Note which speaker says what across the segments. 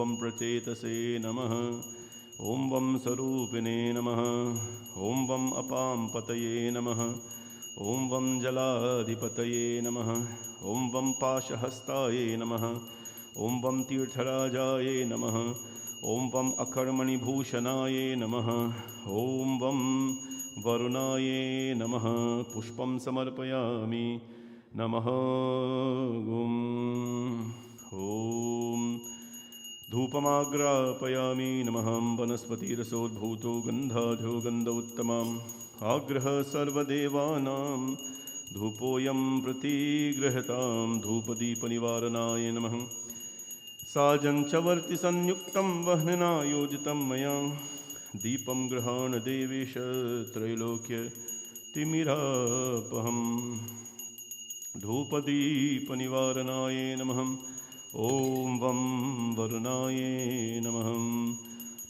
Speaker 1: वं प्रचेतसे नमः। ॐ वं स्वरूपिणे नमः। ॐ वं अपां पतये नमः। ॐ वं जलाधिपतये नमः। ॐ वं पाशहस्ताय नमः। ॐ वं तीर्थराजाय नमः। ॐ वं अकर्मणिभूषणाय नमः। ॐ वं वरुणाय नमः। पुष्पं समर्पयामि नमः। ॐ धूपमाग्रापयामि नमः। वनस्पतिरसोद्भूतो गन्धाढ्यो गन्ध उत्तमम् आग्रह सर्वदेवानां धूपोऽयं प्रतिगृह्यतां धूपदीपनिवारणाय नमः। साजञ्चवर्ति संयुक्तं वह्निना योजितं मया दीपं गृहाण देवेश त्रैलोक्य तिमिरापहम् धूपदीपनिवारणाय नमः। ॐ वं वरुणाय नमः।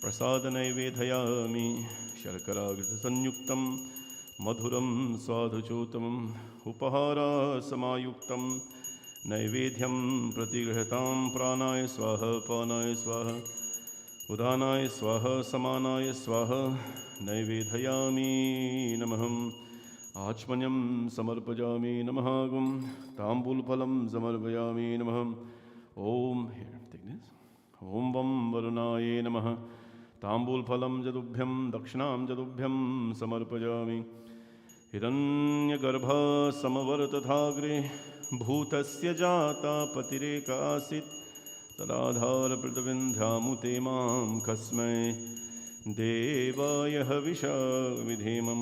Speaker 1: प्रसादनैवेदयामि शर्कराघृतसंयुक्तं मधुरं स्वादुचोत्तमम् उपहारासमायुक्तं नैवेद्यं प्रतिगृह्यतां प्राणाय स्वाहा पानाय स्वाहा उदानाय स्वाहा समानाय स्वाहा नैवेदयामि नमः। आचमनीयं समर्पयामि नमः। ताम्बूलफलं समर्पयामि नमः। ॐ ॐ वं वरुणाय नमः। ताम्बूलफलं जदुभ्यं दक्षिणां जदुभ्यं समर्पयामि। हिरण्यगर्भा समवर्तथाग्रे भूतस्य जाता पतिरेक आसीत् तदाधारप्रतविन्ध्यामुते मां कस्मै देवाय हविषा विधेमं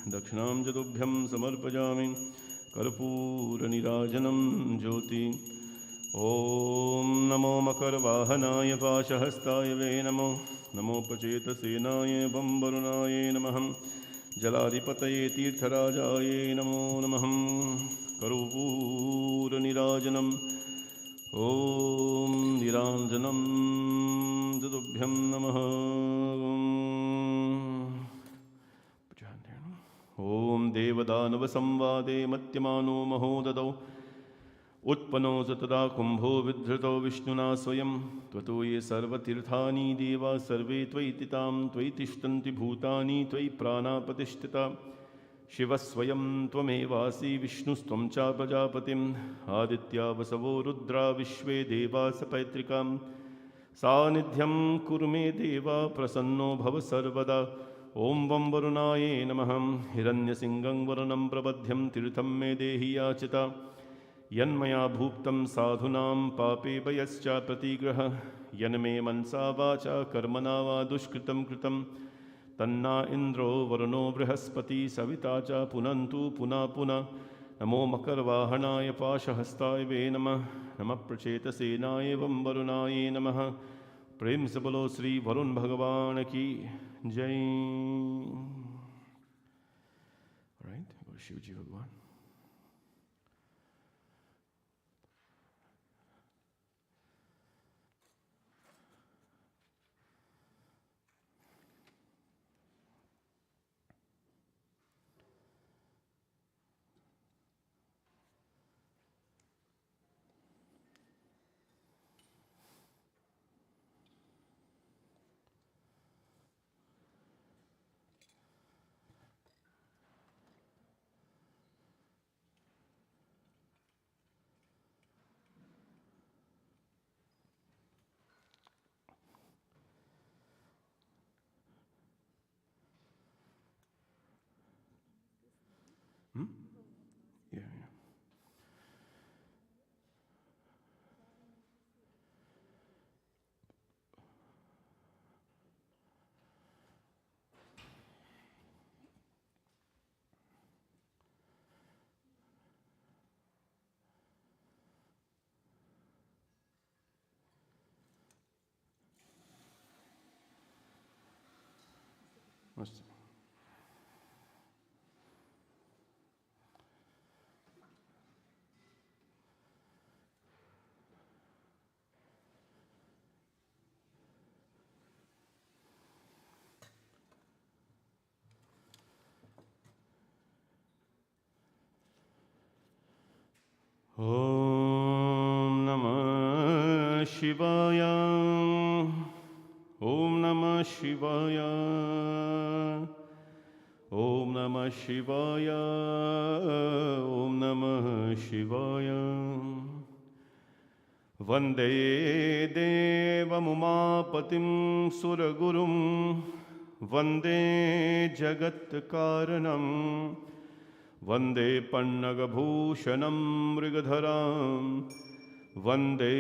Speaker 1: दक्षिणां जदुभ्यं समर्पयामि। कर्पूरनीराजनं ज्योति। ॐ नमो मकरवाहनाय पाशहस्ताय वे नमो। नमोपचेतसेनाय वं वरुणाय नमः। जलाधिपतये तीर्थराजाय नमो नमः। कर्पूरनीराजनम् ॐ निराञ्जनं तुभ्यं नमः। ॐ देवदानवसंवादे मत्यमानो महोदधौ उत्पन्नो च तदा कुम्भो विधृतो विष्णुना स्वयं त्वतो ये सर्वतीर्थानि देवा सर्वे त्वयि तितां त्वयि तिष्ठन्ति भूतानि त्वयि प्राणापतिष्ठिता शिवस्वयं त्वमेवासि विष्णुस्त्वं च प्रजापतिम् आदित्या वसवो रुद्रा विश्वे देवा सपैत्रिकां सान्निध्यं कुरु मे देवा प्रसन्नो भव सर्वदा। ॐ वं वरुणाय नमः। हिरण्यसिंहं वरुणं प्रबध्यं तीर्थं मे देहि याचिता यन्मया भूक्तं साधूनां पापे भयश्च प्रतिग्रह यन्मे मनसा वाचा कर्मणा वा दुष्कृतं कृतं तन्ना इन्द्रो वरुणो बृहस्पति सविता च पुनन्तु पुनः पुनः। नमो मकरवाहनाय पाशहस्ताय वे नमः। नमः प्रचेतसेनाय वं वरुणाय नमः। प्रेम से बोलो श्री वरुण भगवान की जय। राइट, शिव जी भगवान। Yeah. मस्त। ॐ नमः शिवाय। शिवाय ॐ नमः शिवाय ॐ नमः शिवाय वन्दे देवमुमापतिं सुरगुरुं वन्दे जगत्कारणं वन्दे पन्नगभूषणं मृगधरां वन्दे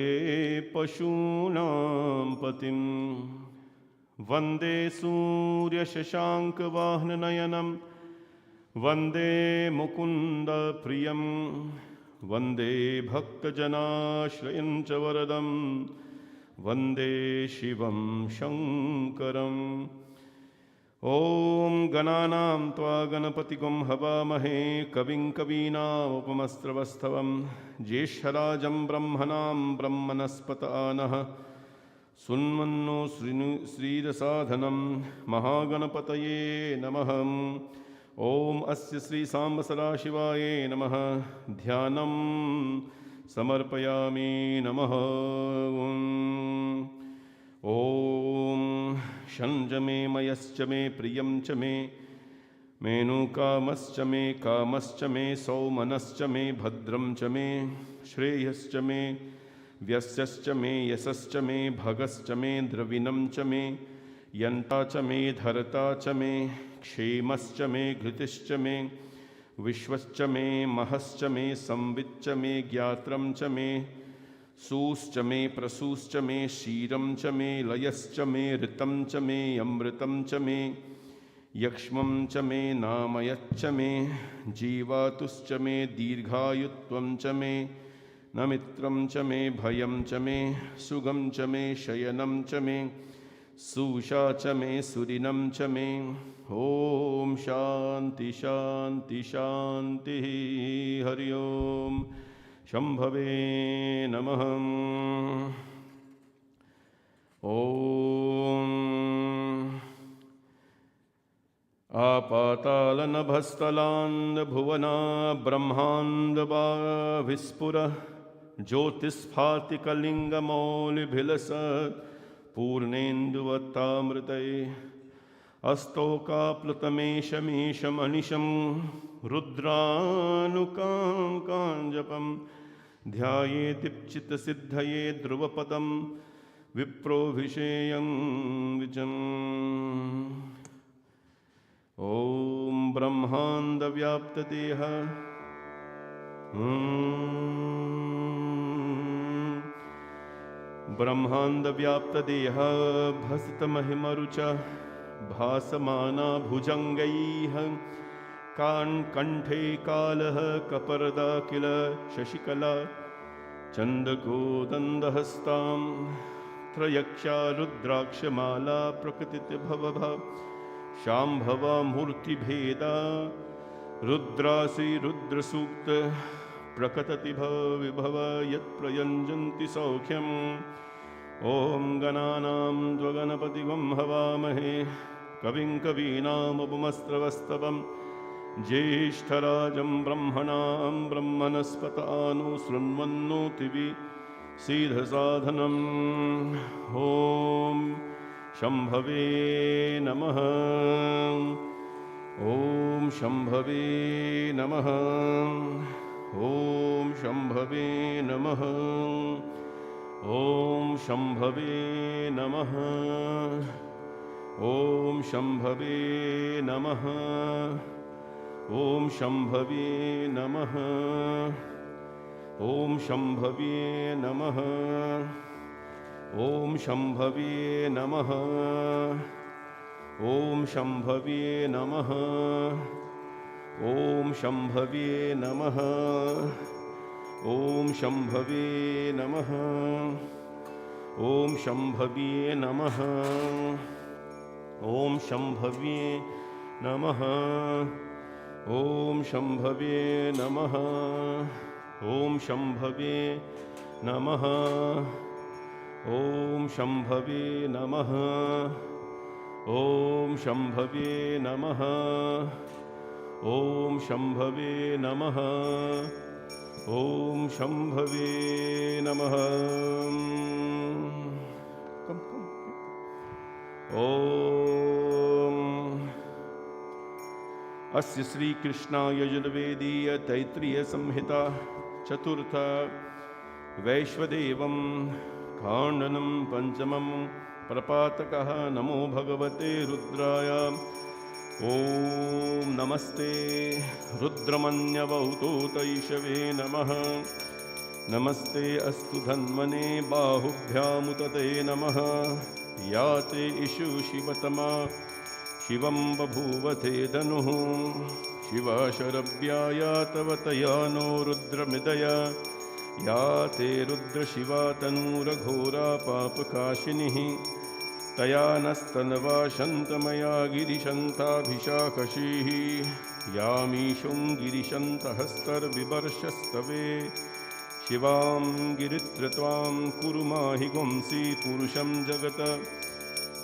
Speaker 1: पशूनां पतिं वन्दे सूर्यशशाङ्कवाहननयनं वन्दे मुकुन्दप्रियं वन्दे भक्तजनाश्रयं च वरदं वन्दे शिवं शङ्करम् ॐ गणानां त्वा गणपतिगुं हवामहे कविं कवीनामुपमस्त्रवस्तवं ज्येष्ठराजं ब्रह्मणां ब्रह्मणस्पत आनः सुन्वन्नो श्रीरसाधनं महागणपतये नमः ॐ अस्य श्रीसाम्ब सदाशिवाय नमः ध्यानं समर्पयामि नमः ॐ शञ्च मे मयश्च मे प्रियं च मे मेनुकामश्च मे कामश्च मे सौमनश्च मे भद्रं च मे श्रेयश्च मे व्यस्यश्च मे यशश्च मे भगश्च मे द्रविणं च मे यन्ता च मे धर्ता च मे क्षेमश्च मे घृतिश्च मे विश्वश्च मे महश्च मे संविच्च मे ज्ञात्रं च मे सूश्च मे प्रसूश्च मे क्षीरं च मे लयश्च मे ऋतं च मे अमृतं च मे यक्ष्मं च मे नामयच्च मे जीवातुश्च मे दीर्घायुत्वं च मे न मित्रं च मे भयं च मे सुगं च मे शयनं च मे सुषा च मे सुरिनं च मे ॐ शान्ति शान्ति शान्तिः हरि ओम् शम्भवे नमः ॐ आपातालनभस्थलान्धभुवना ब्रह्माण्डविस्फुर ज्योतिस्फातिकलिङ्गमौलिभिलसत् पूर्णेन्दुवत्तामृतये अस्तोकाप्लुतमेषमेषमनिशं रुद्रानुकाङ्काञ्जपं ध्याये दीप्चितसिद्धये ध्रुवपदं विप्रोभिषेयं विजम् ॐ ब्रह्माण्डव्याप्तदेह ब्रह्माण्डव्याप्तदेह भसितमहिमरुच भासमाना भुजङ्गैः काण्ठे कालः कपर्दा किल शशिकला चन्दकोदण्डहस्तां त्रयक्षा रुद्राक्षमाला प्रकृतिभवभ शाम्भवा मूर्तिभेदा रुद्रासि रुद्रसूक्त प्रकटति विभव यत्प्रयञ्जन्ति सौख्यम् ॐ गणानां त्वगणपतिगुं हवामहे कविं कवीनामुपमस्त्रवस्तवं ज्येष्ठराजं ब्रह्मणां ब्रह्मणस्पत आनुशृण्वन्नोतिभिः सीधसाधनम् ॐ शम्भवे नमः ॐ शम्भवे नमः ॐ शम्भवे नमः ॐ शम्भवे नमः ॐ शम्भवे नमः ॐ शम्भवे नमः ॐ शम्भवे नमः ॐ शम्भवे नमः ॐ शम्भवे नमः ॐ शम्भवे नमः ॐ शम्भवे नमः ॐ शम्भवे नमः ॐ शम्भवे नमः ॐ शम्भवे नमः ॐ शम्भवे नमः ॐ शम्भवे नमः ॐ शम्भवे नमः ॐ शम्भवे नमः ॐ शम्भवे नमः ॐ अस्य श्रीकृष्णाय यजुर्वेदीय तैत्रीय संहिता चतुर्थ वैश्वदेवं काण्डनं पंचमं प्रपातकः। नमो भगवते रुद्राय। ॐ नमस्ते रुद्रमन्यवहुतोतैषवे नमः। नमस्ते अस्तु धन्वने बाहुभ्यामुतते नमः। या ते इषु शिवतमा शिवं बभूवते धनुः। शिवा शरव्याया तव तया नो रुद्रमृदय। या ते रुद्रशिवा तनूरघोरा पापकाशिनिः। तया नस्तनवा शन्तमया गिरिशन्ताभिशाकशीः। यामीशुं गिरिशन्तहस्तर्विवर्षस्तवे। शिवां गिरित्रत्वां कुरु माहि गुंसि पुरुषं जगत।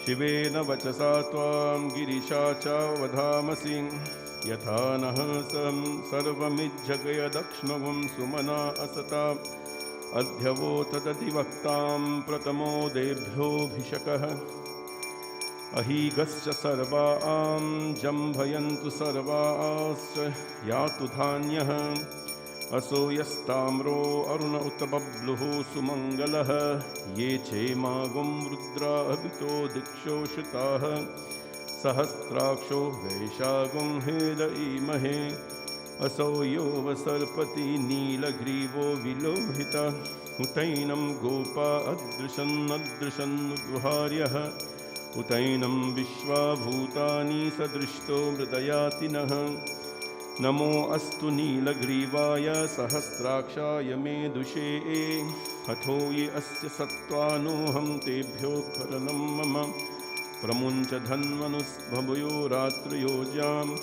Speaker 1: शिवेन वचसा त्वां गिरिशा च वधामसि। यथा नः सर्वमिज्जगयदक्ष्मगुं सुमना असता। अध्यवो तदधिवक्तां प्रथमो देभ्योऽभिषकः। अहीगश्च सर्वां जम्भयन्तु सर्वाश्च यातु धान्यः। असो यस्ताम्रो अरुण उत बब्लुः सुमङ्गलः। ये चेमागुं रुद्रा अभितो दिक्षो श्रुताः। सहस्राक्षो वैशागुं हेदईमहे। असौ यो वसर्पति नीलग्रीवो विलोहित। उतैनं गोपा अदृशन्नदृशन्नुद्वार्यः। उतैनं विश्वाभूतानि सदृष्टो मृदयातिनः। नमो अस्तु नीलग्रीवाय सहस्राक्षाय मेदुषे। अथो ये अस्य सत्त्वानोऽहं तेभ्यो करणं मम। प्रमुञ्च धन्वनुस्भवयो रात्रयोज्यां।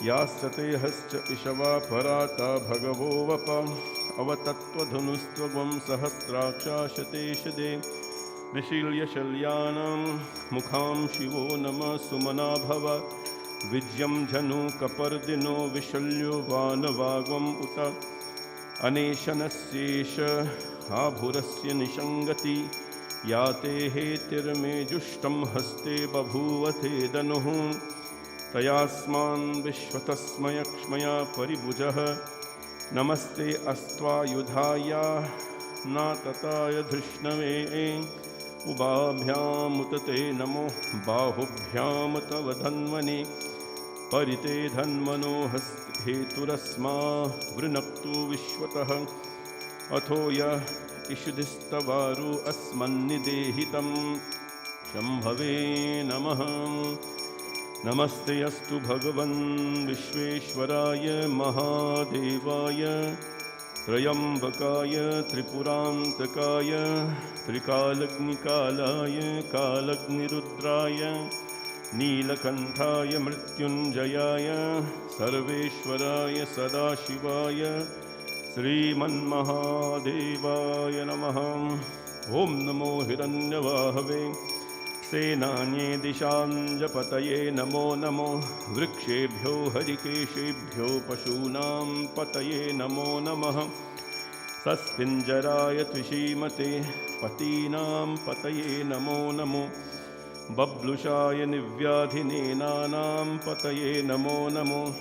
Speaker 1: यास्ते हश्च इषवा पराता भगवो वप। अवतत्त्वधनुस्त्वं सहस्राक्षाशते शदे। विशील्य शल्यानां मुखां शिवो नमः सुमना भव। विज्यं झनु कपर्दिनो विशल्यो वानवागम् उत। अनेशनस्येष आभुरस्य निषङ्गति। याते हेतिर्मे जुष्टं हस्ते बभूवते धनुः। तयास्मान् विश्वतस्मयक्ष्मया परिभुजः। नमस्ते अस्त्वायुधाया नातताय धृष्णवे। उभाभ्यामुतते नमो बाहुभ्यां तव धन्वने। परिते धन्वनो हेतुरस्मा वृणक्तु विश्वतः। अथो य इषुधिस्तवारु अस्मन्निदेहितं। शम्भवे नमः। नमस्ते अस्तु भगवन् विश्वेश्वराय महादेवाय। त्रयम्बकाय त्रिपुरान्तकाय त्रिकालग्निकालाय कालग्निरुद्राय नीलकण्ठाय मृत्युञ्जयाय सर्वेश्वराय सदाशिवाय श्रीमन्महादेवाय नमः। ॐ नमो हिरण्यवाहवे सेनान्ये दिशाञ्जपतये नमो नमो। वृक्षेभ्यो हरिकेशेभ्यो पशूनां पतये नमो नमः। सस्पिञ्जराय त्विषीमते पतीनां पतये नमो नमो। बब्लुषाय निव्याधिनेनानां पतये नमो नमो।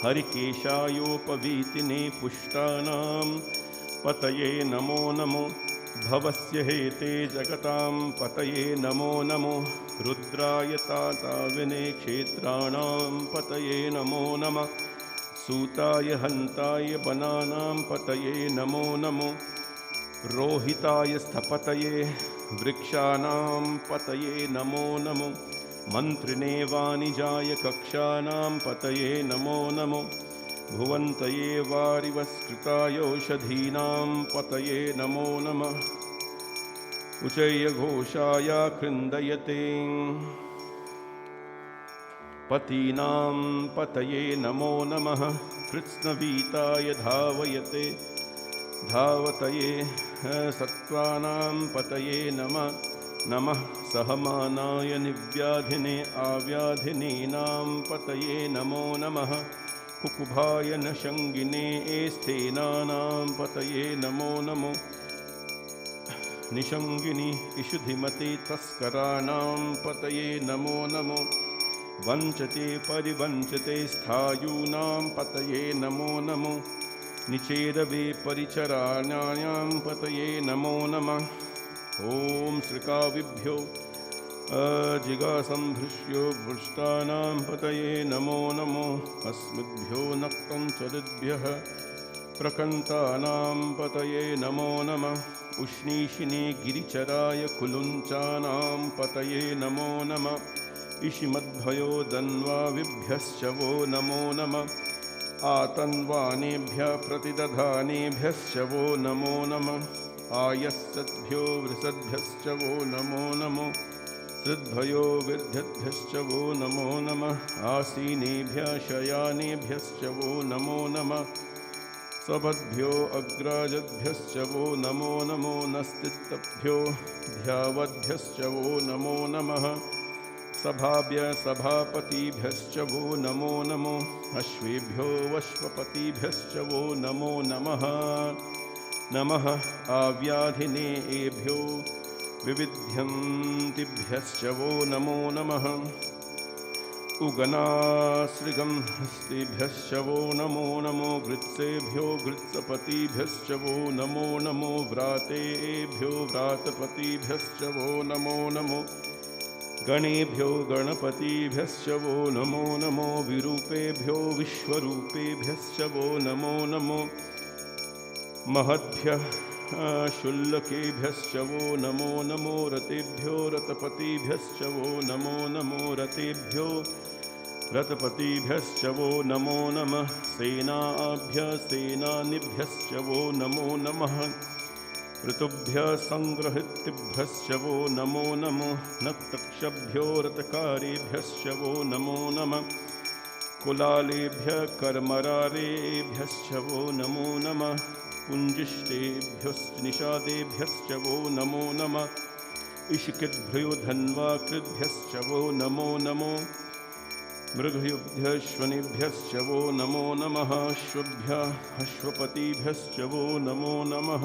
Speaker 1: हरिकेशायोपवीतिने पुष्टानां पतये नमो नमो। भवस्य हेते जगतां पतये नमो नमो। रुद्राय ताताविने क्षेत्राणां पतये नमो नमः। सूताय हन्ताय वनानां पतये नमो नमो। रोहिताय स्थपतये वृक्षाणां पतये नमो नमो। मन्त्रिणे वाणिजाय कक्षानां पतये नमो नमो। भुवन्तये वारिवस्कृतायोषधीनां पतये नमो नमः। उच्चैर्घोषाय कृन्दयते पतीनां पतये नमो नमः। कृत्स्नवीताय धावयते धावतये सत्त्वानां पतये नमः नमः। सहमानाय निव्याधिने आव्याधिनीनां पतये नमो नमः। कुकुभाय नशङ्गिने स्थेनानां पतये नमो नमो। निशङ्गिनि इषुधिमते तस्कराणां पतये नमो नमो। वञ्चते परिवञ्चते स्थायूनां पतये नमो नमो निचेदवे परिचराणायां पतये नमो नमः। ॐ श्रीकाविभ्यो अजिगासंभृश्यो भृष्टानां पतये नमो नमो अस्मद्भ्यो नक्तञ्चरिद्भ्यः प्रकन्तानां पतये नमो नमः उष्णीषिणे गिरिचराय कुलुञ्चानां पतये नमो नमः इषिमद्भयो दन्वाविभ्यश्च वो नमो नमः आतन्वानेभ्यः प्रतिदधानेभ्यश्च वो नमो नमः आयस्सद्भ्यो वृषद्भ्यश्च वो नमो नमो श्रुद्भयो विद्युद्भ्यश्च वो नमो नमः आसीनेभ्यः शयानेभ्यश्च वो नमो नमः स्वपद्भ्यो अग्राजद्भ्यश्च वो नमो नमो नस्तित्तभ्यो ध्यावद्भ्यश्च वो नमो नमः सभाभ्य सभापतिभ्यश्च वो नमो नमो अश्वेभ्यो वश्वपतिभ्यश्च वो नमो नमः नमः आव्याधिनेभ्यो विविध्यन्तिभ्यश्च वो नमो नमः उगनासृगंहस्तिभ्यश्च वो नमो नमो गृत्सेभ्यो गृत्सपतिभ्यश्च वो नमो नमो व्रातेभ्यो व्रातपतिभ्यश्च वो नमो नमो गणेभ्यो गणपतिभ्यश्च वो नमो नमो विरूपेभ्यो विश्वरूपेभ्यश्च वो नमो नमो महद्भ्यः शुल्लकेभ्यश्च वो नमो नमो रतेभ्यो रतपतिभ्यश्च वो नमो नमो रतेभ्यो रतपतिभ्यश्च वो नमो नमः सेनाभ्यः सेनानिभ्यश्च वो नमो नमः ऋतुभ्यः संग्रहितभ्यश्च वो नमो नमो नक्तक्षभ्यो रतकारेभ्यश्च वो नमो नमः कुलालेभ्यः कर्मरारेभ्यश्च वो नमो नमः पुञ्जिष्टेभ्यश्च निषादेभ्यश्च वो नमो नमः इषिकिद्भ्यो धन्वाकृद्भ्यश्च वो नमो नमो मृगयुभ्यश्वनिभ्यश्च वो नमो नमः अश्वभ्यः अश्वपतिभ्यश्च वो नमो नमः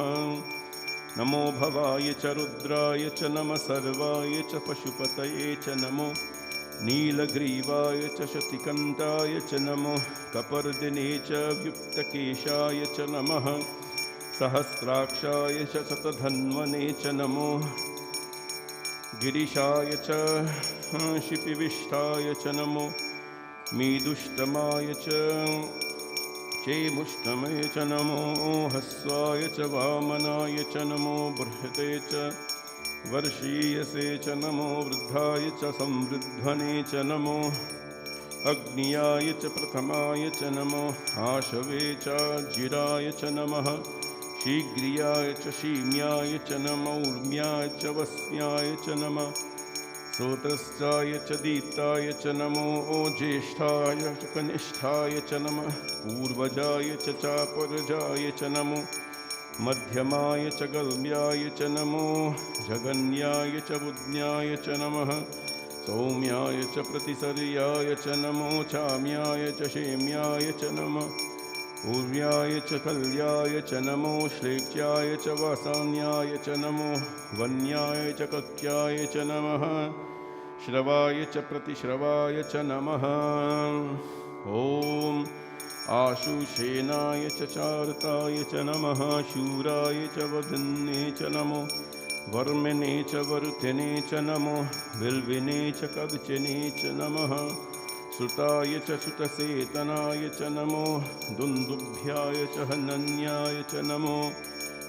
Speaker 1: नमो भवाय च रुद्राय च नमः सर्वाय च पशुपतये च नमो नीलग्रीवाय च शतिकन्ताय च नमो कपर्दिने च व्युक्तकेशाय च नमः सहस्राक्षाय च शतधन्वने च नमो गिरिशाय च शिपिविष्टाय च नमो मीदुष्टमाय च चेमुष्टमे च नमो हस्वाय च वामनाय च नमो बृहते च वर्षीयसे च नमो वृद्धाय च संवृद्धने च नमो अग्नियाय च प्रथमाय च नमो आशवे च जिराय च नमः शीघ्रियाय च शीम्याय च नमो ऊर्म्याय च वस्म्याय च नमः सोतस्याय च दीप्ताय च नमो ज्येष्ठाय च कनिष्ठाय च नमः पूर्वजाय च चापरजाय च नमो मध्यमाय च गल्म्याय च नमो जगन्याय च बुध्न्याय च नमः सौम्याय च प्रतिसर्याय च नमो चाम्याय च शेम्याय च नमः ऊर्व्याय च कल्याय च नमो श्लेक्ष्याय च वासान्याय च नमो वन्याय च कक्ष्याय च नमः श्रवाय च प्रतिश्रवाय च नमः ॐ आशुषेनाय च चारताय च नमः शूराय च वदन्ने च नमो वर्मिने च वरुतिने च नमो विल्विने च कवचिने च नमः श्रुताय च श्रुतसेतनाय च नमो दुन्दुभ्याय च हनन्याय च नमो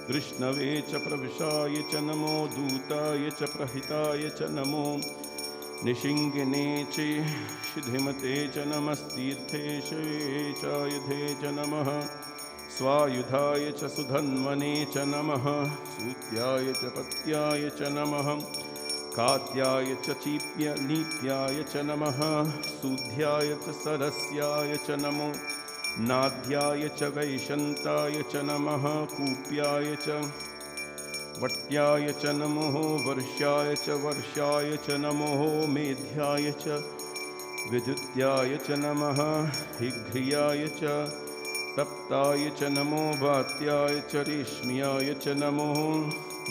Speaker 1: कृष्णवे च प्रविशाय च नमो दूताय च प्रहिताय च नमो निशिङ्गिने च शिधिमते च नमस्तीर्थेशवे चायुधे च नमः स्वायुधाय च सुधन्वने च नमः सूत्याय च पत्याय च नमः कात्याय च नीप्याय च नमः सूध्याय च सरस्याय च नमो नाद्याय च वैशन्ताय च नमः कूप्याय च वट्याय च नमो वर्षाय च वर्षाय च नमो मेध्याय च विद्युत्याय च नमः हिघ्रियाय च तप्ताय च नमो वात्याय च रेश्म्याय च नमो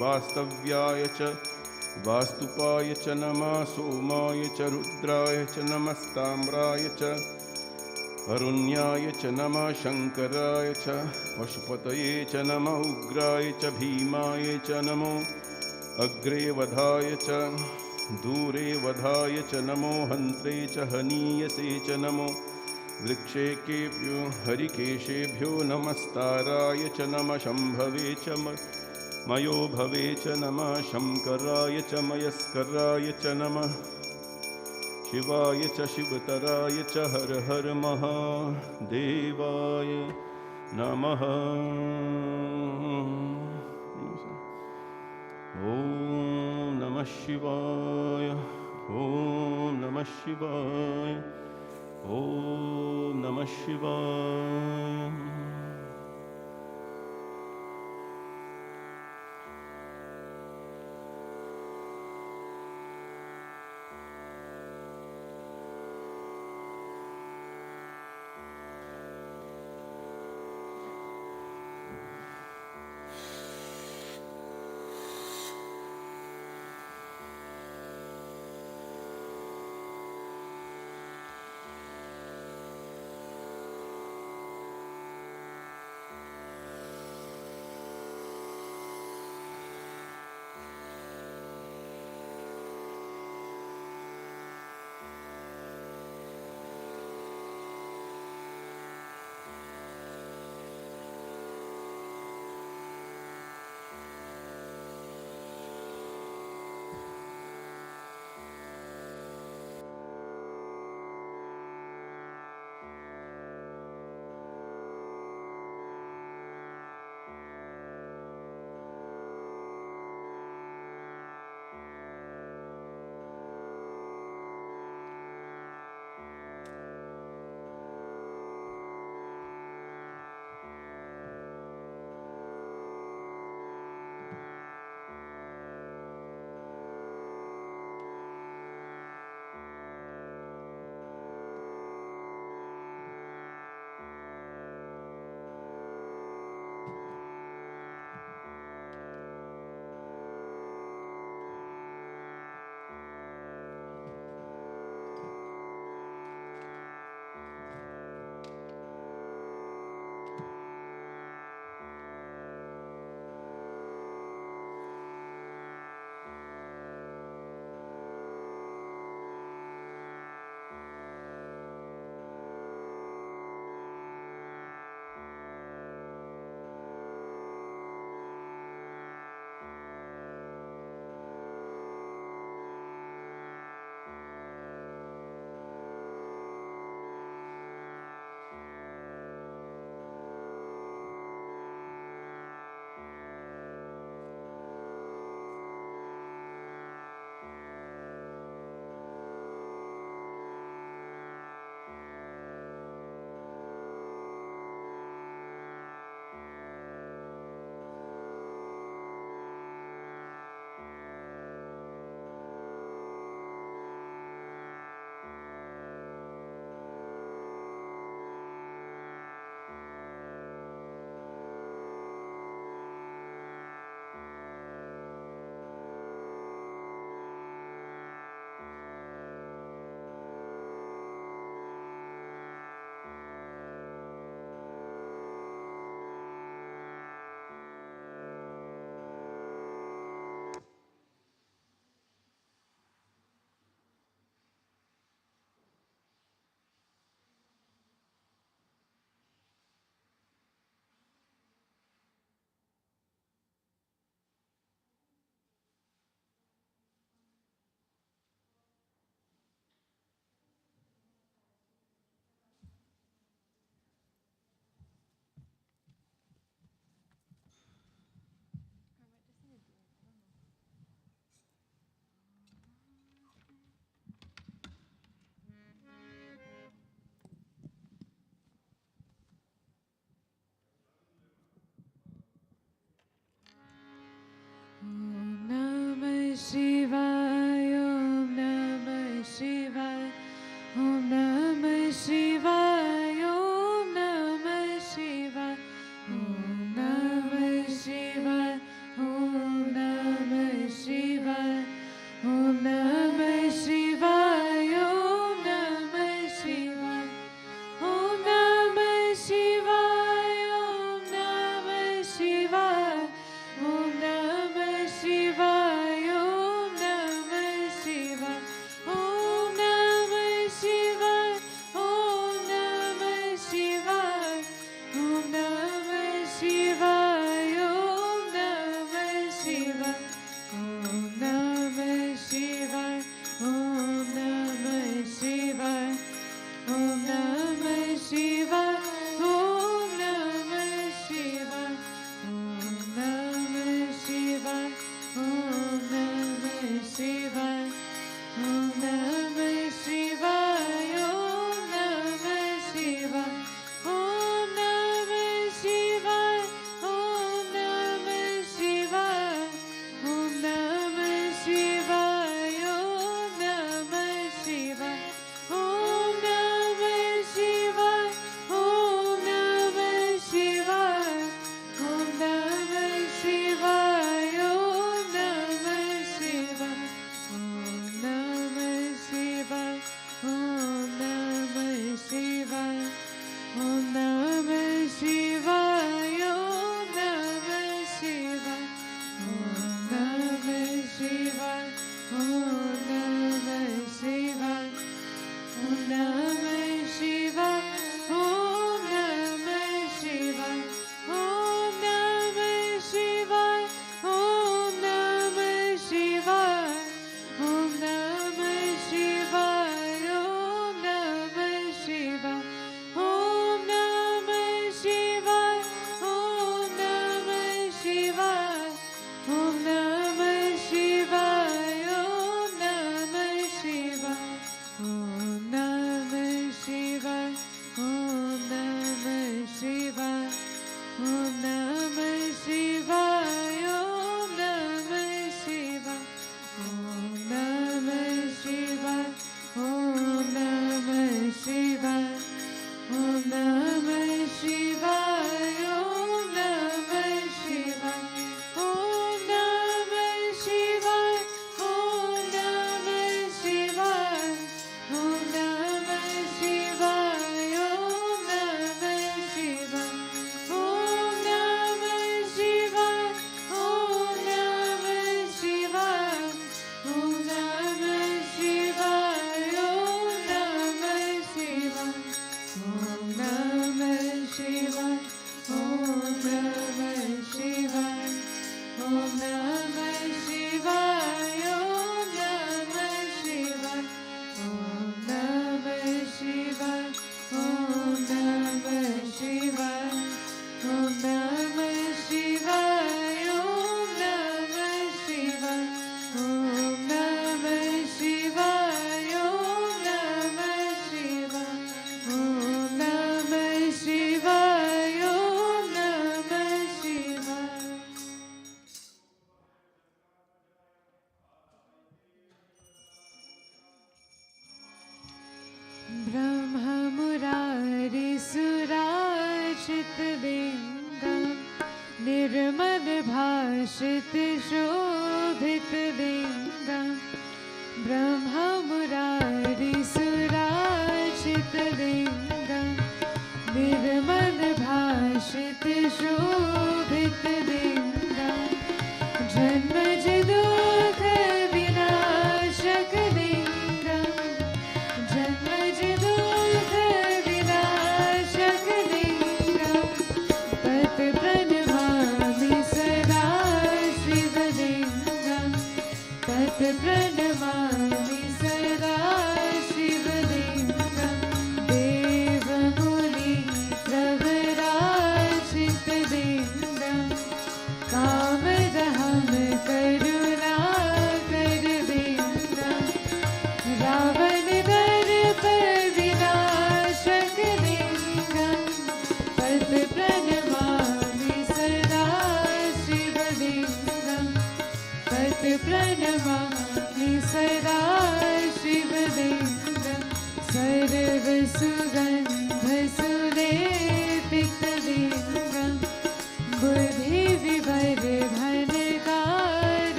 Speaker 1: वास्तव्याय च वास्तुपाय च नमः सोमाय च रुद्राय च नमस्ताम्राय च अरुण्याय च नमः शङ्कराय च पशुपतये च नमः उग्राय च भीमाय च नमो अग्रे वधाय च दूरे वधाय च नमो हन्त्रे च हनीयसे च नमो वृक्षेकेभ्यो हरिकेशेभ्यो नमस्ताराय च नमः शम्भवे च मयो भवे च नमः शङ्कराय च मयस्कराय च नमः शिवाय च शिवतराय च हर हर महादेवाय नमः। ॐ नमः शिवाय, ॐ नमः शिवाय, ॐ नमः शिवाय।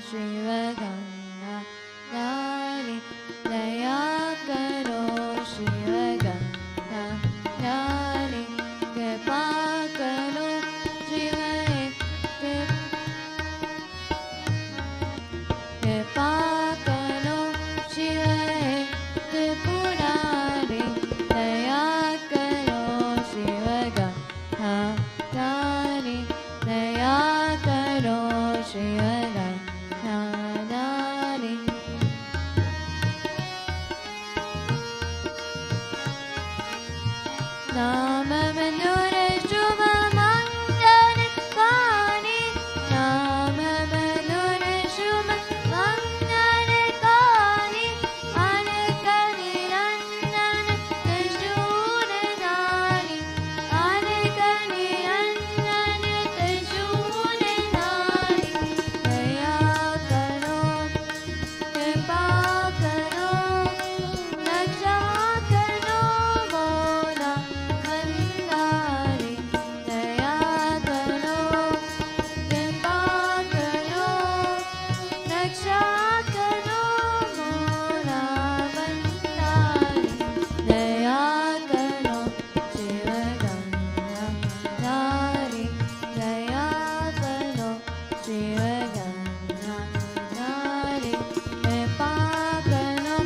Speaker 2: शिव गंगाधारी दया करो शिव गंगाधारी कृपा करो शिव कृपा करो शिव त्रिपुरारी दया करो शिव गंगाधारी दया करो शिव गंगाधारी नाम मनोर शुभ मंगल कानी नाम मनोर शुभ मंगल कानी अनक निरंजन त्रिशूलधारी अनक निरंजन त्रिशूलधारी दया करो कृपा करो रक्षा करो मोरा भंडारी दया करो कृपा करो रक्षा करो मोरा भंडारी दया करो शिव गंगाधारी दया करो शिव गंगाधारी कृपा करो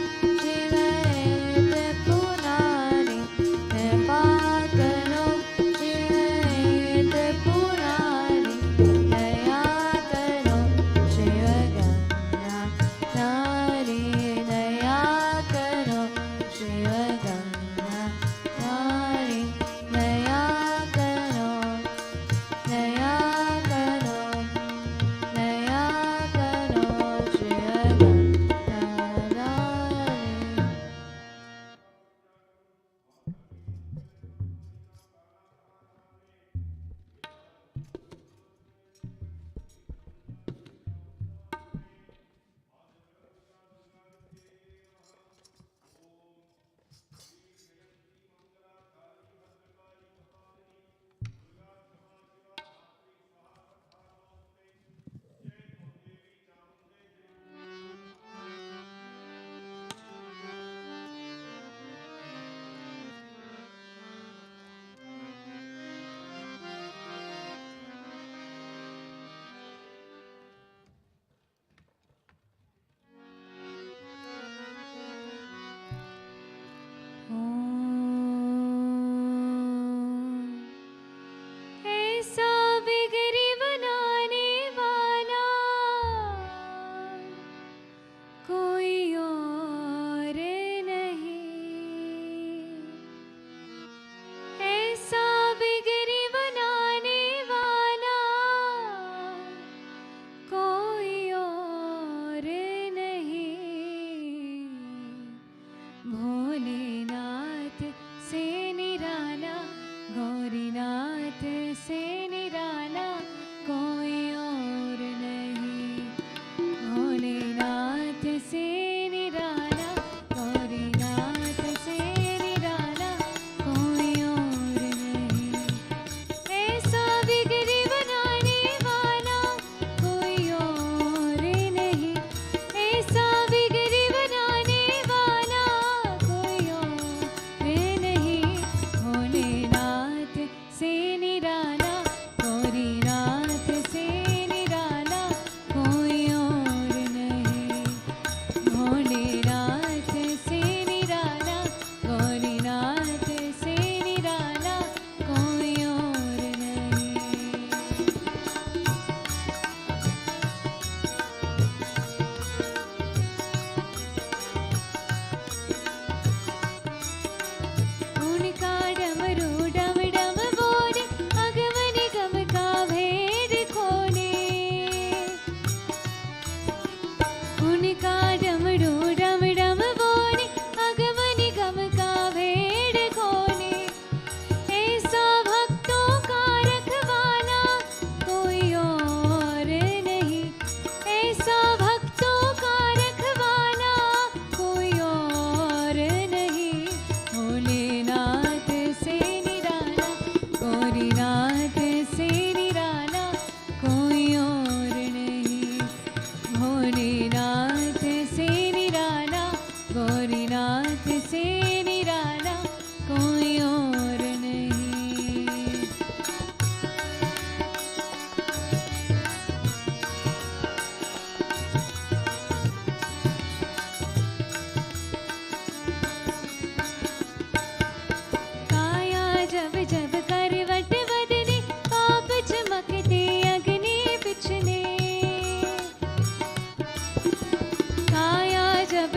Speaker 2: शिव त्रिपुरारी कृपा करो शिव त्रिपुरारी दया करो शिव गंगाधारी दया करो शिव गंगाधारी दया करो दया करो दया करो शिव गंगाधारी ऐसा बिगड़ी बनाने वाला कोई और नहीं ऐसा बिगड़ी बनाने वाला कोई और नहीं भोलेनाथ से निराला गौरीनाथ से निराला कोई और नहीं भोलेनाथ से निराला गौरीनाथ से निराला कोई और नहीं ऐसा बिगड़ी बनाने वाला कोई और नहीं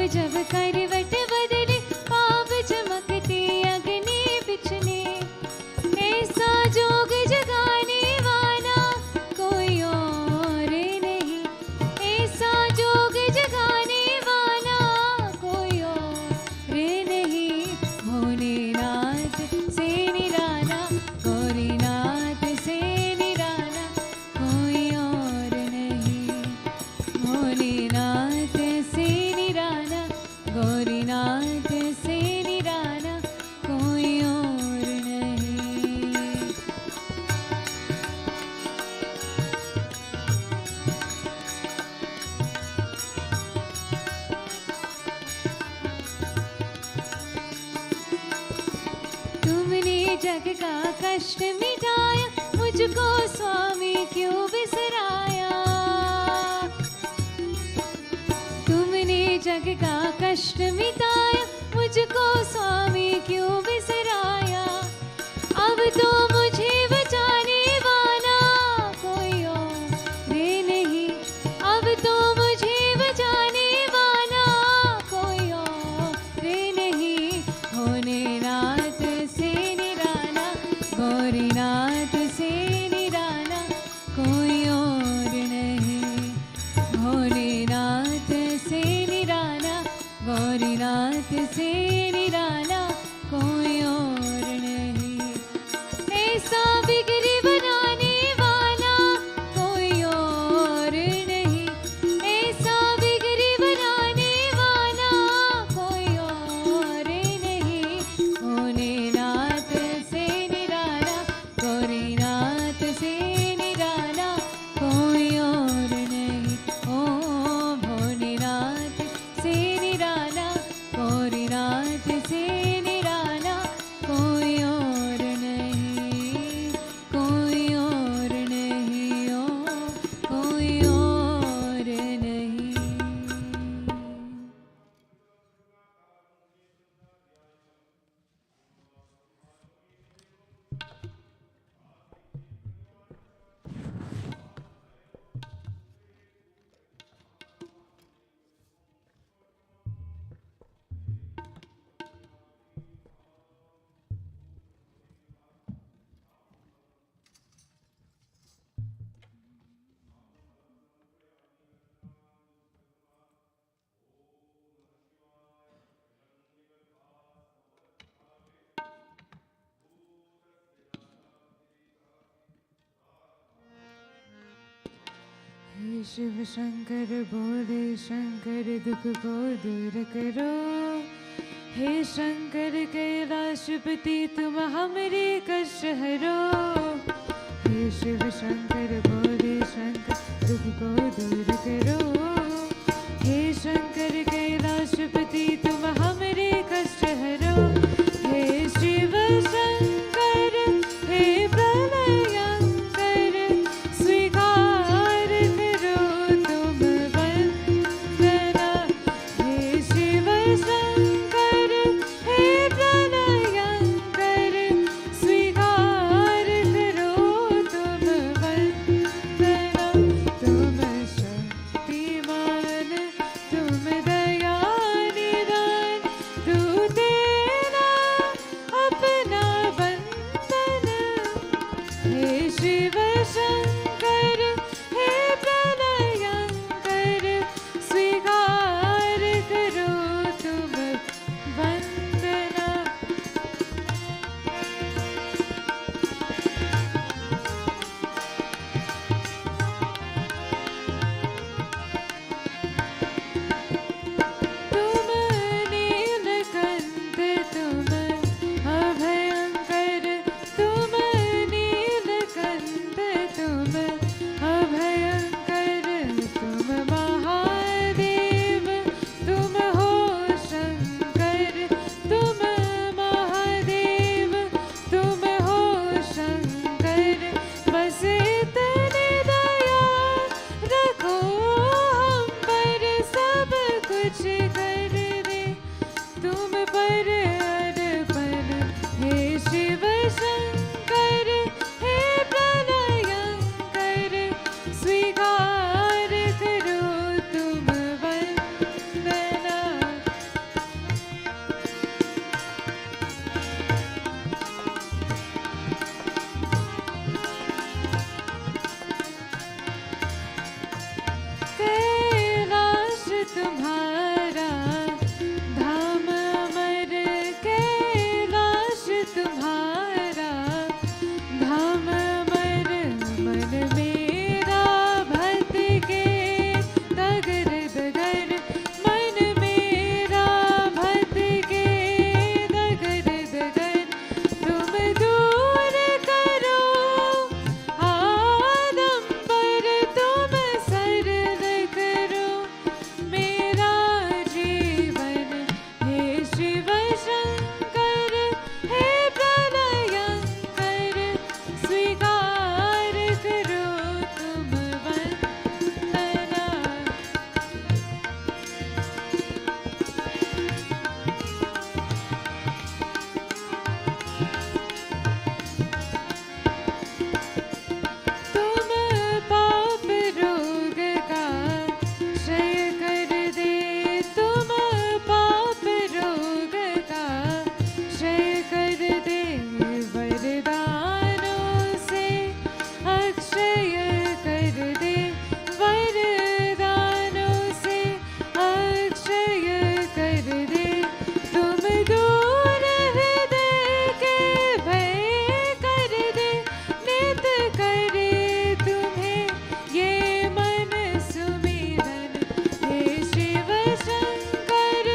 Speaker 2: जब करवट बदले पाप चमकते अग्नि बिछले, ऐसा जोग जगाने वाला कोई और नहीं, ऐसा जोग जगाने वाला कोई और नहीं। भोलेनाथ से निराला, गौरीनाथ से निराला कोई और नहीं। भोलेनाथ से निराला, गौरीनाथ से निराला कोई और नहीं। तुमने जग का कष्ट मिटाया, मुझको स्वामी क्यों बिसराया। तुमने जग का कष्ट मिटाया, मुझको स्वामी क्यों बिसराया। अब तो मुझे बचाने वाला कोई और नहीं, अब तो मुझे बचाने वाला कोई और नहीं। भोलेनाथ से निराला, गौरीनाथ से निराला कोई और नहीं। भोलेनाथ से निराला, गौरीनाथ से निराला कोई और नहीं। ऐसा बिगड़ी बनाने वाला कोई और नहीं, ऐसा बिगड़ी बनाने वाला कोई और नहीं। भोलेनाथ से निराला, गौरीनाथ से निराला कोई और नहीं। ओ भोलेनाथ से निराला, गौरीनाथ से निराला कोई और नहीं, कोई और नहीं, ओ कोई और नहीं। हे शिव शंकर भोले शंकर दुख को दूर करो। हे शंकर कैलाशपति तुम हमरे कष्ट हरो। हे शिव शंकर भोले शंकर दुख को दूर करो। हे शंकर कैलाशपति तुम हमरे कष्ट हरो। हे शिव शंकर हे प्रलयंकर स्वीकार करो तुम वंदना। हे शिव शंकर हे प्रलयंकर स्वीकार करो तुम वंदना। तुम शक्तिमान तुम दया निधान, तू तेरा अपना कैलाश तुम्हारा धाम अमर, कैलाश तुम्हारा धाम अमर। मन मेरा भक्त के डगर डगर, मन मेरा भक्त के डगर डगर। तुम दूर करो आडंबर, तुम सरल करो मेरा जीवन। हे शिव शंकर, हे प्रलयंकर, स्वीकार करो तुम वंदना। तुम पाप रोग का क्षय कर दे, तुम पाप रोग का क्षय कर दे। वरदानों से अक्षय कर दे, वरदानों से अक्षय कर दे। तुम दूर हृदय के भय कर दे, नित करे तुम्हें ये मन सुमिरन। हे शिव शंकर,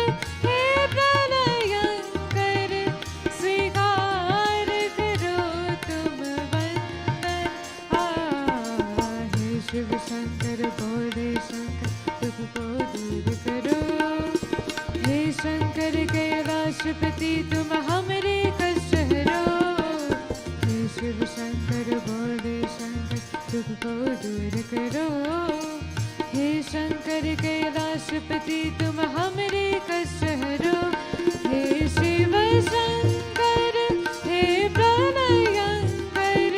Speaker 2: हे प्रलयंकर, स्वीकार करो तुम वंदना। हे शिव शंकर भोले शंकर, दुख को दूर करो। हे शंकर कैलाशपति, तुम हमरे कष्ट हरो। हे शिव शंकर भोले शंकर, दुख को दूर करो। हे शंकर कैलाशपति, तुम हमरे कष्ट हरो। हे शिव शंकर, हे प्रलयंकर,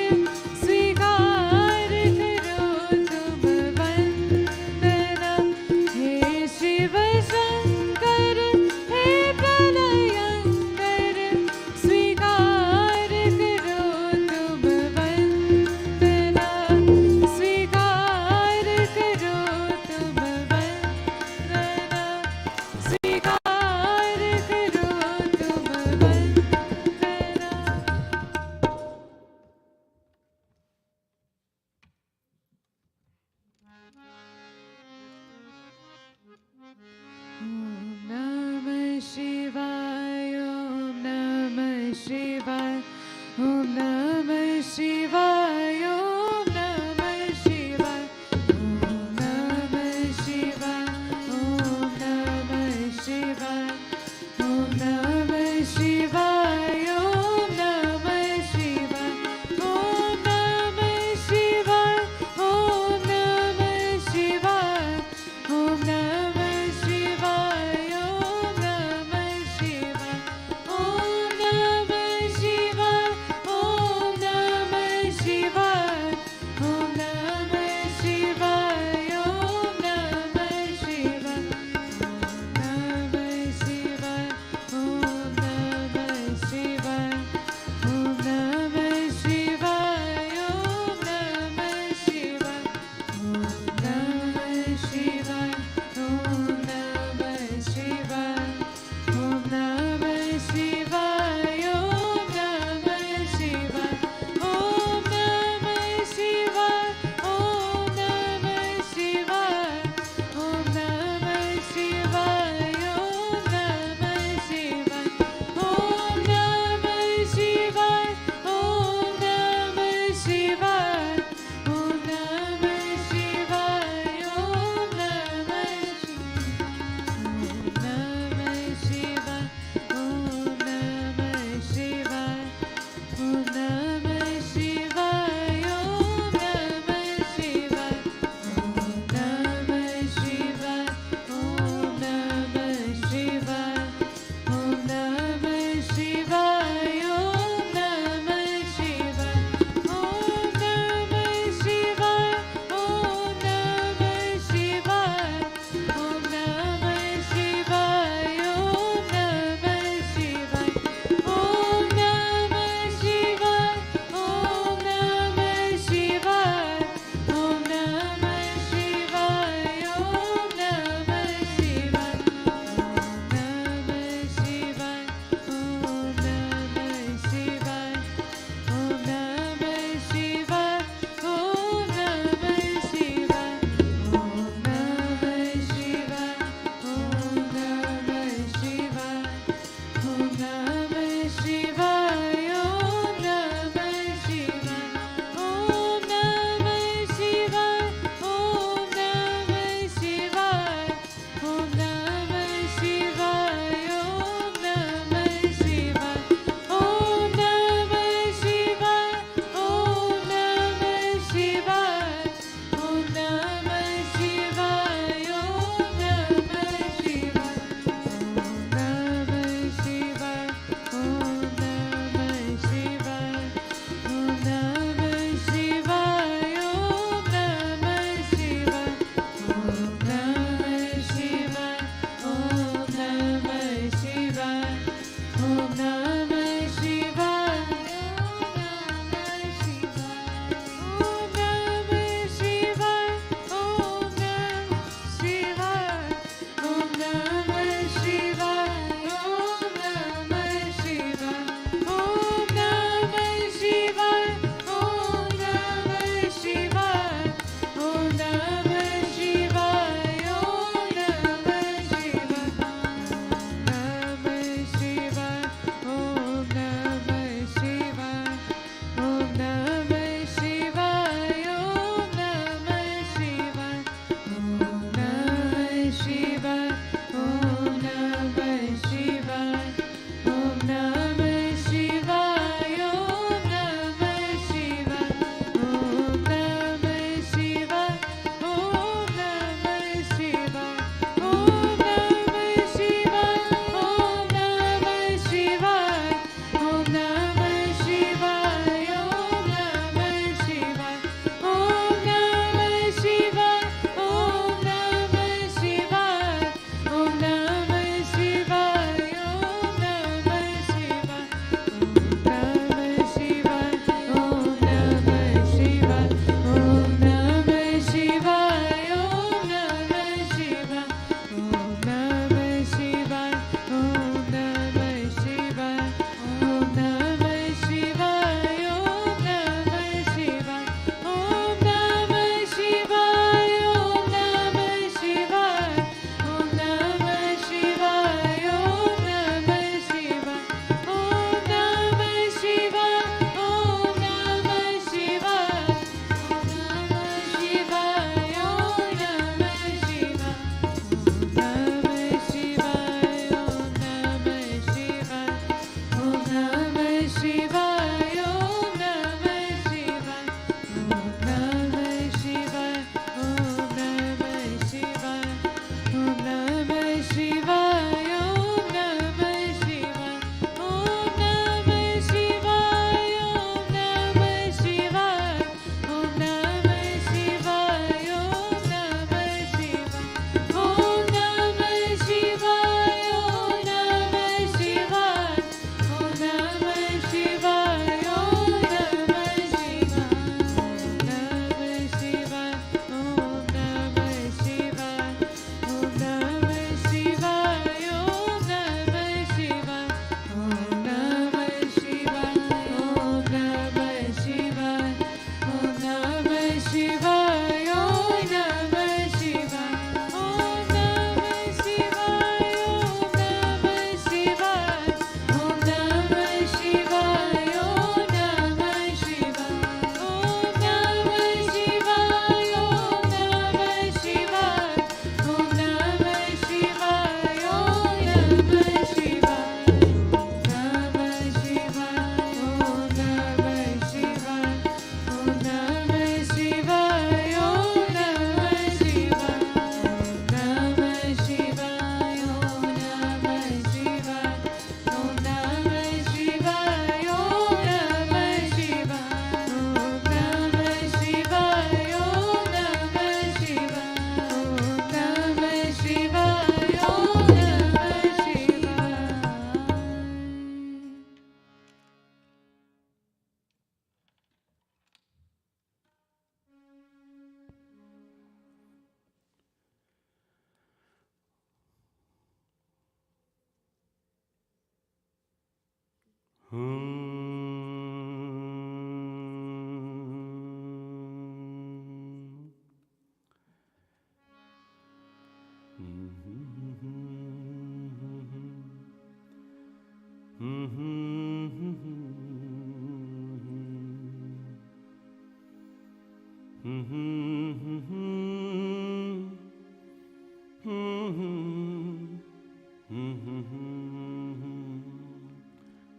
Speaker 2: स्वीकार करो तुम वंदना। हे शिव शंकर, हे प्रलयंकर, स्वीकार करो तुम वंदना। स्वीकार करो तुम वंदना।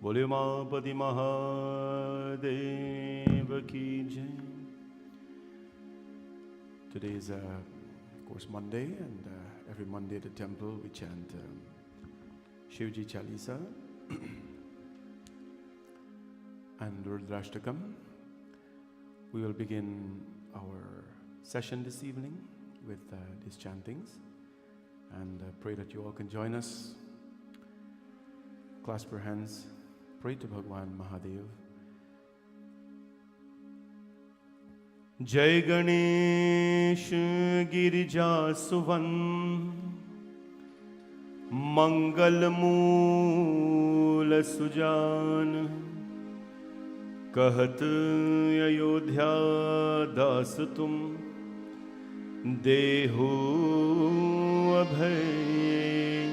Speaker 1: बोले उमापति महादेव की जय. Today is, of course, Monday, and every Monday at the temple we chant Shivji Chalisa and Rudrashtakam. We will begin our session this evening with these chantings, and pray that you all can join us. Clasp your hands, pray to Bhagwan Mahadev. Jai Ganesh Girija Suvan Mangal Mool Sujan Kahat Ayodhya Das Tum Deho Abhay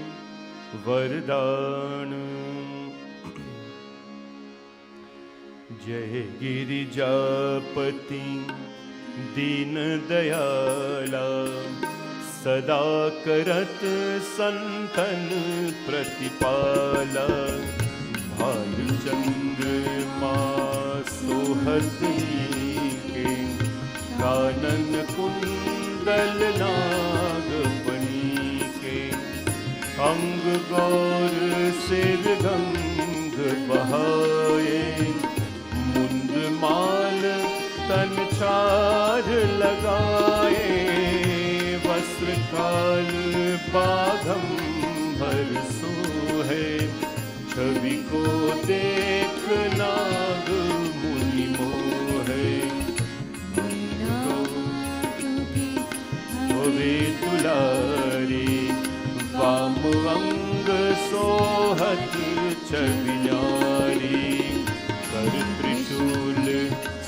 Speaker 1: Vardhan. Jai Girijapati Deen Dayala Sada Karat Santan Pratipala Bhal Chandra Sohati Ke Kanan Kundal Nagapani Ke Ang Gaur Sir Gang Bahaye Mund Mal Tan Char Lagaye Vasr Kal Badham Bhar Sohe Chhavi ko dekh Nag Muni Mohe Hove Tulari Vam Ang Sohat Chavinyari Kar Trishul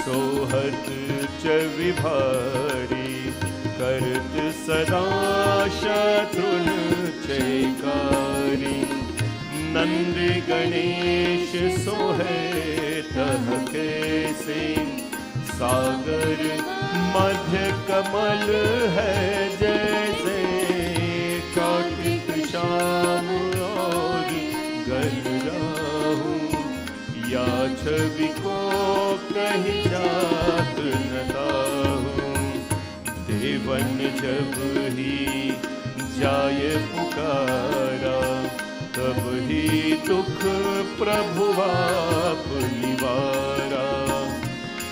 Speaker 1: Sohat Chavibhari Karat Sada Shatrun Chekari Nandi Ganesh Sohe Tahke Singh Sagar Madhya Kamal Hai Jaise Kartik Sham aur Gal Rahu Ya Chhavi ko kahi jaat na tahu Devan jab hi jaye pukara Tab hi dukh Prabhu aap nivara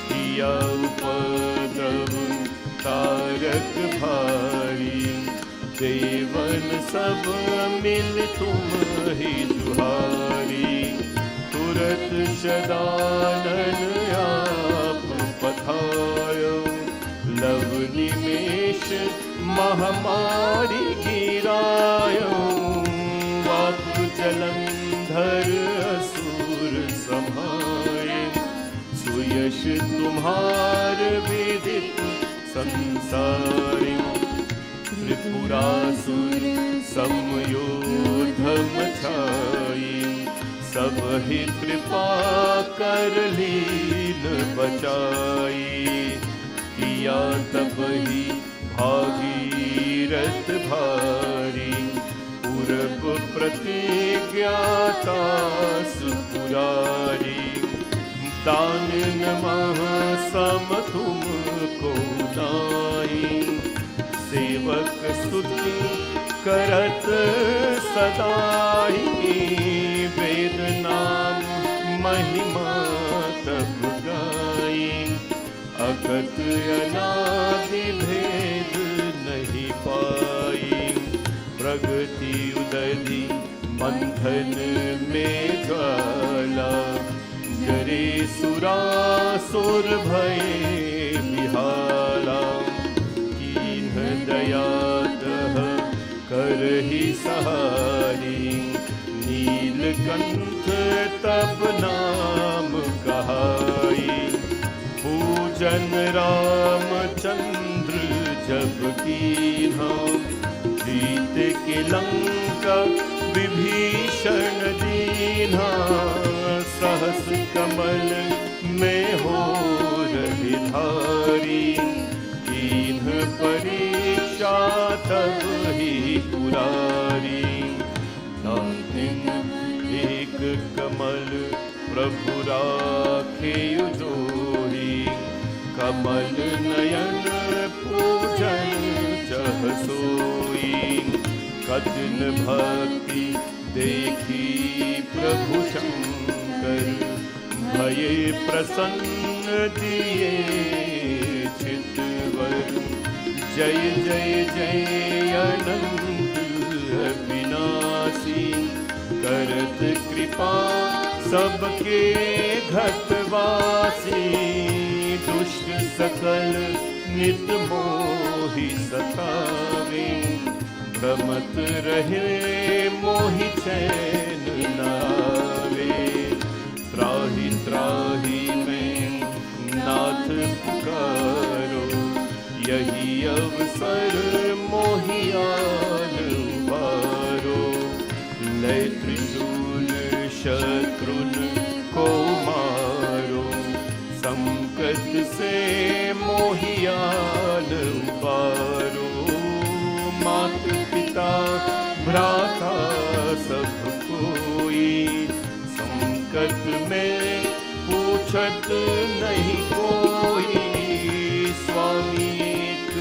Speaker 1: Kiya upadrav tarak bhari Devan sab mil tum hi juhari Turat shadanan aap pathayo Lav nimesh mahamari girayo Aap jalandhar asur samhaye Suyash tumhar vidit sansari Tripurasur samyodham chai Sab hi kripa kar leen bachai Kiya tab hi bhagirat bhari Purab pratigyata supurari दान नमः सम तुमको दाई सेवक स्तुति करत सदाई वेद नाम महिमा तब गाई अगत अनादि भेद नहीं पाई प्रगति उदधि मंथन में ज्वाला जरे सुरासुर भय बिहाला कीन्ह दयातः करहि सहारी नीलकंठ तब नाम कहाई, पूजन रामचंद्र जब कीन्हा, प्रीत के लंका विभीषण दीन्हा, सहस कमल में हो रही धारी, कीन्ह परीक्षा तब ही पुरारी, एक कमल प्रभु राखे जोड़ी, कमल नयन पूजन चह सोई, कदिन भक्ति देखी प्रभु शंकर, भये प्रसन्न दिए चितवर, जय जय जय अनंत अविनाशी, करत कृपा सबके घटवासी, दुष्ट सकल नित मोहि सतावे, भ्रमत रहे मोहि चैन न आवे, त्राहि त्राहि मैं नाथ पुकारो, यही अवसर मोहि आन उबारो, लय त्रिशूल शत्रुन को मारो, संकट से मोहि आन उबारो, मात पिता भ्राता सब कोई, संकट में पूछत नहीं कोई, स्वामी एक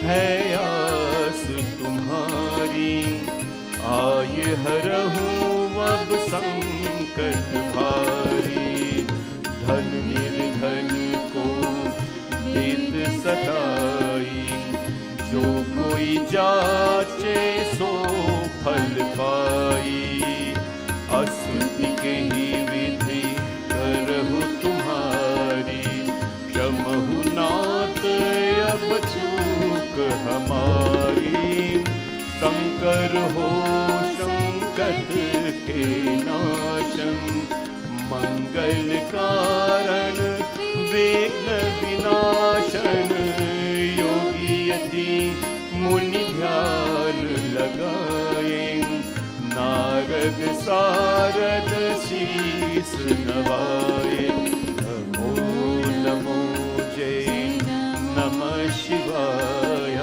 Speaker 1: है आस तुम्हारी, आय हरहूँ अब संकट भारी, धन निर्धन को नित सताई, जो कोई जाचे सो फल पाई, अस्तुति के ही विधि करहु तुम्हारी, क्षमहु नाथ अब चूक हमारी, शंकर हो संकट के नाशन, मंगल कारण विघ्न विनाशन, योगी यति मुनि ध्यान लगाए, नारद सारद शीस नवाए, नमो नमो जय नमः शिवाय,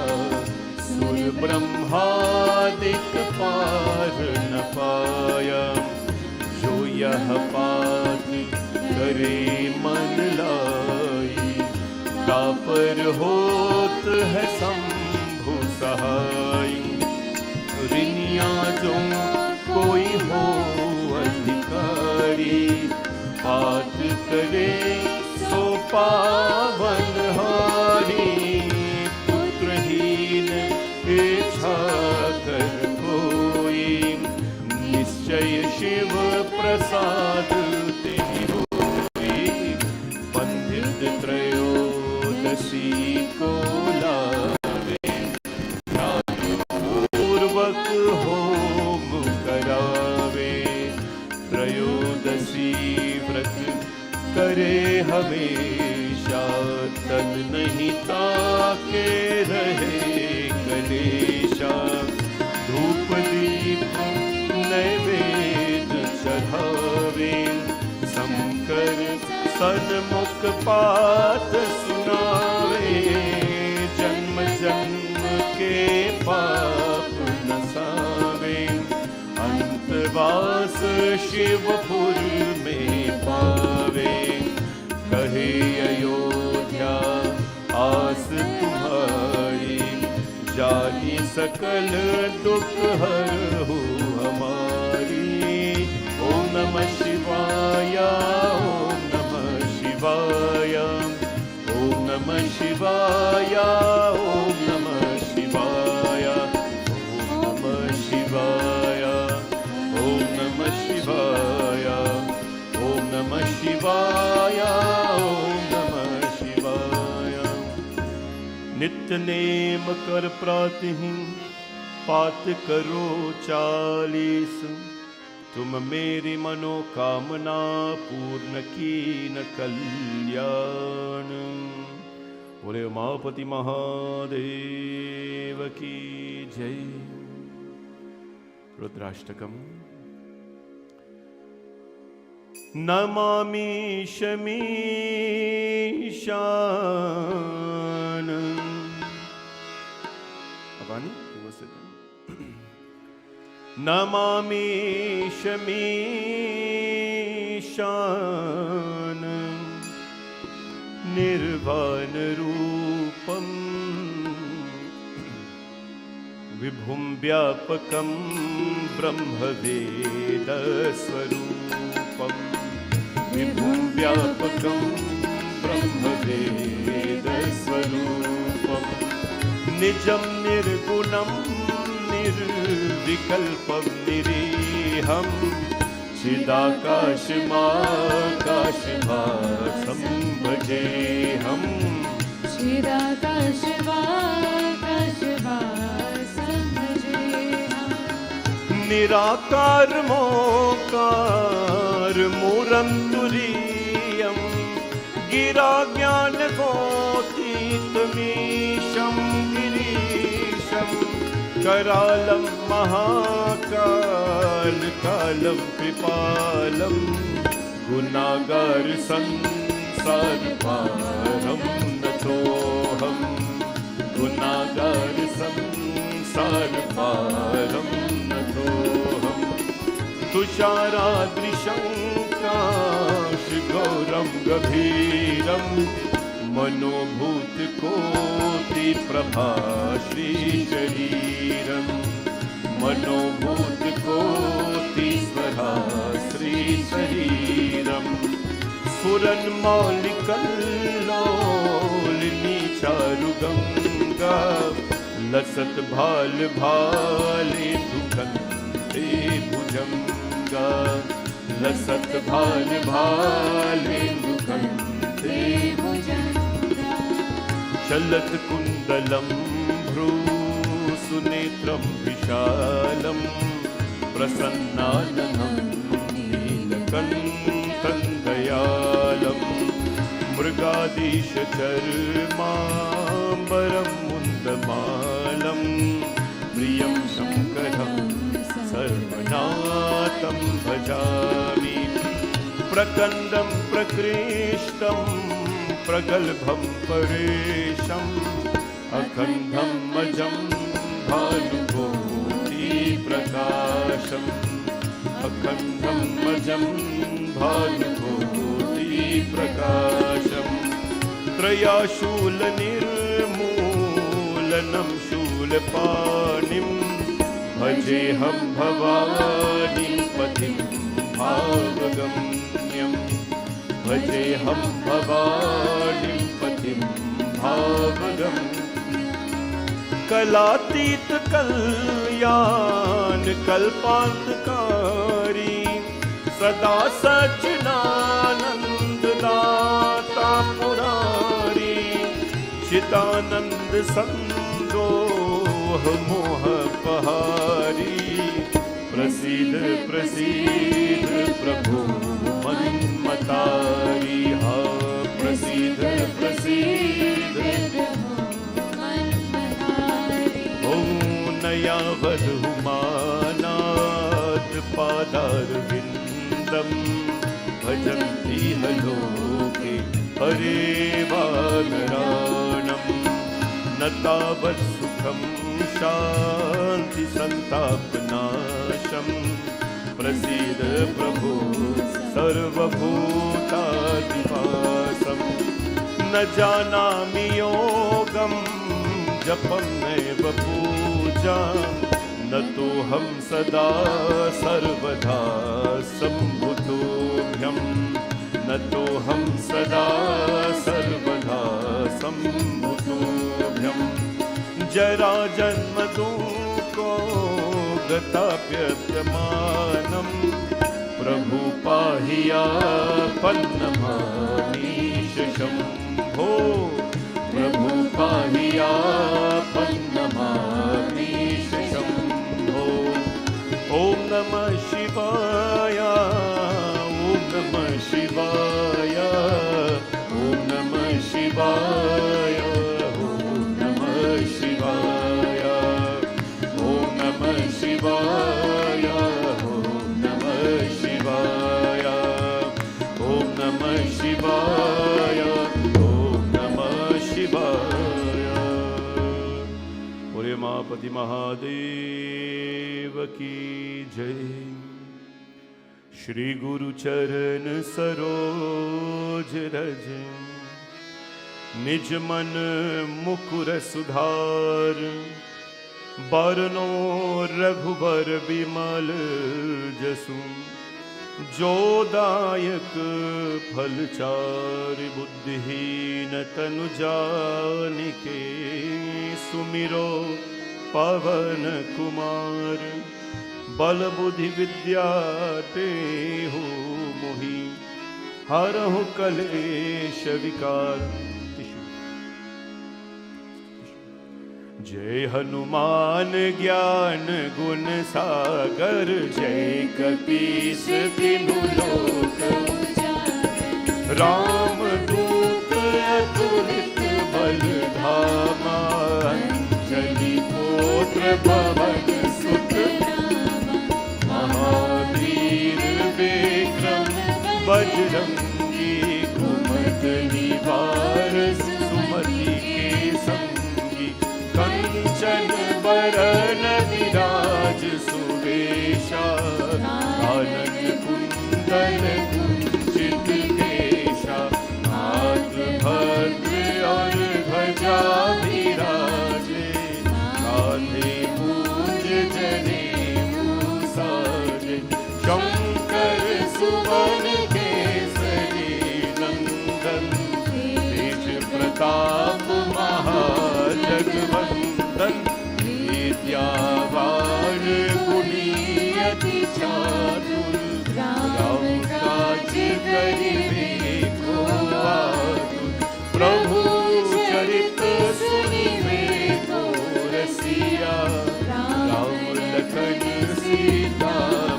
Speaker 1: सुर ब्रह्मादिक पार न पाया, जो यह पाठ करे मन लाई, तापर होत है शंभु सहाय, ऋनिया जो कोई हो अधिकारी, पाठ करे सो पावन हारी, पुत्रहीन इच्छा कर कोई, निश्चय शिव प्रसाद तेहि होई, पंडित त्रयोदशी को लावे, पूर्वक होम करावे, त्रयोदशी व्रत करे हमेशा, तन नहीं ताके रहे कलेशा, धूप दीप नैवेद्य चढ़ावे, शंकर सन्मुख पाठ सुनावे, जन्म जन्म के पाप नसावे, अंतवास शिवपुर में पावे, कहे अयोध्या आस तुम्हारी, जानी सकल दुख हरहु हमारी, ओम नमः शिवाय, ओम नमः शिवाय, ओम नमः शिवाय, ओम नमः शिवाय, ओम नमः शिवाय, ओम नमः शिवाय, ओम नमः शिवाय, ओम नमः शिवाय। नित्य नेम कर प्रातिहि पाठ करो 40, तुम मेरी मनोकामना पूर्ण की न कल्याण। बोले उमापति महादेव की जय। रुद्राष्टकम। नमामि शमीशान। अबानी नमामि शमीशान निर्वाण रूपम विभुं व्यापकं ब्रह्मवेद स्वरूपम विभुं व्यापकं ब्रह्मवेद स्वरूपम निजं निर्गुणं निर्विकल्पं निरीहं चिदाकाशमाकाशभासं भजेऽहम्
Speaker 2: चिदाकाशमाकाशभासं भजेऽहम्
Speaker 1: निराकार मोकार मूरं तुरीयं गिरा ज्ञानगोतीतमीशं गिरीशं करालं महाकाल कालं कृपालं गुनागार संसार पारं नतोऽहं गुनागार संसार पारं नतोऽहं तुषारादृशं काशगौरं गभीरं मनोभूतकोटिप्रभा श्रीशरीरं मनोभूतकोटिस्वरा श्रीशरीरं स्फुरन्मौलिकल्लोलिनी चारुगङ्गा लसत् भाल भाले दुखन्ते भुजङ्गा लसत् भाल भाले दुखन्ते चलत कुंडलं भ्रूसुनेत्रं विशालं प्रसन्नाननं नीलकण्ठं दयालं मृगादीशचर्माम्बरं मुन्दमालं प्रियं शङ्करं सर्वनाथं भजामि प्रकण्डं प्रकृष्टं प्रगल्भं परेशम् अखण्डं अजं भानुकोटिप्रकाशम् अखण्डं अजं भानुकोटिप्रकाशम् त्रयाशूलनिर्मूलनं शूलपाणिं भजेऽहं भवानीं पतिं भावगम्यम् भजेऽहं भवानीं पतिं भावगम्यम् कलातीत कल्याण कल्पान्तकारी सदा सच्चिदानन्द दाता पुरारी चिदानन्द संदोह मोह पहारी प्रसीद प्रसीद प्रभु मन्मतारी हा प्रसीद प्रसीद नयावधुमानाथ पादारविन्दं भजन्ति लोके हरे वानराणं न तावत् सुखं शान्ति सन्तापनाशं प्रसीद प्रभो सर्वभूतादिवासं न जानामि योगं जपं नैव पूजां न तोऽहं सदा सर्वदा सम्बुद्धोऽभ्यं न तोऽहं सदा सर्वदा सम्बुद्धोऽभ्यं जरा जन्म दुःखो गताप्यत्यमानं प्रभु पाहि आपन्नमामीश शम्भो प्रभु पाहि आपन्नमामीश शम्भो ॐ नमः शिवाय उमापति महादेव की जय। श्री गुरु चरण सरोज रज निज मन मुकुर सुधार। बरनो रघुबर बिमल जसु जो दायक फल चार। बुद्धिहीन तनु जानिके सुमिरो पवन कुमार। बल बुद्धि विद्या देहु मोहि हरहु कलेश विकार। जय हनुमान ज्ञान गुण सागर। जय कपीस तिनु लोक राम दूत अतुलित बल धामा। अंजलि पुत्र पवन सुत महावीर विक्रम बजरंगी। कुमत निवार सुमति के संगी। कंचन बरन विराज सुवेशा। कानन कुंडल कुंचित केशा। हाथ भद्र और ध्वजा विराजे। कांधे मूंज जनेऊ साजे। शंकर सुवन केसरी नंदन। तेज प्रताप महाजगवंदन। विद्यावान गुणी अति चातुर। राम काज करिबे को आतुर। प्रभु चरित सुनिबे को रसिया। राम लखन सीता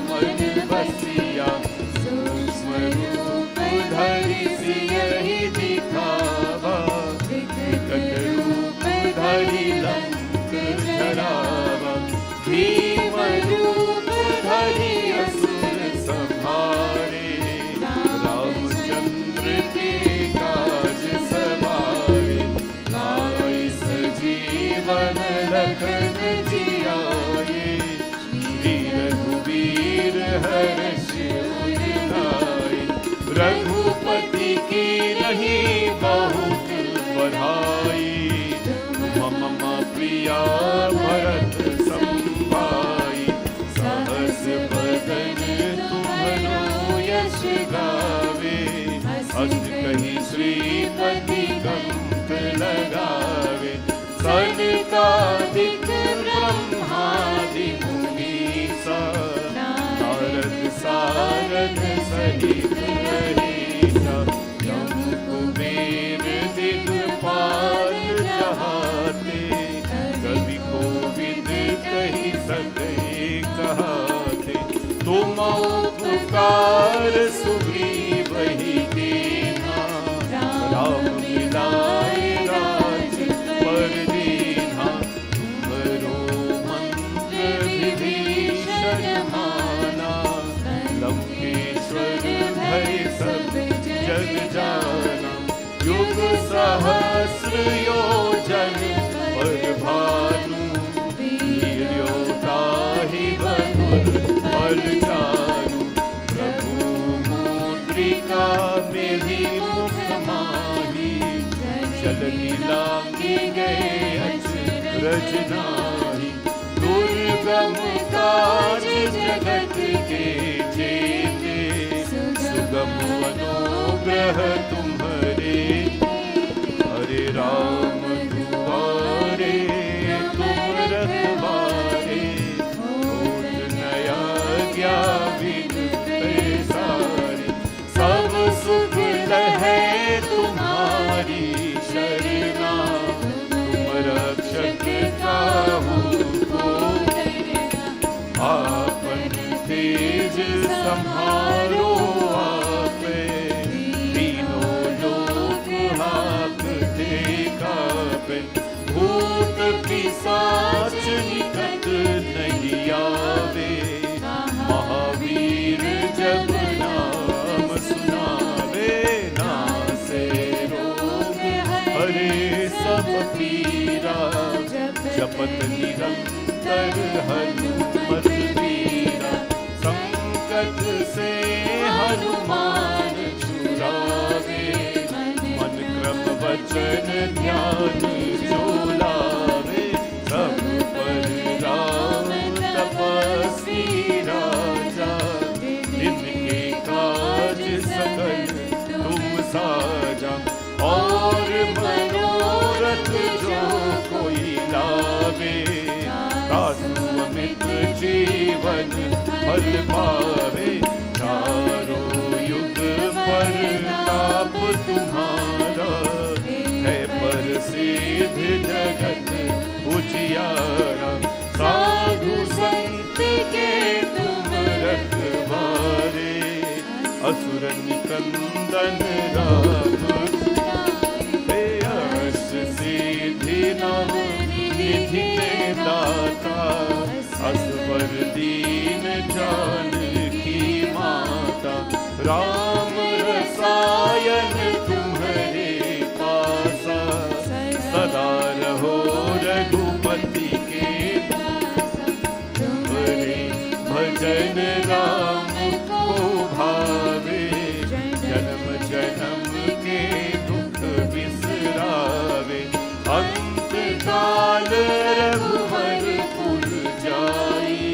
Speaker 1: मन बसिया। सूक्ष्म रूप धरि सियहि दिखावा। विकट रूप धरि लंक जरावा। भीम रूप धरि असुर संहारे। रामचंद्र के काज सवारे। लाए सजीवन लखन जियाए। श्री रघुवीर हर्ष उर लाए। रघुपति की नहीं बहुत बधाई। मम प्रिया भरत संभाई। सहस बदन तुम्हरो यश गावे। हस कहि श्रीपति कंठ लगावे। सनकादिक ब्रह्मादि मुनीसा। नारद सारद सहित अहिसा। यम कुबेर दिगपाल जहाते। कवि कोविद कहि सके कहाते। तुम उपकार सुग्रीवहि कीन्हा। राम मिलाए राजपद दीन्हा। तुम्हरो मंत्र विभीषण माना। लंकेश्वर भय सब जग जाना। युग सहस्र योजन पर भानु। वीर्योताहि बलुर बल चारु। प्रभु मुद्रिका मेहि मुख माही। चलनि लांघि गए अचरज नाही। दुर्गम काज जगत के जेते। सुगम अनुग्रह तुम्हरे। हरे राम दुआरे तुम रखवारे। होत न आज्ञा बिनु पैसारे। सब सुख लहै तुम्हारी शरणा। तुम रक्षक काहू को डरना। आपन तेज सम्हारो आपे। तीनों लोक हाँकते कापे। भूत पिशाच निकट नहीं आवे। महावीर जब नाम सुनावे। नासे रोग हरे सब पीरा। जपत सेवत निरंतर हनुमत वीरा, संकट से हनुमान छुड़ावे, मन क्रम वचन ध्यान जो लावे, सब पर राम तपस्वी राजा, जिनके काज सकल तुम साजा, और मनोरथ जो कोई लावे, तासु अमित जीवन फल पावे, चारों युग पर ताप तुम्हारा, है प्रसिद्ध जगत उजियारा, साधु संत के तुम रखवारे, असुर निकंदन राम, हे अष्ट सिद्धि नव निधि के दाता, असवर दीन जानकी माता, राम रसायन तुम्हारे पासा, सदा रहो रघुपति के तुम्हारे भजन राम को भावे, जन्म जन्म के दुख बिसरावे, अंत काल रघुवर पुर जाई,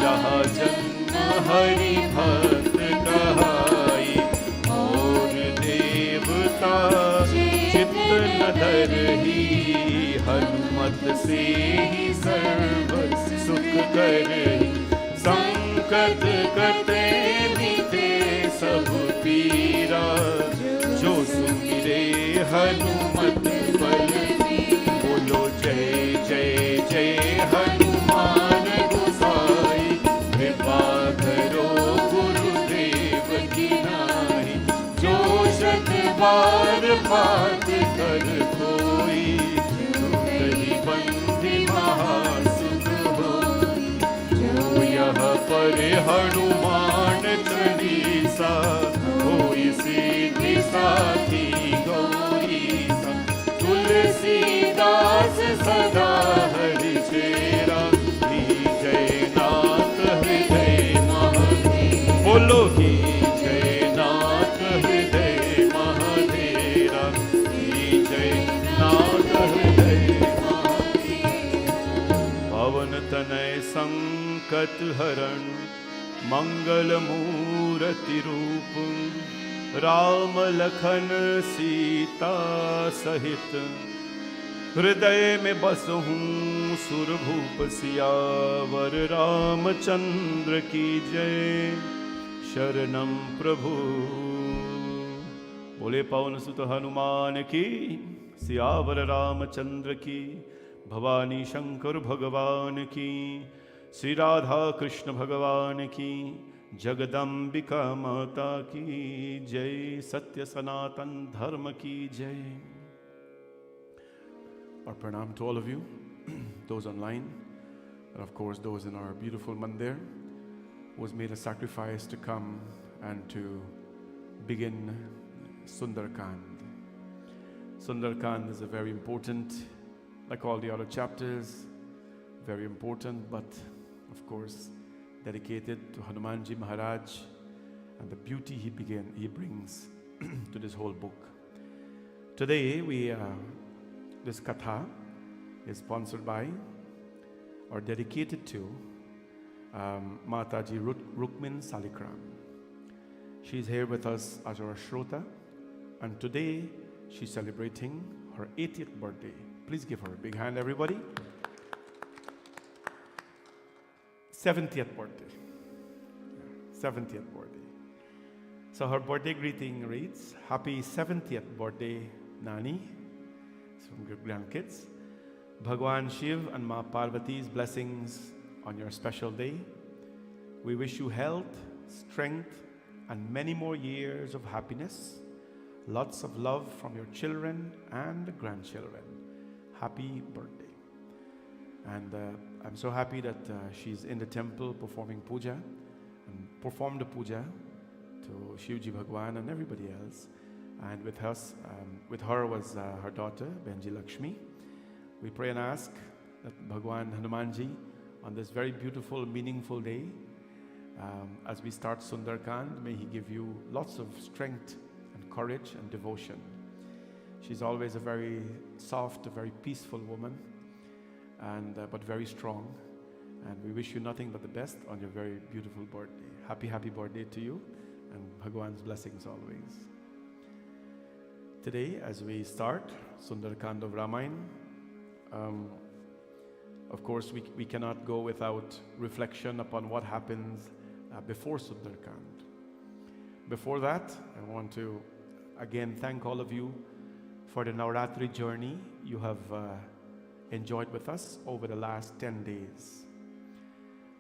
Speaker 1: जहाँ जन्म हरि भक्त कहाई, और देवता चित्त न धरही, हनुमत से ही सर्व सुख करही, संकट कटे मिटे सब पीरा, जो सुमिरे हनुमत बल, बोलो जय जय जय हनुमान गोसाई, कृपा करो गुरुदेव की नाई, जो शत बार पाठ कर कोई, दुर्लभ बंधि महासुख होई, जो यह पर हनुमान चालीसा, होई सिद्धि साखी गौरीसा, तुलसीदास सदा हरि चेरा, जय नाथ हृदय महाधेरा, बोलो ही जय नाथ हृदय महाधेरा, जय नाथ हृदय महाधेरा, पवन तनय संकट हरण, मंगल मूर्ति रूप, राम लखन सीता सहित, हृदय में बसहूँ सुरभूप सियावर, रामचंद्र की जय, शरणम प्रभु। बोले पवन सुत हनुमान की, सियावर रामचंद्र की, भवानी शंकर भगवान की, श्री राधा कृष्ण भगवान की, जगदम्बिका माता की जय, सत्य सनातन धर्म की जय। Our pranam to all of you, those online, and of course those in our beautiful mandir, who has made a sacrifice to come and to begin Sundar Kaand. Sundar Kaand is a very important, like all the other chapters, very important, but of course dedicated to Hanumanji Maharaj and the beauty he brings to this whole book. Today this Katha is sponsored by or dedicated to Mataji Rukmin Salikram. She's here with us as our Shrota, and today she's celebrating her 80th birthday. Please give her a big hand, everybody. 70th birthday. 70th birthday. So her birthday greeting reads, Happy 70th birthday, Nani. It's from your grandkids. Bhagwan Shiv and Ma Parvati's blessings on your special day. We wish you health, strength, and many more years of happiness. Lots of love from your children and grandchildren. Happy birthday. And I'm so happy that she's in the temple performing puja, and performed the puja to Shivji Bhagwan and everybody else. And with her was her daughter, Benji Lakshmi. We pray and ask
Speaker 3: that Bhagwan Hanumanji, on this very beautiful, meaningful day, as we start Sundar Kaand, may he give you lots of strength and courage and devotion. She's always a very soft, a very peaceful woman, and but very strong. And we wish you nothing but the best on your very beautiful birthday. Happy, happy birthday to you, and Bhagwan's blessings always. Today, as we start Sundar Kaand of Ramayana, of course, we cannot go without reflection upon what happens before Sundar Kaand. Before that, I want to again thank all of you for the Navratri journey you have enjoyed with us over the last 10 days.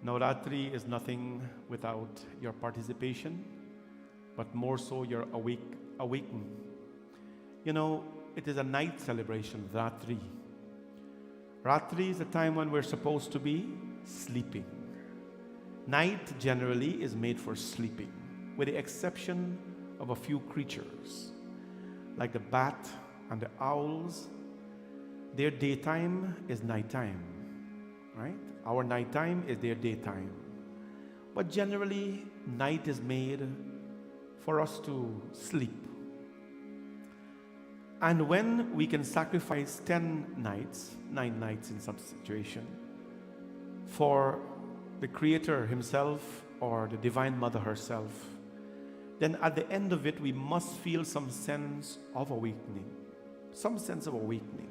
Speaker 3: Navratri is nothing without your participation, but more so your awakening. You know, it is a night celebration, Ratri. Ratri is a time when we're supposed to be sleeping. Night generally is made for sleeping, with the exception of a few creatures, like the bat and the owls. Their daytime is nighttime, right? Our nighttime is their daytime. But generally, night is made for us to sleep. And when we can sacrifice 9 nights in some situation, for the Creator Himself or the Divine Mother herself, then at the end of it, we must feel some sense of awakening. Some sense of awakening.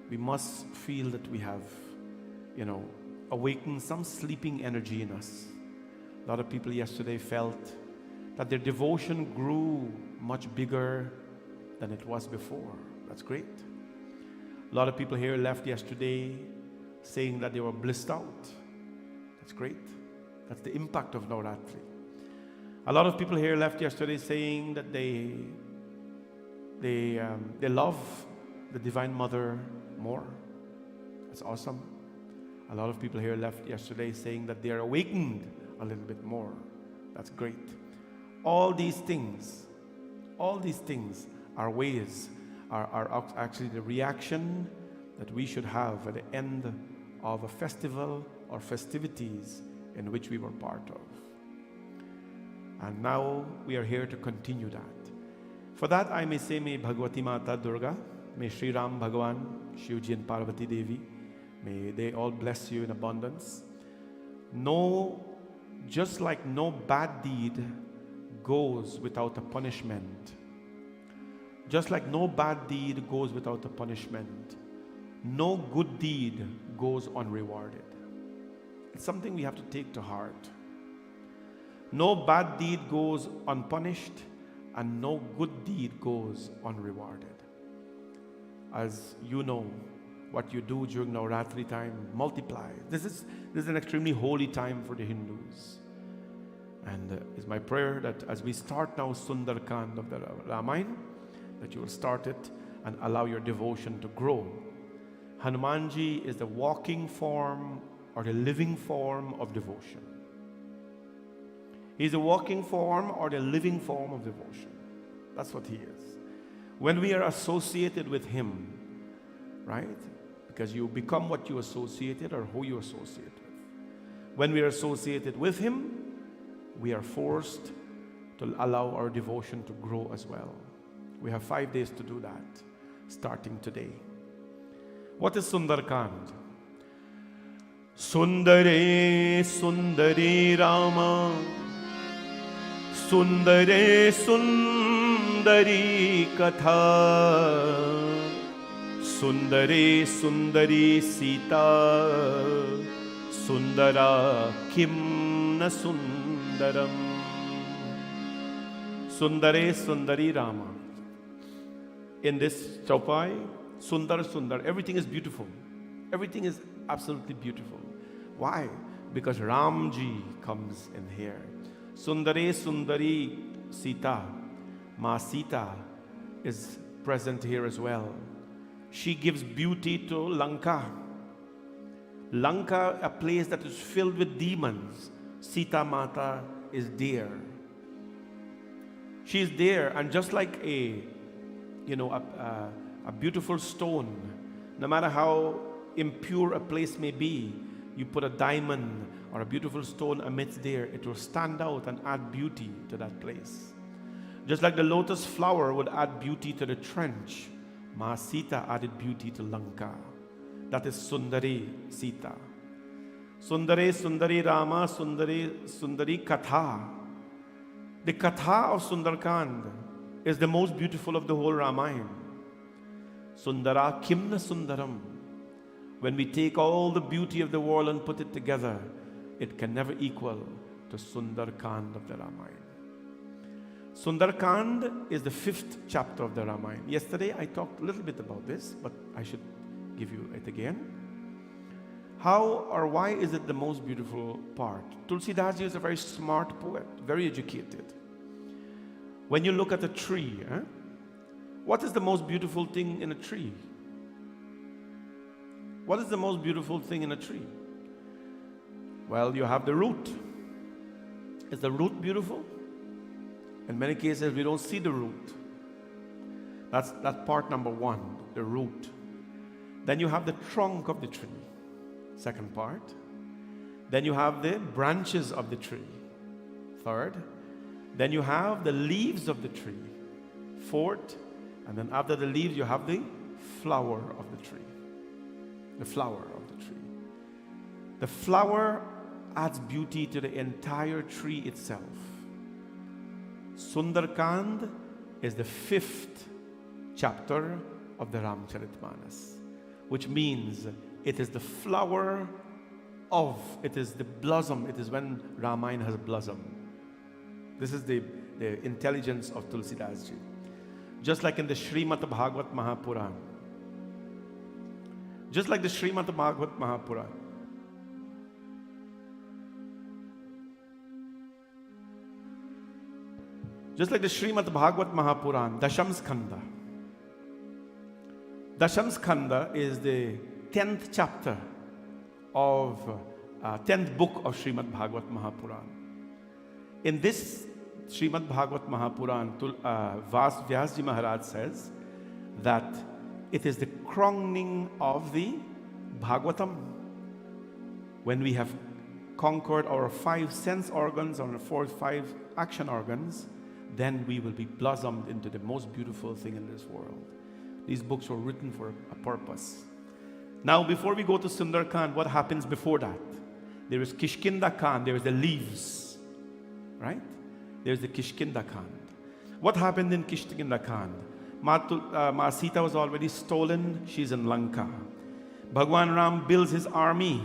Speaker 3: We must feel that we have, awakened some sleeping energy in us. A lot of people yesterday felt that their devotion grew much bigger than it was before. That's great. A lot of people here left yesterday saying that they were blissed out. That's great. That's the impact of Navratri. A lot of people here left yesterday saying that they love the Divine Mother more. That's awesome. A lot of people here left yesterday saying that they are awakened a little bit more. That's great. All these things are ways, are actually the reaction that we should have at the end of a festival or festivities in which we were part of. And now we are here to continue that. For that I may say, may Bhagavati Mata Durga, may Sri Ram Bhagavan, Shivji and Parvati Devi, may they all bless you in abundance. Just like no bad deed goes without a punishment, just like no bad deed goes without a punishment, no good deed goes unrewarded. It's something we have to take to heart. No bad deed goes unpunished, and no good deed goes unrewarded. As you know, what you do during Navratri time multiplies. This is an extremely holy time for the Hindus. And it's my prayer that as we start now Sundar Kaand of the Ramayana, that you will start it and allow your devotion to grow. Hanumanji is the walking form or the living form of devotion. He's a walking form or the living form of devotion. That's what he is. When we are associated with him, right? Because you become what you associated or who you associate with. When we are associated with him, we are forced to allow our devotion to grow as well. We have 5 days to do that, starting today. What is Sundar Kaand? Sundare Sundari Rama, Sundare Sundari Katha, Sundare Sundari Sita, Sundara Kim na Sundaram. Sundare Sundari Rama. In this chaupai, Sundar, everything is beautiful. Everything is absolutely beautiful. Why? Because Ramji comes in here. Sundare Sundari Sita, Ma Sita is present here as well. She gives beauty to Lanka. Lanka, a place that is filled with demons. Sita Mata is there. She is there, and just like a beautiful stone, no matter how impure a place may be, you put a diamond or a beautiful stone amidst there, it will stand out and add beauty to that place. Just like the lotus flower would add beauty to the trench, Ma Sita added beauty to Lanka. That is Sundari Sita. Sundare Sundari Rama Sundari Katha. The Katha of Sundarkand is the most beautiful of the whole Ramayana. Sundara Kimna Sundaram. When we take all the beauty of the world and put it together, it can never equal to Sundarkand of the Ramayana. Sundarkand is the 5th chapter of the Ramayana. Yesterday I talked a little bit about this, but I should give you it again. How or why is it the most beautiful part? Tulsidas is a very smart poet, very educated. When you look at a tree, what is the most beautiful thing in a tree? What is the most beautiful thing in a tree? Well, you have the root. Is the root beautiful? In many cases, we don't see the root. That's part number one, the root. Then you have the trunk of the tree, second part. Then you have the branches of the tree, third. Then you have the leaves of the tree, fourth. And then after the leaves, you have the flower of the tree. The flower of the tree. The flower adds beauty to the entire tree itself. Sundarkand is the 5th chapter of the Ramcharitmanas, which means it is the flower of, it is the blossom, it is when Ramayana has blossomed. This is the intelligence of Tulsidas ji. Just like in the Srimad Bhagavad Mahapuran. Just like the Srimad Bhagavad Mahapuran. Just like the Srimad Bhagavad Mahapuran, Dasham Skanda. Dasham Skanda is the 10th chapter of 10th book of Srimad Bhagavad Mahapuran. In this Srimad Bhagavad Mahapuran, Vyasji Maharaj says that it is the crowning of the Bhagavatam. When we have conquered our 5 sense organs or 5 action organs, then we will be blossomed into the most beautiful thing in this world. These books were written for a purpose. Now, before we go to Sundarkand, what happens before that? There is Kishkinda Kand, there is the leaves, right? There's the Kishkinda Kand. What happened in Kishkinda Kand? Ma Sita was already stolen, she's in Lanka. Bhagwan Ram builds his army,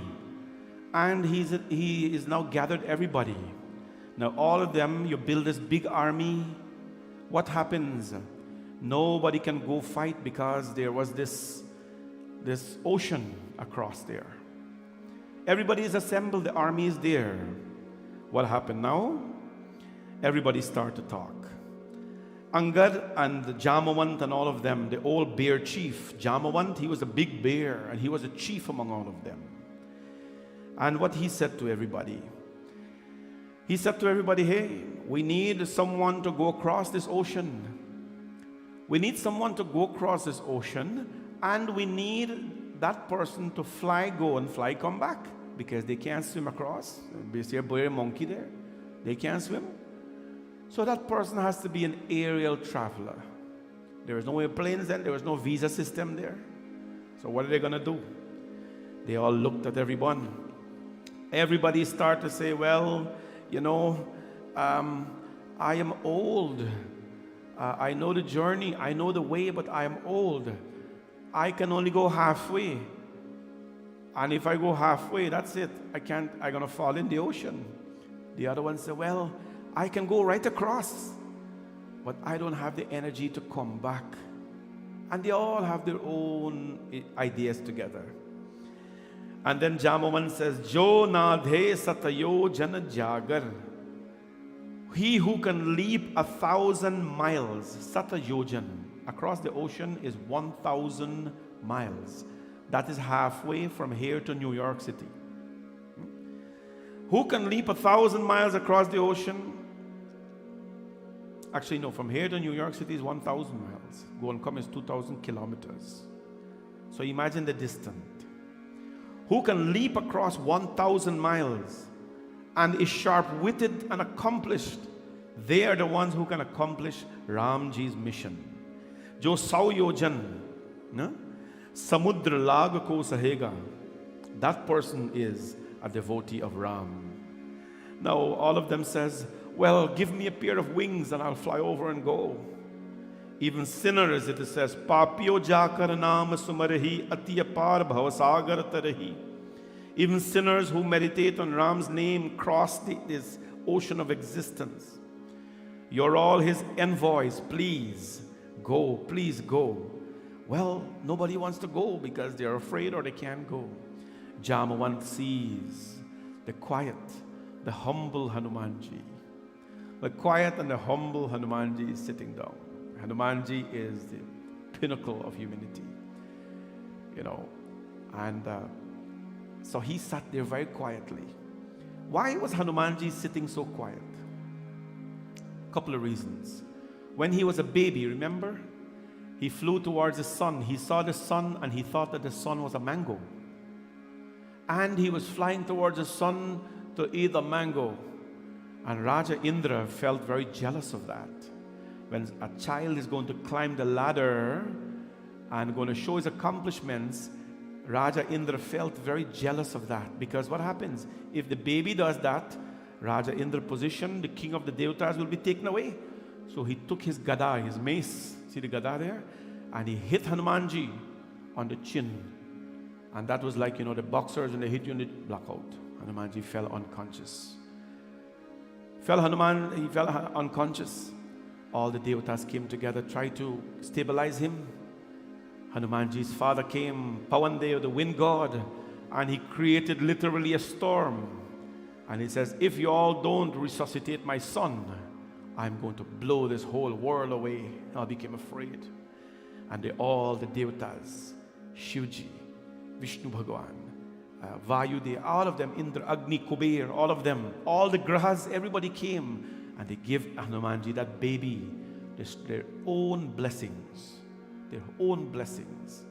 Speaker 3: and he is now gathered everybody. Now all of them, you build this big army. What happens? Nobody can go fight because there was this ocean across there. Everybody is assembled, the army is there. What happened now? Everybody start to talk. Angad and Jamawant and all of them, the old bear chief. Jamawant, he was a big bear and he was a chief among all of them. And what he said to everybody? He said to everybody, hey, we need someone to go across this ocean. We need someone to go across this ocean, and we need that person to go and fly, come back, because they can't swim across. They see a bear, monkey there. They can't swim. So that person has to be an aerial traveler. There was no airplanes then, there was no visa system there. So what are they going to do? They all looked at everyone. Everybody started to say, well, you know, I am old. I know the journey, I know the way, but I am old. I can only go halfway. And if I go halfway, that's it. I'm going to fall in the ocean. The other one said, well, I can go right across, but I don't have the energy to come back. And they all have their own ideas together. And then Jamavan says, Jo nadhe satayo jana jagar. He who can leap 1,000 miles, satayojan, across the ocean is 1,000 miles. That is halfway from here to New York City. Who can leap 1,000 miles across the ocean? Actually, no, from here to New York City is 1,000 miles. Go and come is 2,000 kilometers. So imagine the distance. who can leap across 1,000 miles and is sharp-witted and accomplished. They are the ones who can accomplish Ramji's mission. Jo 100 yojan na samudra lag ko sahega, that person is a devotee of Ram. Now all of them says, well, give me a pair of wings and I'll fly over and go. Even sinners, it says, Papiyo jakar naam sumarahi atiyapar bhavasagar tarahi. Even sinners who meditate on Ram's name cross this ocean of existence. You're all his envoys, please go, please go. Well, nobody wants to go because they're afraid or they can't go. Jamawant sees the quiet, the humble Hanumanji. The quiet and the humble Hanumanji is sitting down. Hanumanji is the pinnacle of humanity, and so he sat there very quietly. Why was Hanumanji sitting so quiet? A couple of reasons. When he was a baby, remember? He flew towards the sun. He saw the sun and he thought that the sun was a mango. And he was flying towards the sun to eat the mango. And Raja Indra felt very jealous of that. When a child is going to climb the ladder and going to show his accomplishments, Raja Indra felt very jealous of that. Because what happens? If the baby does that, Raja Indra's position, the king of the Devatas, will be taken away. So he took his gada, his mace, see the gada there? And he hit Hanumanji on the chin. And that was like, the boxers, when they hit you in the blackout. Hanumanji fell unconscious. He fell unconscious. All the Devatas came together, tried to stabilize him. Hanumanji's father came, Pawandev, the wind god, and he created literally a storm. And he says, if you all don't resuscitate my son, I'm going to blow this whole world away. I became afraid. And the Devatas, Shivji, Vishnu Bhagwan, Vayudev, all of them, Indra, Agni, Kuber, all of them, all the grahas, everybody came. And they give Hanumanji, that baby, their own blessings. Their own blessings.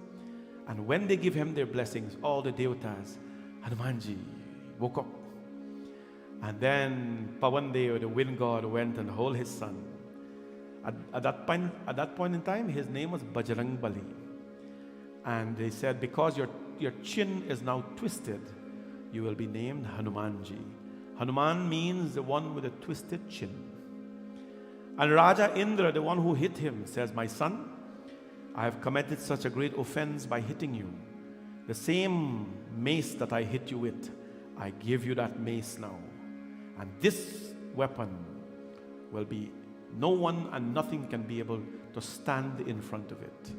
Speaker 3: And when they give him their blessings, all the Devatas, Hanumanji woke up. And then Pawandev, the wind god, went and hold his son. At that point in time, his name was Bajrangbali. And they said, because your chin is now twisted, you will be named Hanumanji. Hanuman means the one with a twisted chin. And Raja Indra, the one who hit him, says, my son, I have committed such a great offense by hitting you. The same mace that I hit you with, I give you that mace now. And this weapon will be, no one and nothing can be able to stand in front of it.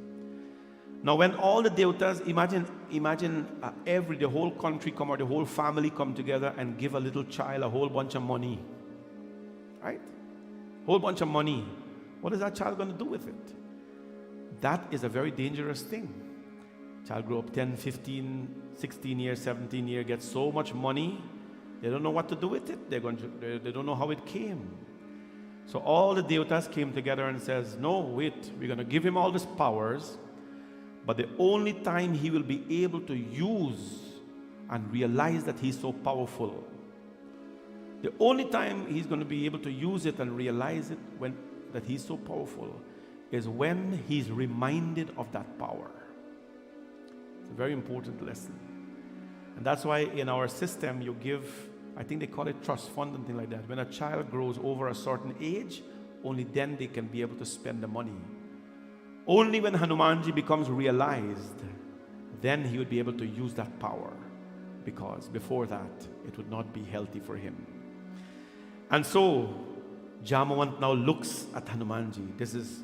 Speaker 3: Now when all the Devatas, imagine the whole country come, or the whole family come together and give a little child a whole bunch of money. Right? Whole bunch of money. What is that child going to do with it? That is a very dangerous thing. Child grow up 10, 15, 16 years, 17 years, gets so much money, they don't know what to do with it. They don't know how it came. So all the Devatas came together and says, no, wait, we're going to give him all these powers, but the only time he will be able to use and realize that he's so powerful, the only time he's going to be able to use it and realize it that he's so powerful is when he's reminded of that power. It's a very important lesson. And that's why in our system you give, I think they call it trust fund and things like that. When a child grows over a certain age, only then they can be able to spend the money. Only when Hanumanji becomes realized, then he would be able to use that power. Because before that, it would not be healthy for him. And so, Jamawant now looks at Hanumanji. This is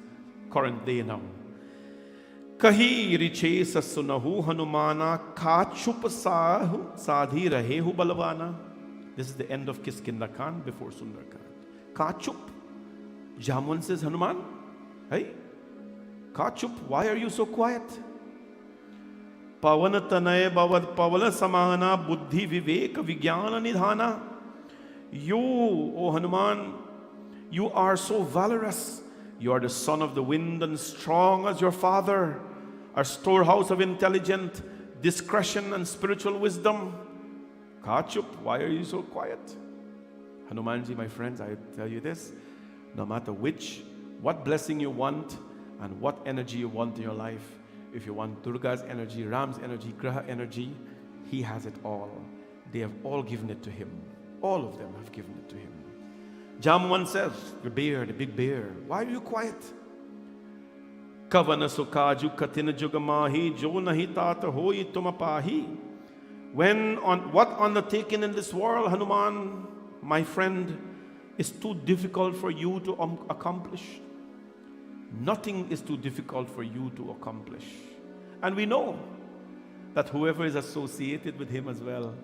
Speaker 3: current day now. Kahi riche sasunahu Hanumana kachup sahu sadhi rahehu balavana. This is the end of Kiskinda Kaand before Sundar Kaand. Kachup. Jamawant says, Hanuman, hey, Kachup, why are you so quiet? Pavana tanay bavad pavala samana buddhi vivek vigyana nidhana. You, O Hanuman, you are so valorous. You are the son of the wind and strong as your father, a storehouse of intelligence, discretion and spiritual wisdom. Kachup, why are you so quiet? Hanumanji, my friends, I tell you this, no matter what blessing you want and what energy you want in your life, if you want Durga's energy, Ram's energy, Graha energy, he has it all. They have all given it to him. All of them have given it to him. Jamwan says, the bear, the big bear, why are you quiet? Kavana sukaju katina jugamahi jo nahi tata hoi tumapahi. What undertaken in this world, Hanuman, my friend, is too difficult for you to accomplish? Nothing is too difficult for you to accomplish. And we know that whoever is associated with him as well,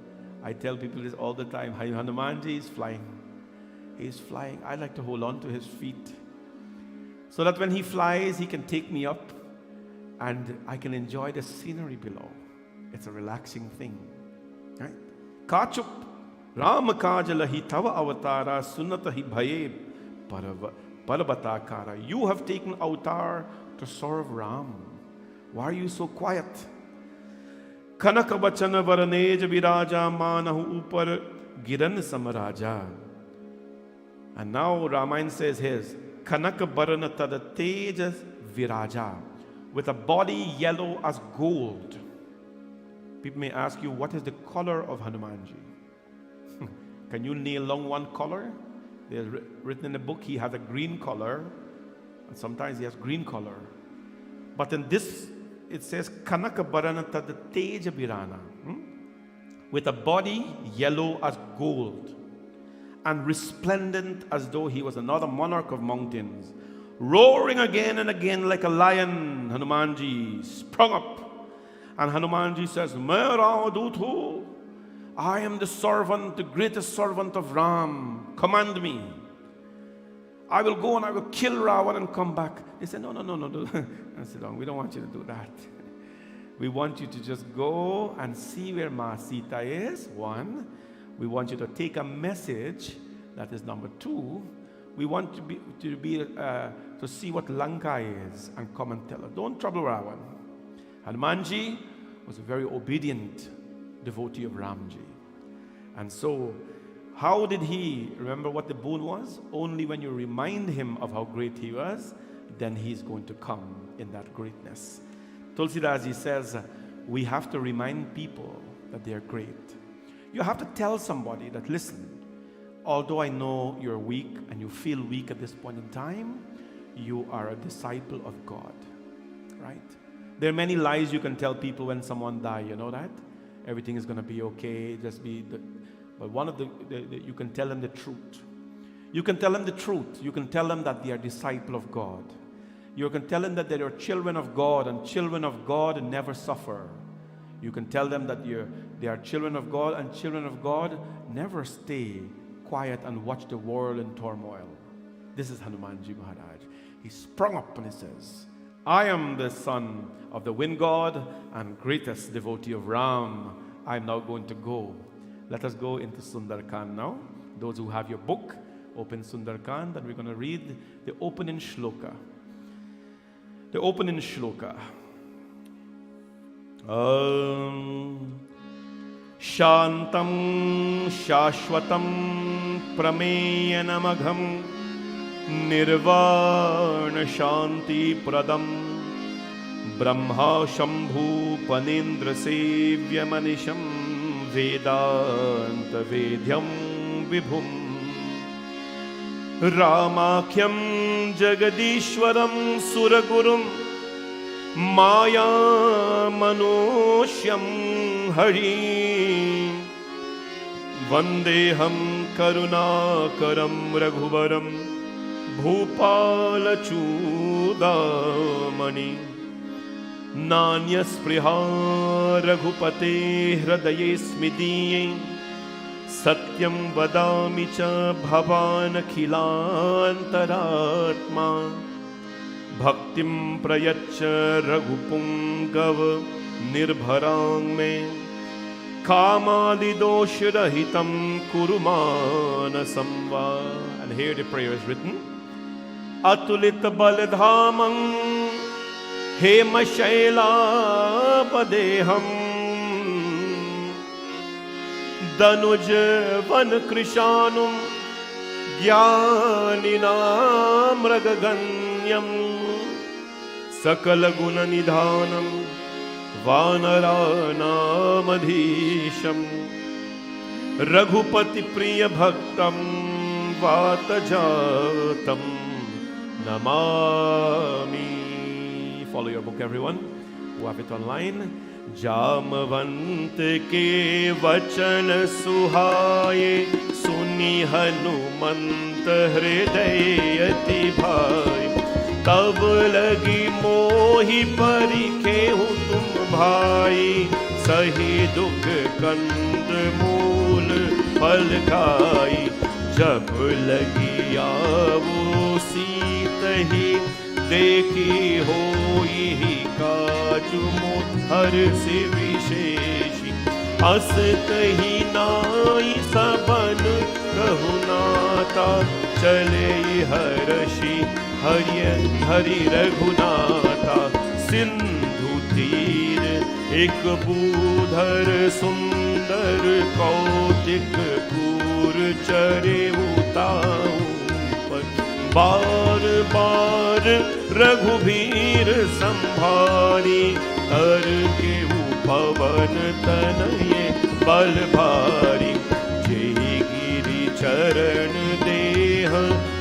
Speaker 3: I tell people this all the time, Hanumanji is flying. He's flying. I like to hold on to his feet so that when he flies, he can take me up and I can enjoy the scenery below. It's a relaxing thing. Right? Kachup Rama kajalahi tava avatara sunatahi bhaye paravatakara. You have taken avatar to serve Ram. Why are you so quiet? Kanaka bachana varanej viraja manahu upar giran samaraja. And now Ramayana says his Kanaka Barana Tada Tejas Viraja, with a body yellow as gold. People may ask you, what is the color of Hanumanji? Can you nail down one color? There's written in the book he has a green color, and sometimes he has green color. But in this, it says Kanaka Barana Tada Teja Virana, with a body yellow as gold, and resplendent as though he was another monarch of mountains, roaring again and again like a lion. Hanumanji sprung up, and Hanumanji says, Mera Dutu, I am the servant, the greatest servant of Ram. Command me. I will go and I will kill Ravan and come back. They said, no. I said, we don't want you to do that. We want you to just go and see where Ma Sita is, one. We want you to take a message, that is number two. We want to see what Lanka is and come and tell her. Don't trouble Ravan. Hanumanji was a very obedient devotee of Ramji. And so, how did he remember what the boon was? Only when you remind him of how great he was, then he's going to come in that greatness. Tulsidas says, we have to remind people that they are great. You have to tell somebody that, listen, although I know you're weak and you feel weak at this point in time, you are a disciple of God, right? There are many lies you can tell people when someone dies, you know that? Everything is going to be okay, but one of you can tell them the truth. You can tell them the truth. You can tell them that they are disciple of God. You can tell them that they are children of God, and children of God never suffer. You can tell them that they are children of God, and children of God never stay quiet and watch the world in turmoil. This is Hanumanji Maharaj. He sprung up and he says, I am the son of the wind god and greatest devotee of Ram. I am now going to go. Let us go into Sundar Kaand now. Those who have your book, open Sundar Kaand, and we're going to read the opening Shloka. The opening Shloka. Shantam Shashwatam Prameyanamagham Nirvana Shanti Pradam Brahma Shambhu Panindra Sevya Manisham Vedanta Vedyam Vibhum Ramakhyam Jagadishwaram Suragurum Maya Manushyam Hari Vandeham Karunakaram Raghuvaram Bhupala Chudamani Nanya Spriha Raghupate Hradaye Smidiye Satyam Vadami Cha Bhavan Akhilantaratma Bhaktim Prayacha Raghupungav Nirbharang Me Kamadi Doshrahitam Kurumana Samva. And here the prayer is written. Atulit Baladhamam Hema Shaila Padeham
Speaker 1: दनुज वन कृशानुम ज्ञानिनां मृगगण्यं सकल गुण निधानं वानराणामधीशं रघुपति प्रिय भक्तं वातजातं Namami. Follow your book, everyone who have it online. Jamwant के वचन सुहाए, सुनी हनुमंत हृदय अति भाई. तब लगी मोहि परिखेहु तुम भाई, सही दुख कंद मूल फल खाई. जब लगी आवो सीत ही, देखी होई ही काजु हर से विशेषी. असत ही नाई सबन कहु नाता, चले हर्षि हरि रघुनाथा. सिंधु तीर एक बूधर सुंदर, कौतिक पूर चरे उताऊ. बार बार रघुबीर संभारी, कर के पवन तनये बल भारी. जेहि गिरि चरण देह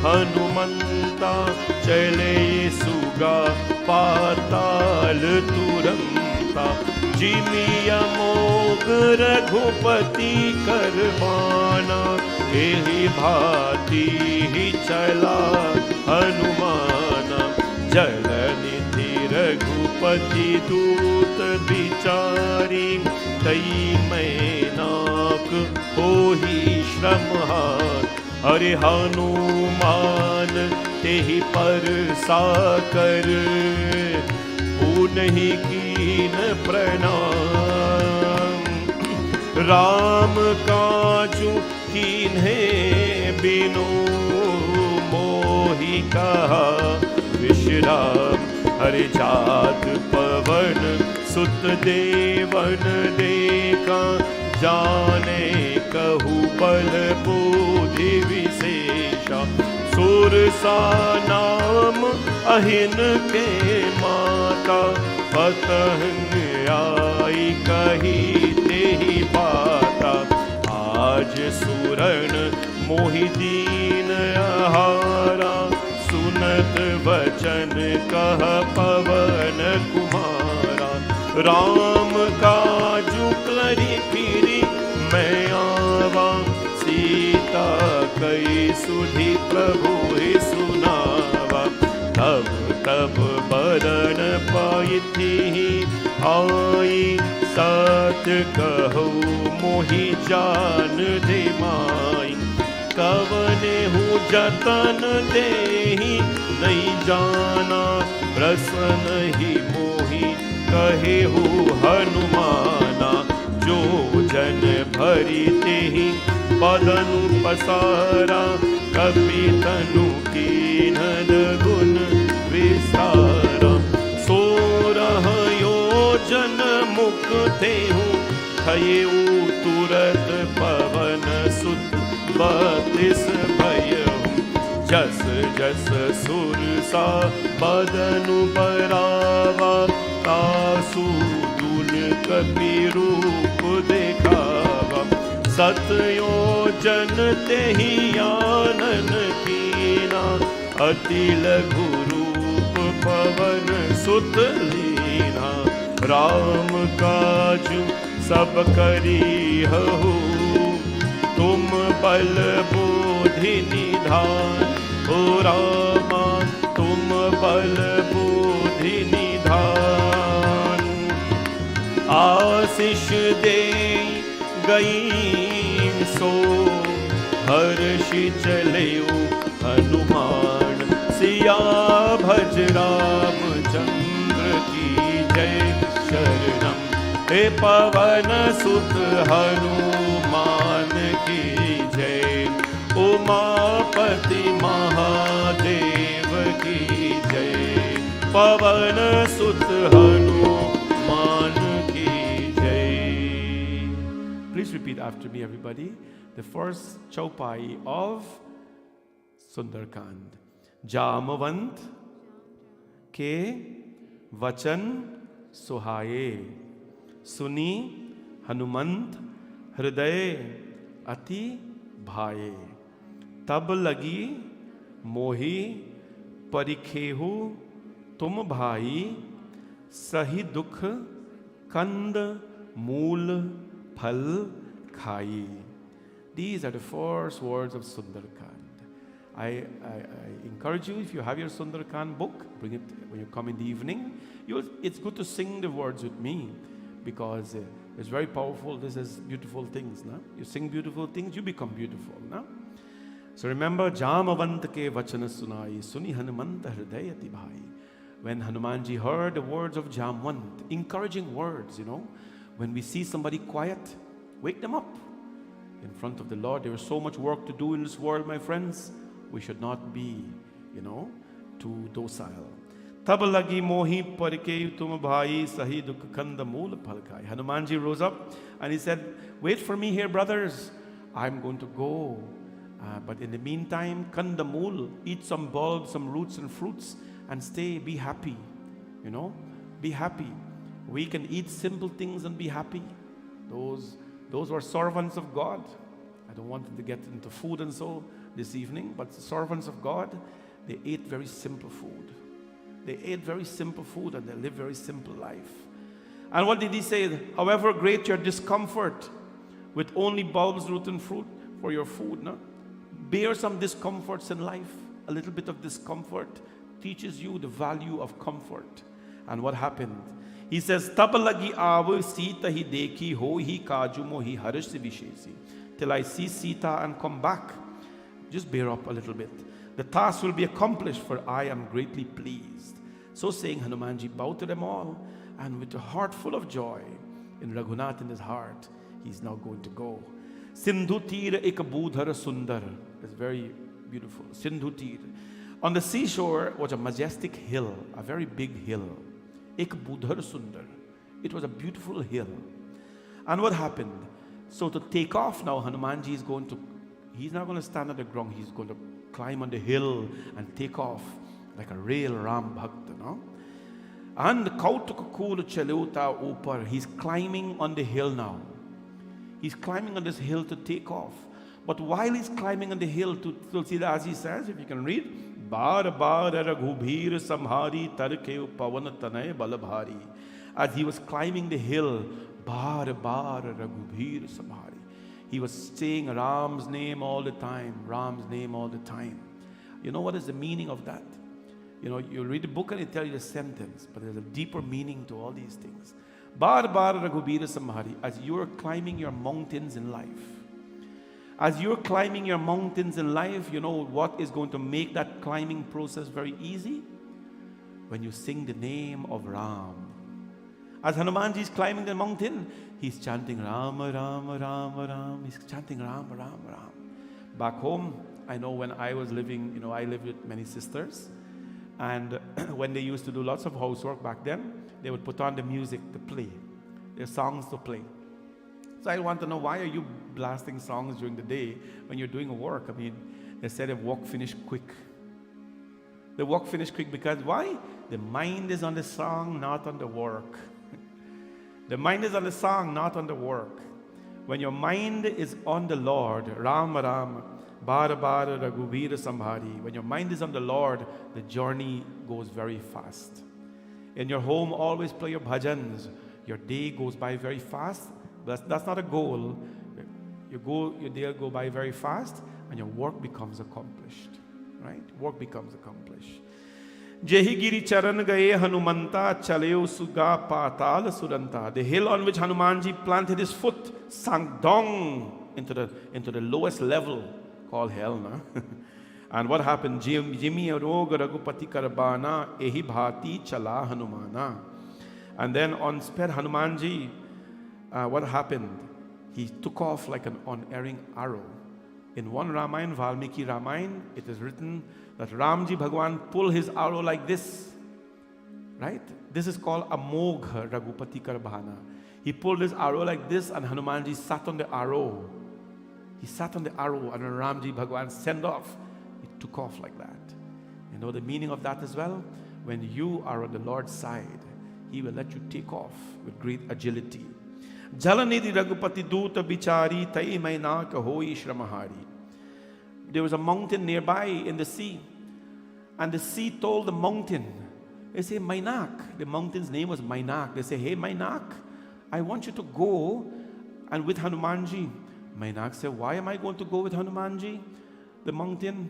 Speaker 1: हनुमंता, चले सुगा पाताल तुरंता. जिमिया मोग रघुपति करवाना, एहि भांति ही चला हनुमाना. जलनिधि रघुपति दूत बिचारी, तई मैनाक होहि श्रम हार. हरि हनुमान तेहि पर साकर, पुनहि कीन प्रणाम. राम काजु कीन्हे बिनु, मोहि कहा विश्राम. हरि जात पवन सुत देवन देखा, जाने कहु बल बुद्धि विशेषा. सुरसा नाम अहिन के माता, पतंग आई कही तेहि बाता. आज सुरन मोहि दीन आहारा, सुनत वचन कह पवन कुमारा. राम काजु करि फिरि मैं आवा, सीता कई सुधि प्रभु ही सुनावा. तब तब बरन पाइथी आई, सत्य कहु मोहि जान दे माई. कवने हूँ जतन देहि नहीं जाना, प्रसन्न ही मोहि कहे हूँ हनुमाना. जो जन भरी तेहि बदनु पसारा, कपि तनु कीन्हन गुण विस्तारा. 16 योजन मुख तेहु, थयेउ तुरत पवन सुत 32 भयउ. जस जस सुरसा बदनु बरावा, तासु दुन कपि रूप देखावा. सतयोजन तेहि आनन कीना, अति लघु रूप पवन सुत लीना. राम काजु सब करीहु, तुम बल बुद्धि निधान. ओ रामा तुम बल बुद्धि निधान. आशीष दे गई सो, हर्षि चलेउ हनुमान. सिया भज रामचंद्र की जय. शरणम हे पवन सुत हनुमान की जय. उमापति महादेव की जय. पवन सुत हनुमान की जय. Please
Speaker 3: repeat after me, everybody. The first chaupai of Sundar Kaand. Jamavant ke vachan suhaye, suni Hanumant hriday ati bhaye. Tab lagi mohi parikhehu tum bhai, sahi dukh kand mool phal khai. These are the first words of Sundar Kaand. I encourage you, if you have your Sundar Kaand book, bring it when you come in the evening. It's good to sing the words with me, because it's very powerful. This is beautiful things. Na? You sing beautiful things, you become beautiful. Na? So remember, Jamavant ke vachana sunai, suni Hanumanta hridayati bhai. When Hanumanji heard the words of Jamvant, encouraging words, when we see somebody quiet, wake them up. In front of the Lord, there is so much work to do in this world, my friends. We should not be, too docile. Tab lagi mohi parike tum bhai, sahi dukh kanda mool phalkai. Hanumanji rose up and he said, wait for me here, brothers. I'm going to go. But in the meantime, kanda mool, eat some bulbs, some roots and fruits, and stay, be happy. Be happy. We can eat simple things and be happy. Those were servants of God. I don't want to get into food and so this evening, but the servants of God, they ate very simple food. They ate very simple food and they lived very simple life. And what did he say? However great your discomfort, with only bulbs, root and fruit for your food, bear some discomforts in life. A little bit of discomfort teaches you the value of comfort. And what happened? He says, Tab lagi aav Sita hi dekhi ho hi kaju mohi harish vishesi. Till I see Sita and come back. Just bear up a little bit. The task will be accomplished, for I am greatly pleased. So saying, Hanumanji bowed to them all, and with a heart full of joy, in Raghunath in his heart, he's now going to go. Sindhu tir ek budhar sundar. It's very beautiful. Sindhu tir. On the seashore was a majestic hill, a very big hill. Ek budhar sundar. It was a beautiful hill. And what happened? So to take off now, Hanumanji is he's not going to stand on the ground. He's going to climb on the hill and take off like a real Ram Bhakta, And kautuk chalota upar. He's climbing on the hill now. He's climbing on this hill to take off. But while he's climbing on the hill, Tulsidas says, if you can read, Bar bar raghubhir samhari tarkeu pavan tanay balabhari. As he was climbing the hill, bar bar raghubhir samhari. He was saying Ram's name all the time, Ram's name all the time. You know what is the meaning of that? You read the book and it tells you the sentence, but there's a deeper meaning to all these things. Bar bar raghubhir samhari. As you're climbing your mountains in life, as you're climbing your mountains in life, you know what is going to make that climbing process very easy? When you sing the name of Ram. As Hanumanji is climbing the mountain, he's chanting Rama, Rama, Rama, Rama. He's chanting Rama, Rama, Rama. Back home, I know when I was living, I lived with many sisters. And when they used to do lots of housework back then, they would put on the music to play, their songs to play. So I want to know, why are you blasting songs during the day when you're doing work? I mean, they said the work finished quick. The work finished quick because why? The mind is on the song, not on the work. The mind is on the song, not on the work. When your mind is on the Lord, Ram Ram, Bara Bara Raghubhir Samhari, when your mind is on the Lord, the journey goes very fast. In your home, always play your bhajans. Your day goes by very fast. But that's not a goal. Your day go by very fast, and your work becomes accomplished. Right? Work becomes accomplished. Jehi giri charan gaye Hanumanta chaleo suga patal suranta. The hill on which Hanumanji planted his foot sank down into the lowest level, called hell. Na? And what happened? Jimi arog raghupati karbana ehi bhati chala Hanumana. And then on sped Hanumanji, what happened? He took off like an unerring arrow. In one Ramayana, Valmiki Ramayana, it is written that Ramji Bhagwan pulled his arrow like this. Right? This is called Amogha Raghupati Karbhana. He pulled his arrow like this, and Hanumanji sat on the arrow. He sat on the arrow, and when Ramji Bhagwan sent off, it took off like that. You know the meaning of that as well? When you are on the Lord's side, He will let you take off with great agility. Jalanidhi Raghupati Duta Bichari Tai Mainaka Hoi Shramahari. There was a mountain nearby in the sea, and the sea told the mountain, they say, Mainak. The mountain's name was Mainak. They say, hey Mainak, I want you to go and with Hanumanji. Mainak said, why am I going to go with Hanumanji? The mountain,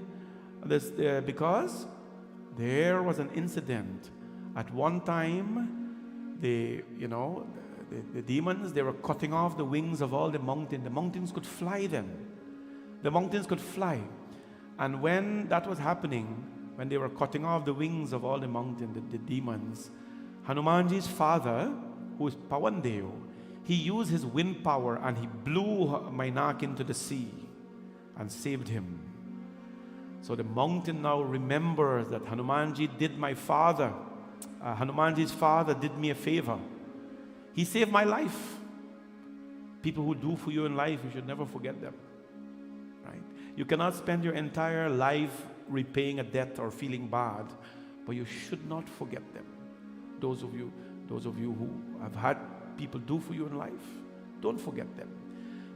Speaker 3: because there was an incident. At one time, the demons, they were cutting off the wings of all the mountains. The mountains could fly then. The mountains could fly. And when that was happening, when they were cutting off the wings of all the mountains, the demons, Hanumanji's father, who is Pawandev, he used his wind power and he blew Mainak into the sea and saved him. So the mountain now remembers that Hanumanji's father did me a favor. He saved my life. People who do for you in life, you should never forget them. Right? You cannot spend your entire life repaying a debt or feeling bad, but you should not forget them. Those of you who have had people do for you in life, don't forget them.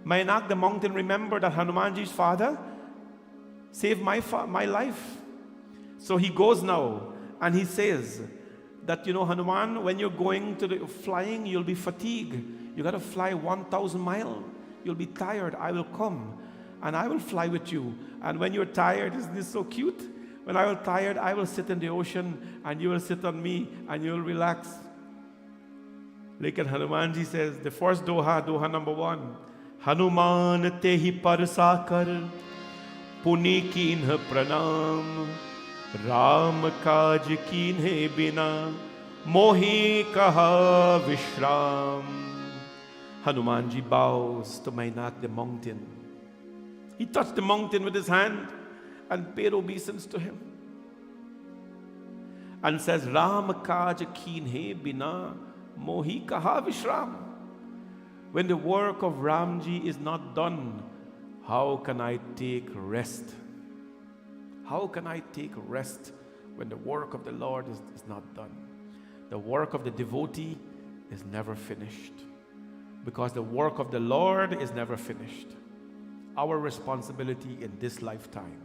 Speaker 3: Mainak, the mountain, remembered that Hanumanji's father saved my life. So he goes now and he says that, Hanuman, when you're going to the flying, you'll be fatigued. You got to fly 1,000 miles. You'll be tired. I will come and I will fly with you. And when you're tired, isn't this so cute? When I will tired, I will sit in the ocean and you will sit on me and you will relax. Like Hanumanji says, the first Doha number 1, Hanuman tehi parsakar, puni kinha pranam, Ram kaj kinhe bina, mohi kaha vishram. Hanumanji bows to Mainak the mountain. He touched the mountain with his hand and paid obeisance to him. And says, Ram kaj kinhe bina, mohi kaha vishram. When the work of Ramji is not done, how can I take rest? How can I take rest when the work of the Lord is not done? The work of the devotee is never finished, because the work of the Lord is never finished. Our responsibility in this lifetime,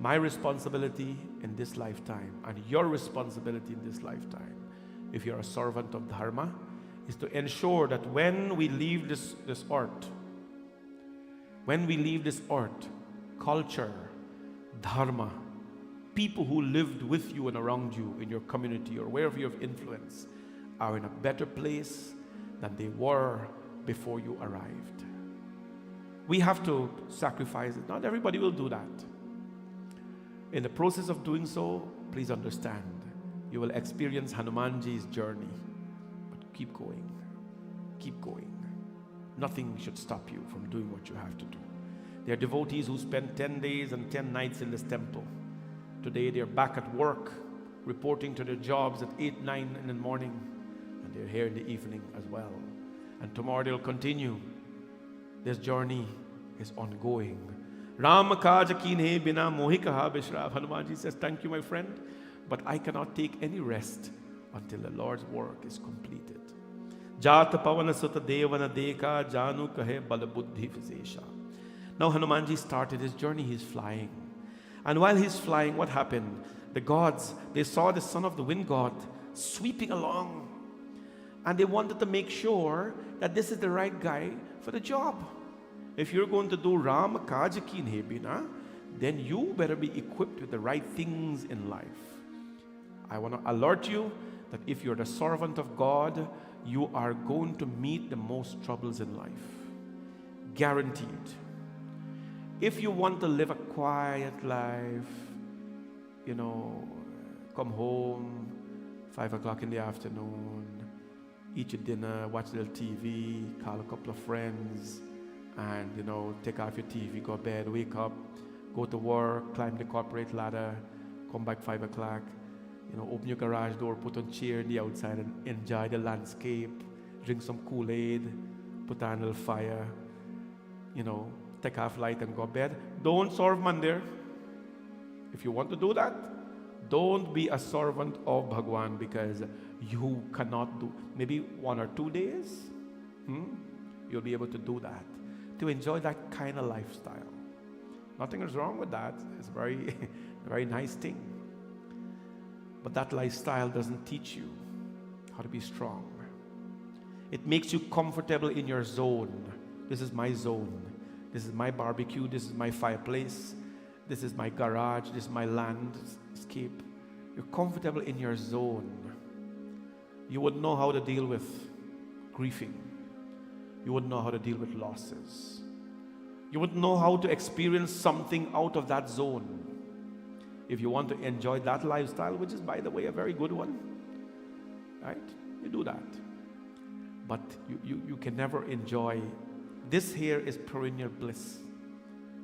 Speaker 3: my responsibility in this lifetime, and your responsibility in this lifetime, if you're a servant of Dharma, is to ensure that when we leave this earth, culture, Dharma, people who lived with you and around you in your community or wherever you have influence are in a better place than they were before you arrived. We have to sacrifice it. Not everybody will do that. In the process of doing so, please understand, you will experience Hanumanji's journey. But keep going. Keep going. Nothing should stop you from doing what you have to do. There are devotees who spend 10 days and 10 nights in this temple. Today they're back at work, reporting to their jobs at 8, 9 in the morning, and they're here in the evening as well. And tomorrow they'll continue. This journey is ongoing. Ram kaj kinhe bina mohi kaha vishrav. Hanumanji says, thank you, my friend, but I cannot take any rest until the Lord's work is completed. Jata pavana sutta devana deka janu kahe bala buddhi visesha. Now Hanumanji started his journey. He's flying. And while he's flying, what happened? The gods, they saw the son of the wind god sweeping along. And they wanted to make sure that this is the right guy for the job. If you're going to do Ram kaj kinhe bina, then you better be equipped with the right things in life. I want to alert you that if you're the servant of God, you are going to meet the most troubles in life. Guaranteed. If you want to live a quiet life, come home 5 o'clock in the afternoon, eat your dinner, watch a little TV, call a couple of friends, and take off your TV, go to bed, wake up, go to work, climb the corporate ladder, come back 5 o'clock, open your garage door, put on chair in the outside and enjoy the landscape, drink some Kool-Aid, put on a little fire, take off light and go to bed. Don't serve Mandir. If you want to do that, don't be a servant of Bhagwan, because you cannot do, maybe 1 or 2 days, you'll be able to do that, to enjoy that kind of lifestyle. Nothing is wrong with that. It's a very, very nice thing. But that lifestyle doesn't teach you how to be strong. It makes you comfortable in your zone. This is my zone. This is my barbecue. This is my fireplace. This is my garage. This is my landscape. You're comfortable in your zone. You would know how to deal with grieving. You would know how to deal with losses. You would know how to experience something out of that zone. If you want to enjoy that lifestyle, which is, by the way, a very good one, right? You do that. But you can never enjoy. This here is perennial bliss.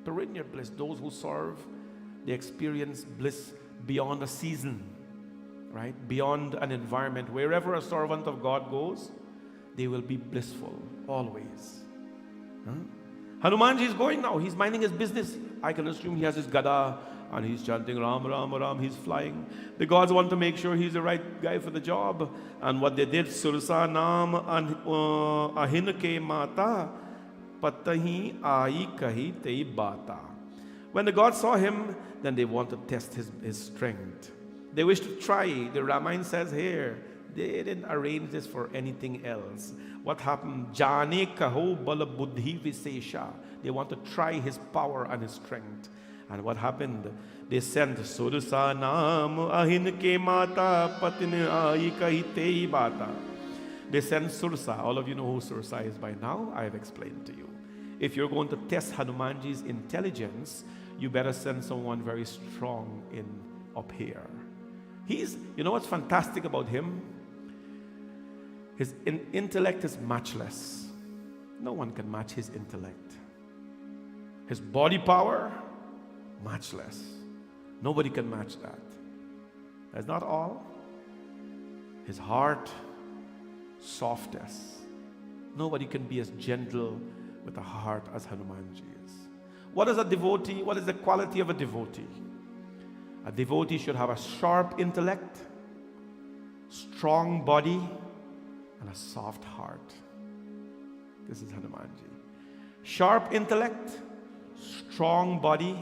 Speaker 3: Perennial bliss. Those who serve, they experience bliss beyond a season, right? Beyond an environment. Wherever a servant of God goes, they will be blissful, always. Hanumanji is going now. He's minding his business. I can assume he has his gada and he's chanting Ram, Ram, Ram. He's flying. The gods want to make sure he's the right guy for the job. And what they did, Sursa Naam Ahin ke Mata Patahi Ai Kahi Tei Bata. When the gods saw him, then they want to test his strength. They wish to try. The Ramayana says here, they didn't arrange this for anything else. What happened? Jane kaho bala buddhi visesha. They want to try his power and his strength. And what happened? They sent Sursa Naam Ahin ke Mata Patin Ai Kahi Tei Bata. They sent Sursa. All of you know who Sursa is by now. I have explained to you. If you're going to test Hanumanji's intelligence, you better send someone very strong up here. You know what's fantastic about him? His intellect is matchless. No one can match his intellect. His body power, matchless. Nobody can match that. That's not all. His heart, softest. Nobody can be as gentle with a heart as Hanumanji is. What is a devotee? What is the quality of a devotee? A devotee should have a sharp intellect, strong body, and a soft heart. This is Hanumanji. Sharp intellect, strong body,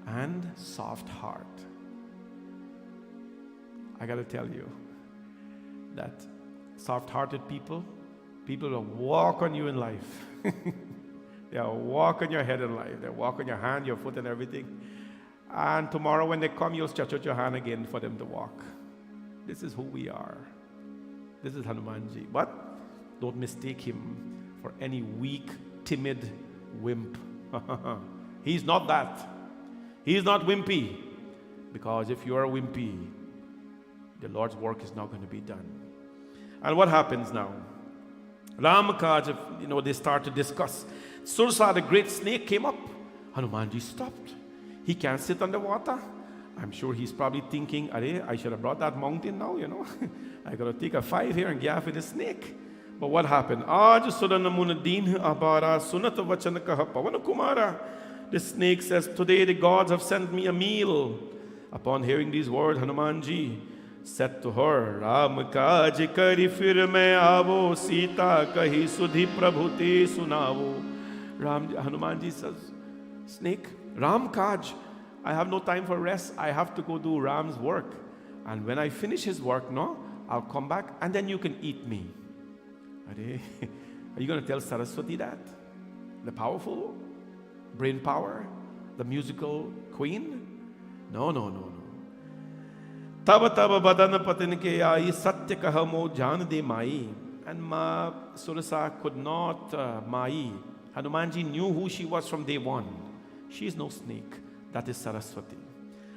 Speaker 3: and soft heart. I got to tell you that soft-hearted people will walk on you in life. They'll walk on your head in life. They'll walk on your hand, your foot, and everything. And tomorrow when they come, you'll stretch out your hand again for them to walk. This is who we are. This is Hanumanji. But don't mistake him for any weak, timid wimp. He's not that. He's not wimpy. Because if you're wimpy, the Lord's work is not going to be done. And what happens now? Ramakaj, they start to discuss. Sursa, the great snake, came up. Hanumanji stopped. He can't sit underwater. I'm sure he's probably thinking, I should have brought that mountain now, I got to take a 5 here and gaff with the snake. But what happened? The snake says, today the gods have sent me a meal. Upon hearing these words, Hanumanji said to her, Ram kaj kari fir main aavo, Sita kahi sudhi prabhu te sunavo. Hanumanji says, snake, Ram kaj, I have no time for rest. I have to go do Ram's work. And when I finish his work, I'll come back and then you can eat me. Are you going to tell Saraswati that? The powerful brain power? The musical queen? No. Taba badana patin ke aayi satya kahamo jaan de mai. And Ma Surasa could not mai. Hanumanji knew who she was from day one. She is no snake. That is Saraswati.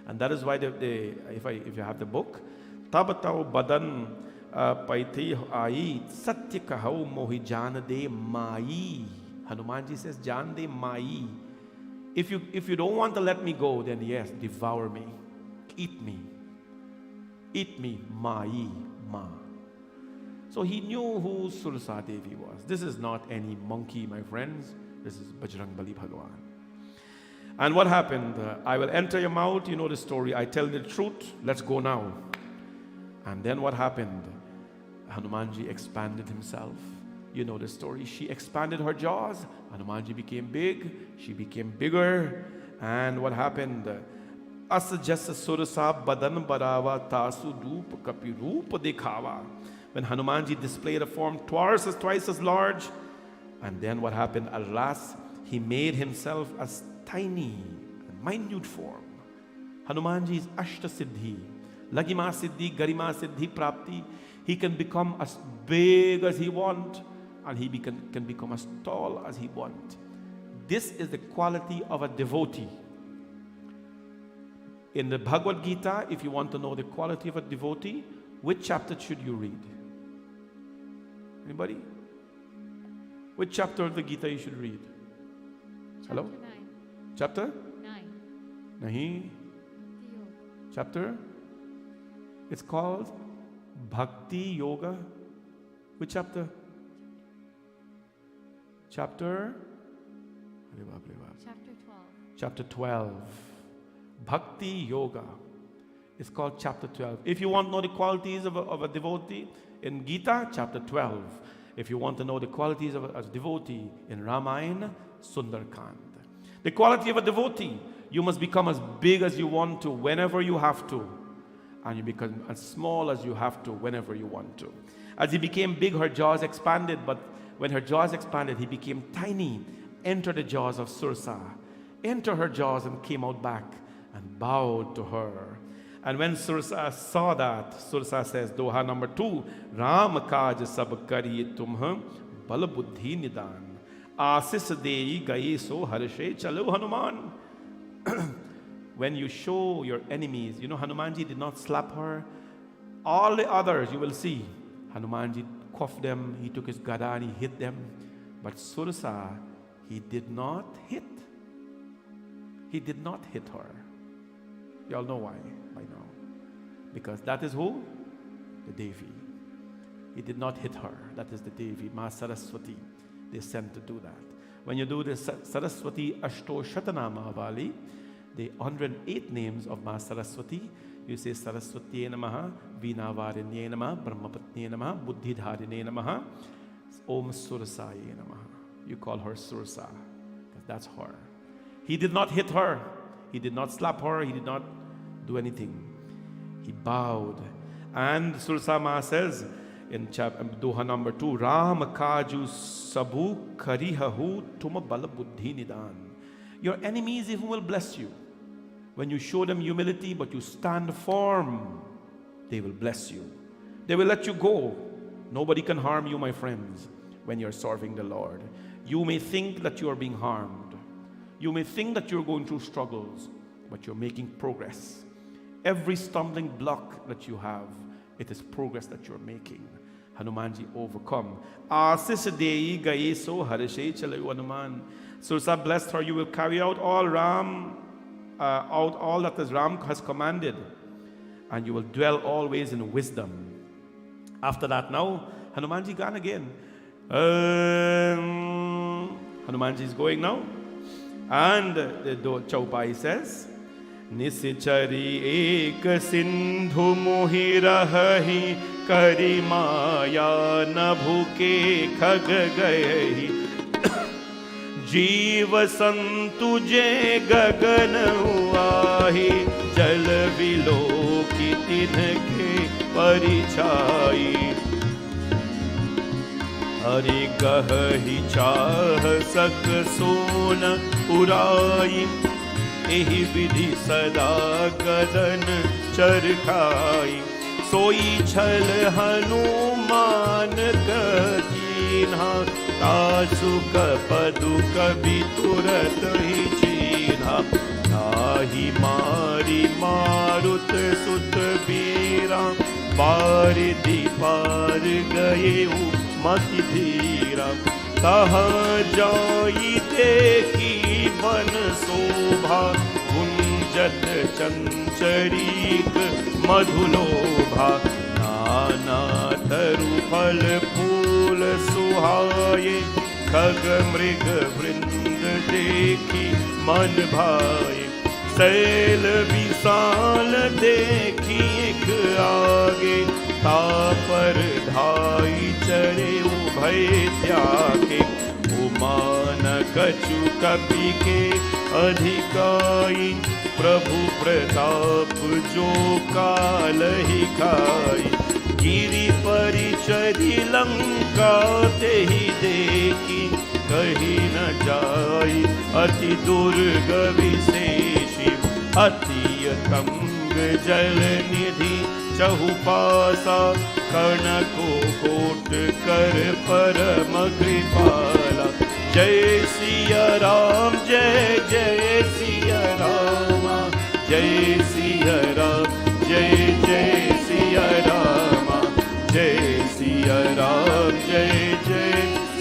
Speaker 3: And that is why if you have the book, Tabatao badan paiti aayi satya kahao mohi jaan de mai. Hanumanji says, jaan de mai. If you don't want to let me go, then yes, devour me. Eat me. Eat me, mai, ma. So he knew who Sursa Devi was. This is not any monkey, my friends. This is Bajrang Bali Bhagwan. And what happened? I will enter your mouth. You know the story. I tell the truth. Let's go now. And then what happened? Hanumanji expanded himself. You know the story. She expanded her jaws. Hanumanji became big. She became bigger. And what happened? As jasa surasa badan barawa tasu dup kapi roop dekhawa. When Hanumanji displayed a form twice as large. And then what happened? At last, he made himself as tiny, minute form. Hanumanji is Ashta Siddhi. Lagima Siddhi, Garima Siddhi, Prapti. He can become as big as he wants, and he can become as tall as he wants. This is the quality of a devotee. In the Bhagavad-Gita, if you want to know the quality of a devotee, which chapter should you read? Anybody? Which chapter of the Gita you should read? Hello? Chapter
Speaker 2: 9.
Speaker 3: Nahi. Chapter? It's called Bhakti Yoga. Which chapter? Chapter?
Speaker 2: Chapter 12.
Speaker 3: Chapter 12. Bhakti Yoga. It's called chapter 12. If you want to know the qualities of a devotee, in Gita, chapter 12. If you want to know the qualities of a devotee, in Ramayana, Sundar Kaand. The quality of a devotee, you must become as big as you want to whenever you have to. And you become as small as you have to whenever you want to. As he became big, her jaws expanded, but when her jaws expanded, he became tiny. Enter the jaws of Sursa. Enter her jaws and came out back and bowed to her. And when Sursa saw that, Sursa says, Doha number 2, Ram kaj sab kariye tumha bal buddhi nidan. Asis deyi gaye so harshe chalo Hanuman. When you show your enemies, you know Hanumanji did not slap her. All the others, you will see, Hanumanji cuffed them, he took his gada and he hit them. But Sursa, he did not hit. He did not hit her. You all know why by now. Because that is who? The Devi. He did not hit her. That is the Devi, Ma Saraswati. They sent to do that. When you do the Saraswati Ashto Shatanama Havali, the 108 names of Ma Saraswati, you say Saraswati Namaha, Vinavarine Namaha, Brahmapatne Namaha, Buddhidharine Namaha, Om Sursaye Namaha. You call her Sursa, because that's her. He did not hit her. He did not slap her. He did not do anything. He bowed. And Sursa Ma says in Doha number 2, Ram kaju sabu karihahu tuma bala buddhi nidan. Your enemies even will bless you. When you show them humility, but you stand firm, they will bless you. They will let you go. Nobody can harm you, my friends, when you're serving the Lord. You may think that you are being harmed. You may think that you're going through struggles, but you're making progress. Every stumbling block that you have, it is progress that you're making. Hanumanji overcome. Asis deyi gaye so harshe chalayu Hanuman. Sursa blessed her. You will carry out all all that Ram has commanded, and you will dwell always in wisdom. After that, now Hanumanji gone again. Hanumanji is going now, and the Chaupai says, Nisichari ek sindhu mohi rahi kari maya na bhuke khag gaye जीव संतुजे गगन हुआहि जल विलोकी तिनके परिछाई हरि गहि चाह सक सोन उराई एहि विधि सदा गदन चरखाई सोई छल हनुमान कीन्हा तासु कपदु कभी तुरत ही चीन्हा ताहि मारी मारुत सुत बीरा बारिधि पार गए मति धीरा कहाँ जाई देखी बन शोभा गुंजत चंचरीक मधुलोभा
Speaker 1: नाना तरु फल फूल सुहाए, खग मृग वृंद देखी मन भाए। शैल विशाल देखी एक आगे, तापर ढाई चरे उभय त्यागे। उमान कछु कपि के अधिकाई, प्रभु प्रताप जो कालहि खाई। गिरि परिचरि लंका तेहि देखी, कही न जाई अति दुर्ग विशेषी। अति तंग जल निधि चहुपासा, कर्ण को कोट कर परम कृपाला। जय सिया राम जय जय सिया राम, जय सिया राम जय जय सिया राम, जय सिया राम जय जय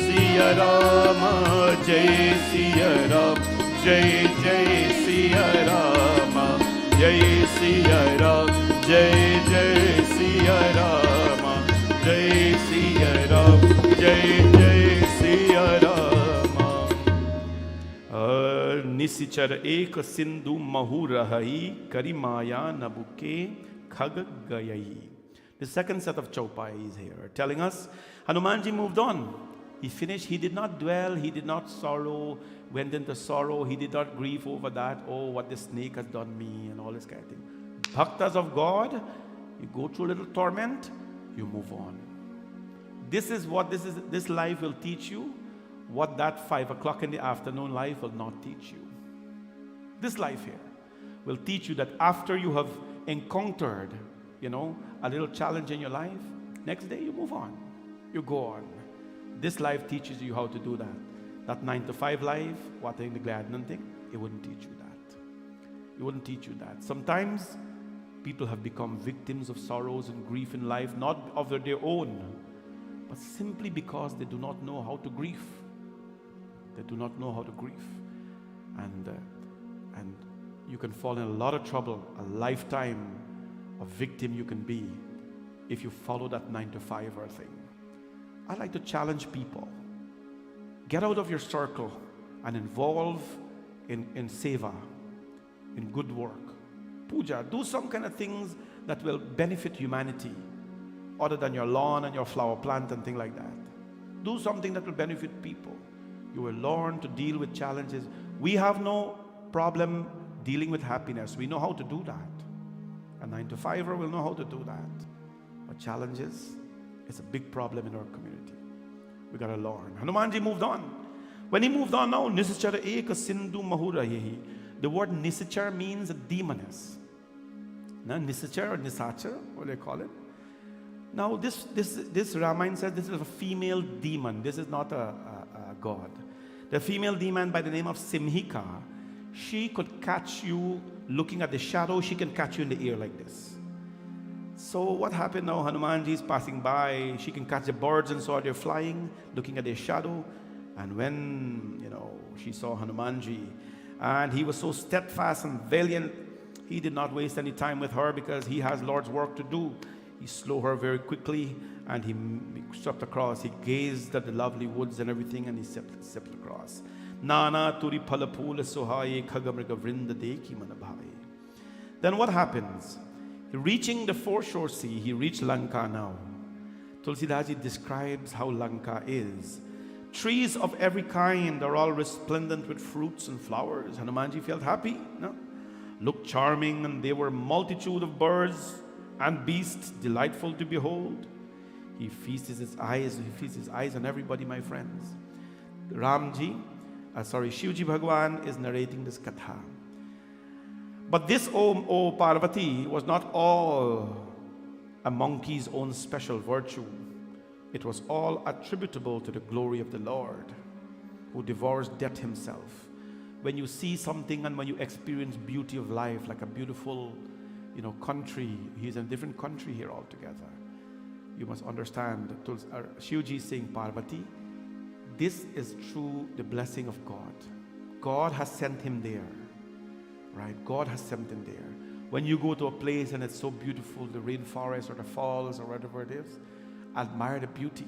Speaker 1: सिया राम, जय सिया राम जय जय सिया राम, जय सिया राम जय जय सिया राम, जय सिया राम जय जय सिया राम। निशिचर एक सिंधु महु रहई, करी माया नबुके खग गयई. The second set of chaupai is here, telling us Hanumanji moved on. He finished. He did not dwell. He did not sorrow. Went into sorrow. He did not grieve over that. Oh, what the snake has done me, and all this kind of thing. Bhaktas of God, you go through a little torment, you move on. This is what this life will teach you. What that 5 o'clock in the afternoon life will not teach you. This life here will teach you that after you have encountered, a little challenge in your life, next day you move on. You go on. This life teaches you how to do that. That 9 to 5 life, what in the glad thing, it wouldn't teach you that. It wouldn't teach you that. Sometimes people have become victims of sorrows and grief in life, not of their own, but simply because they do not know how to grieve. They do not know how to grieve. And you can fall in a lot of trouble, a lifetime of victim you can be if you follow that 9 to 5 thing. I like to challenge people. Get out of your circle and involve in seva, in good work. Puja, do some kind of things that will benefit humanity other than your lawn and your flower plant and things like that. Do something that will benefit people. You will learn to deal with challenges. We have no problem dealing with happiness. We know how to do that. A 9 to 5er will know how to do that. But challenges, it's a big problem in our community. We got to learn. Hanumanji moved on. When he moved on now, Nisichara eka sindhu mahurayehi. The word Nisichar means a demoness. Now, Nisichar or Nisachar, what do they call it? Now, this Ramayana says this is a female demon. This is not a god. The female demon by the name of Simhika, she could catch you looking at the shadow. She can catch you in the ear like this. So what happened now? Hanumanji is passing by. She can catch the birds and so they're flying, looking at their shadow. And when, she saw Hanumanji, and he was so steadfast and valiant, he did not waste any time with her because he has Lord's work to do. He slew her very quickly and he swept across. He gazed at the lovely woods and everything and he swept across. Nana turi palapula sohaye khagamriga vrinda deki manabhaye. Then what happens? Reaching the foreshore sea, he reached Lanka now. Tulsidaji describes how Lanka is. Trees of every kind are all resplendent with fruits and flowers. Hanumanji felt happy, no? Looked charming, and there were a multitude of birds and beasts delightful to behold. He feasts his eyes on everybody, my friends. Shivji Bhagwan is narrating this Katha. But this, O Parvati, was not all a monkey's own special virtue. It was all attributable to the glory of the Lord, who devours death himself. When you see something and when you experience beauty of life, like a beautiful, country, he's in a different country here altogether. You must understand, Shivji is saying, Parvati, this is through the blessing of God. God has sent him there, right? God has sent him there.
Speaker 3: When you go to a place and it's so beautiful, the rainforest or the falls or whatever it is, admire the beauty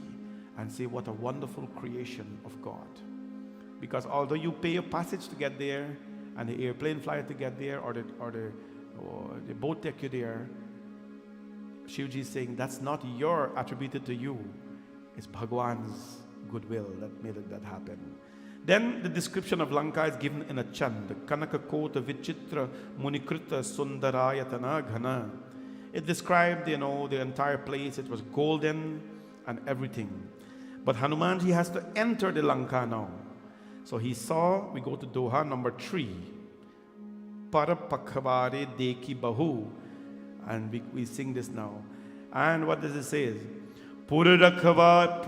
Speaker 3: and say, what a wonderful creation of God. Because although you pay a passage to get there, and the airplane fly to get there, or the boat take you there, Shivji is saying that's not your attributed to you. It's Bhagwan's goodwill that made that happen. Then the description of Lanka is given in a chant. Kanaka Kota Vichitra Munikrita Sundarayatana Ghana. It described, the entire place. It was golden and everything. But Hanumanji has to enter the Lanka now. So he saw, we go to Doha number 3. Parapakhavare Deki Bahu. And we sing this now. And what does it say? Puradakhavare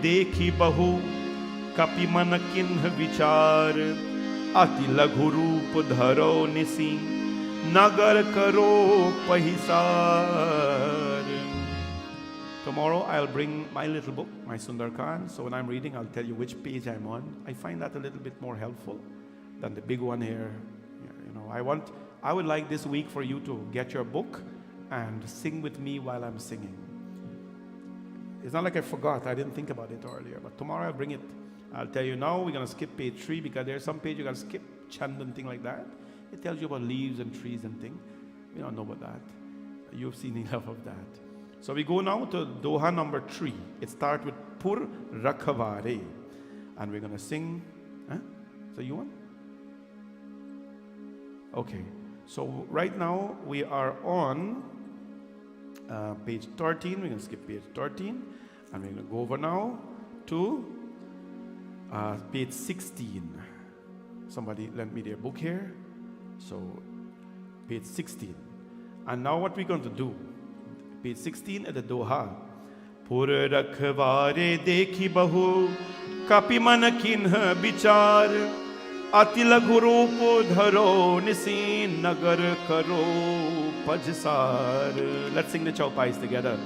Speaker 3: Deki Bahu Kapi Manakinha Vichar Ati Laghurup Dharo Nisi Nagar Karo Pahisar. Tomorrow I'll bring my little book, my Sundar Kaand. So when I'm reading, I'll tell you which page I'm on. I find that a little bit more helpful than the big one here. I would like this week for you to get your book and sing with me while I'm singing. It's not like I forgot. I didn't think about it earlier. But tomorrow I'll bring it. I'll tell you now, we're going to skip page 3 because there's some page you're going to skip, chant and thing like that. It tells you about leaves and trees and things. We don't know about that. You've seen enough of that. So we go now to Doha number 3. It starts with Pur Rakhavare. And we're going to sing. So you want? Okay. So right now we are on page 13. We're going to skip page 13. And we're going to go over now to page 16. Somebody lent me their book here. So page 16. And now what we're going to do, page 16 at the Doha. Pur rakhware dekhi bahu kapi man kinha bichar ati laghu roop dharo nisi nagar karo pajsar. Let's sing the chaupais together.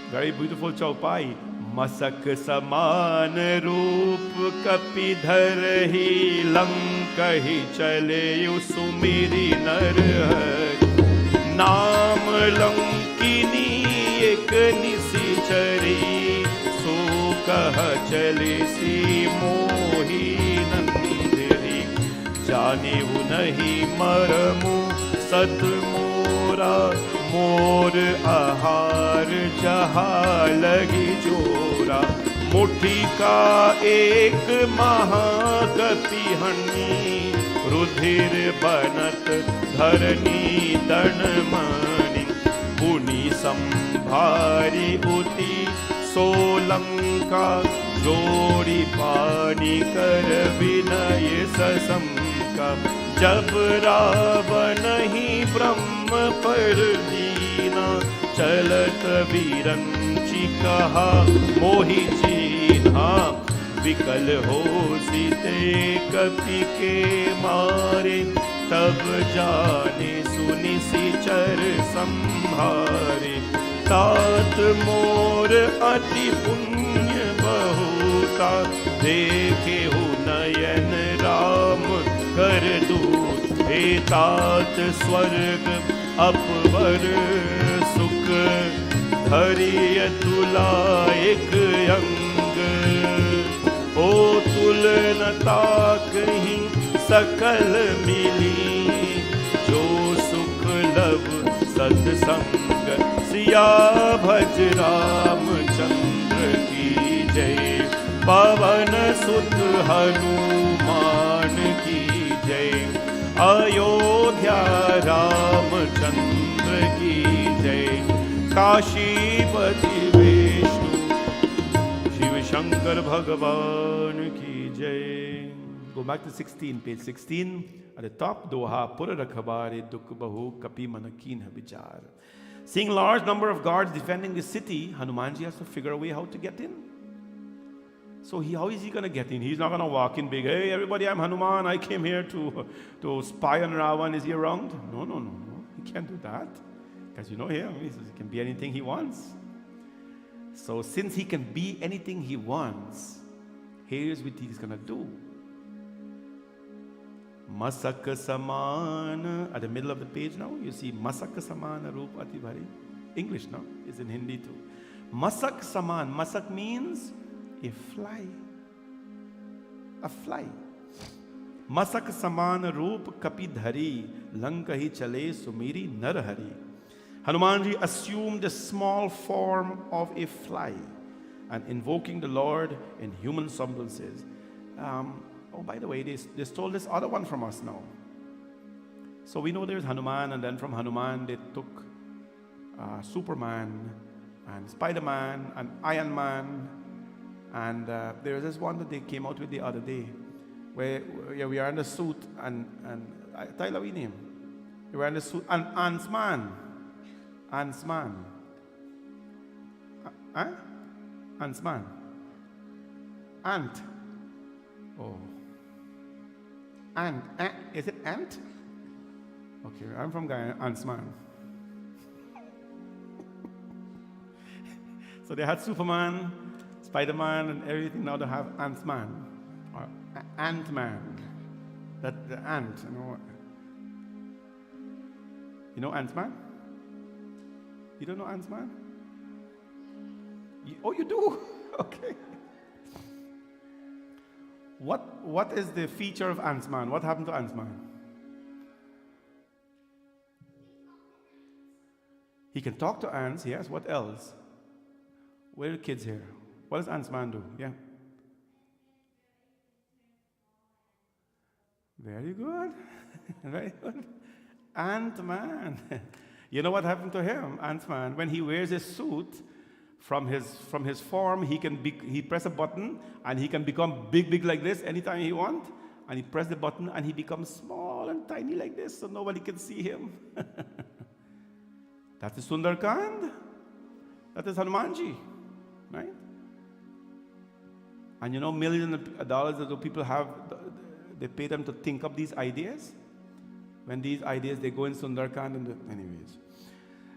Speaker 3: Very beautiful chaupai. Masak saman roop kapi dharhi lankahi chale usumiri nar नाम लंकिनी एक निशिचरी सो कह चले सी मोही नंदिरी जाने who नहीं मरमु सत मोरा मोर आहार जहाँ लगी जोरा मुट्ठी का एक महागति हनी रुधिर बनत धरनी दणमणि पुनि संभारी उति सोलंका जोड़ी पानी कर विनय ससंका जब रावण ही ब्रह्म पर दीना चलत विरंचि कहा मोहि चीन्हा विकल हो सीते कपि के मारे तब जाने सुनि सिचर संभारे तात मोर अति पुण्य बहुता देखे हो नयन राम कर दूत हे तात स्वर्ग अपवर सुख धरिय तुला एक अंग ओ तुलनता कहीं सकल मिली जो सुख लब सत्संग सिया भज रामचंद्र की जय पवन सुत हनुमान की जय अयोध्या रामचंद्र की जय काशीपति विष्णु शिव शंकर भगवान की जय. Go back to 16, page 16. At the top, Doha, Pura Rakhabare, Dukh Bahu, Kapi Manakin Habichar. Seeing large number of guards defending the city, Hanumanji has to figure a way how to get in. So how is he going to get in? He's not going to walk in big, hey everybody, I'm Hanuman, I came here to spy on Ravan, is he around? No. He can't do that. Because him, he can be anything he wants. So since he can be anything he wants, here's what he's going to do. Masak Saman. At the middle of the page now, you see Masak Saman Roop Ati Bhari. English now, it's in Hindi too. Masak Saman. Masak means a fly. A fly. Masak Saman Roop Kapi Dhari. Lankahi Chale Sumiri Narhari. Hanumanji assumed the small form of a fly and invoking the Lord in human semblances. Oh, by the way, they stole this other one from us now. So we know there's Hanuman, and then from Hanuman they took Superman and Spider-Man and Iron Man, and there's this one that they came out with the other day, where we are in the suit and Tyler, we name. We were in the suit and Ant-Man. Ant-Man. Ant-Man. Ant. Oh. Ant. Is it ant? Okay, I'm from Guyana. Ant-Man. So they had Superman, Spider-Man, and everything. Now they have Ant-Man. Or Ant-Man. That the ant, you know. You know Ant-Man? You don't know Ant-Man? Oh, you do? Okay. What is the feature of Ant-Man? What happened to Ant-Man? He can talk to ants, yes. What else? Where are the kids here? What does Ant-Man do? Yeah. Very good. Very good. Ant-Man. You know what happened to him, Ant-Man? When he wears his suit, from his form, he press a button and he can become big like this anytime he wants. And he press the button and he becomes small and tiny like this, so nobody can see him. That is Sundar Kaand. That is Hanumanji, right? And you know, millions of dollars that people have, they pay them to think up these ideas. When these ideas, they go in Sundar Kaand and anyways.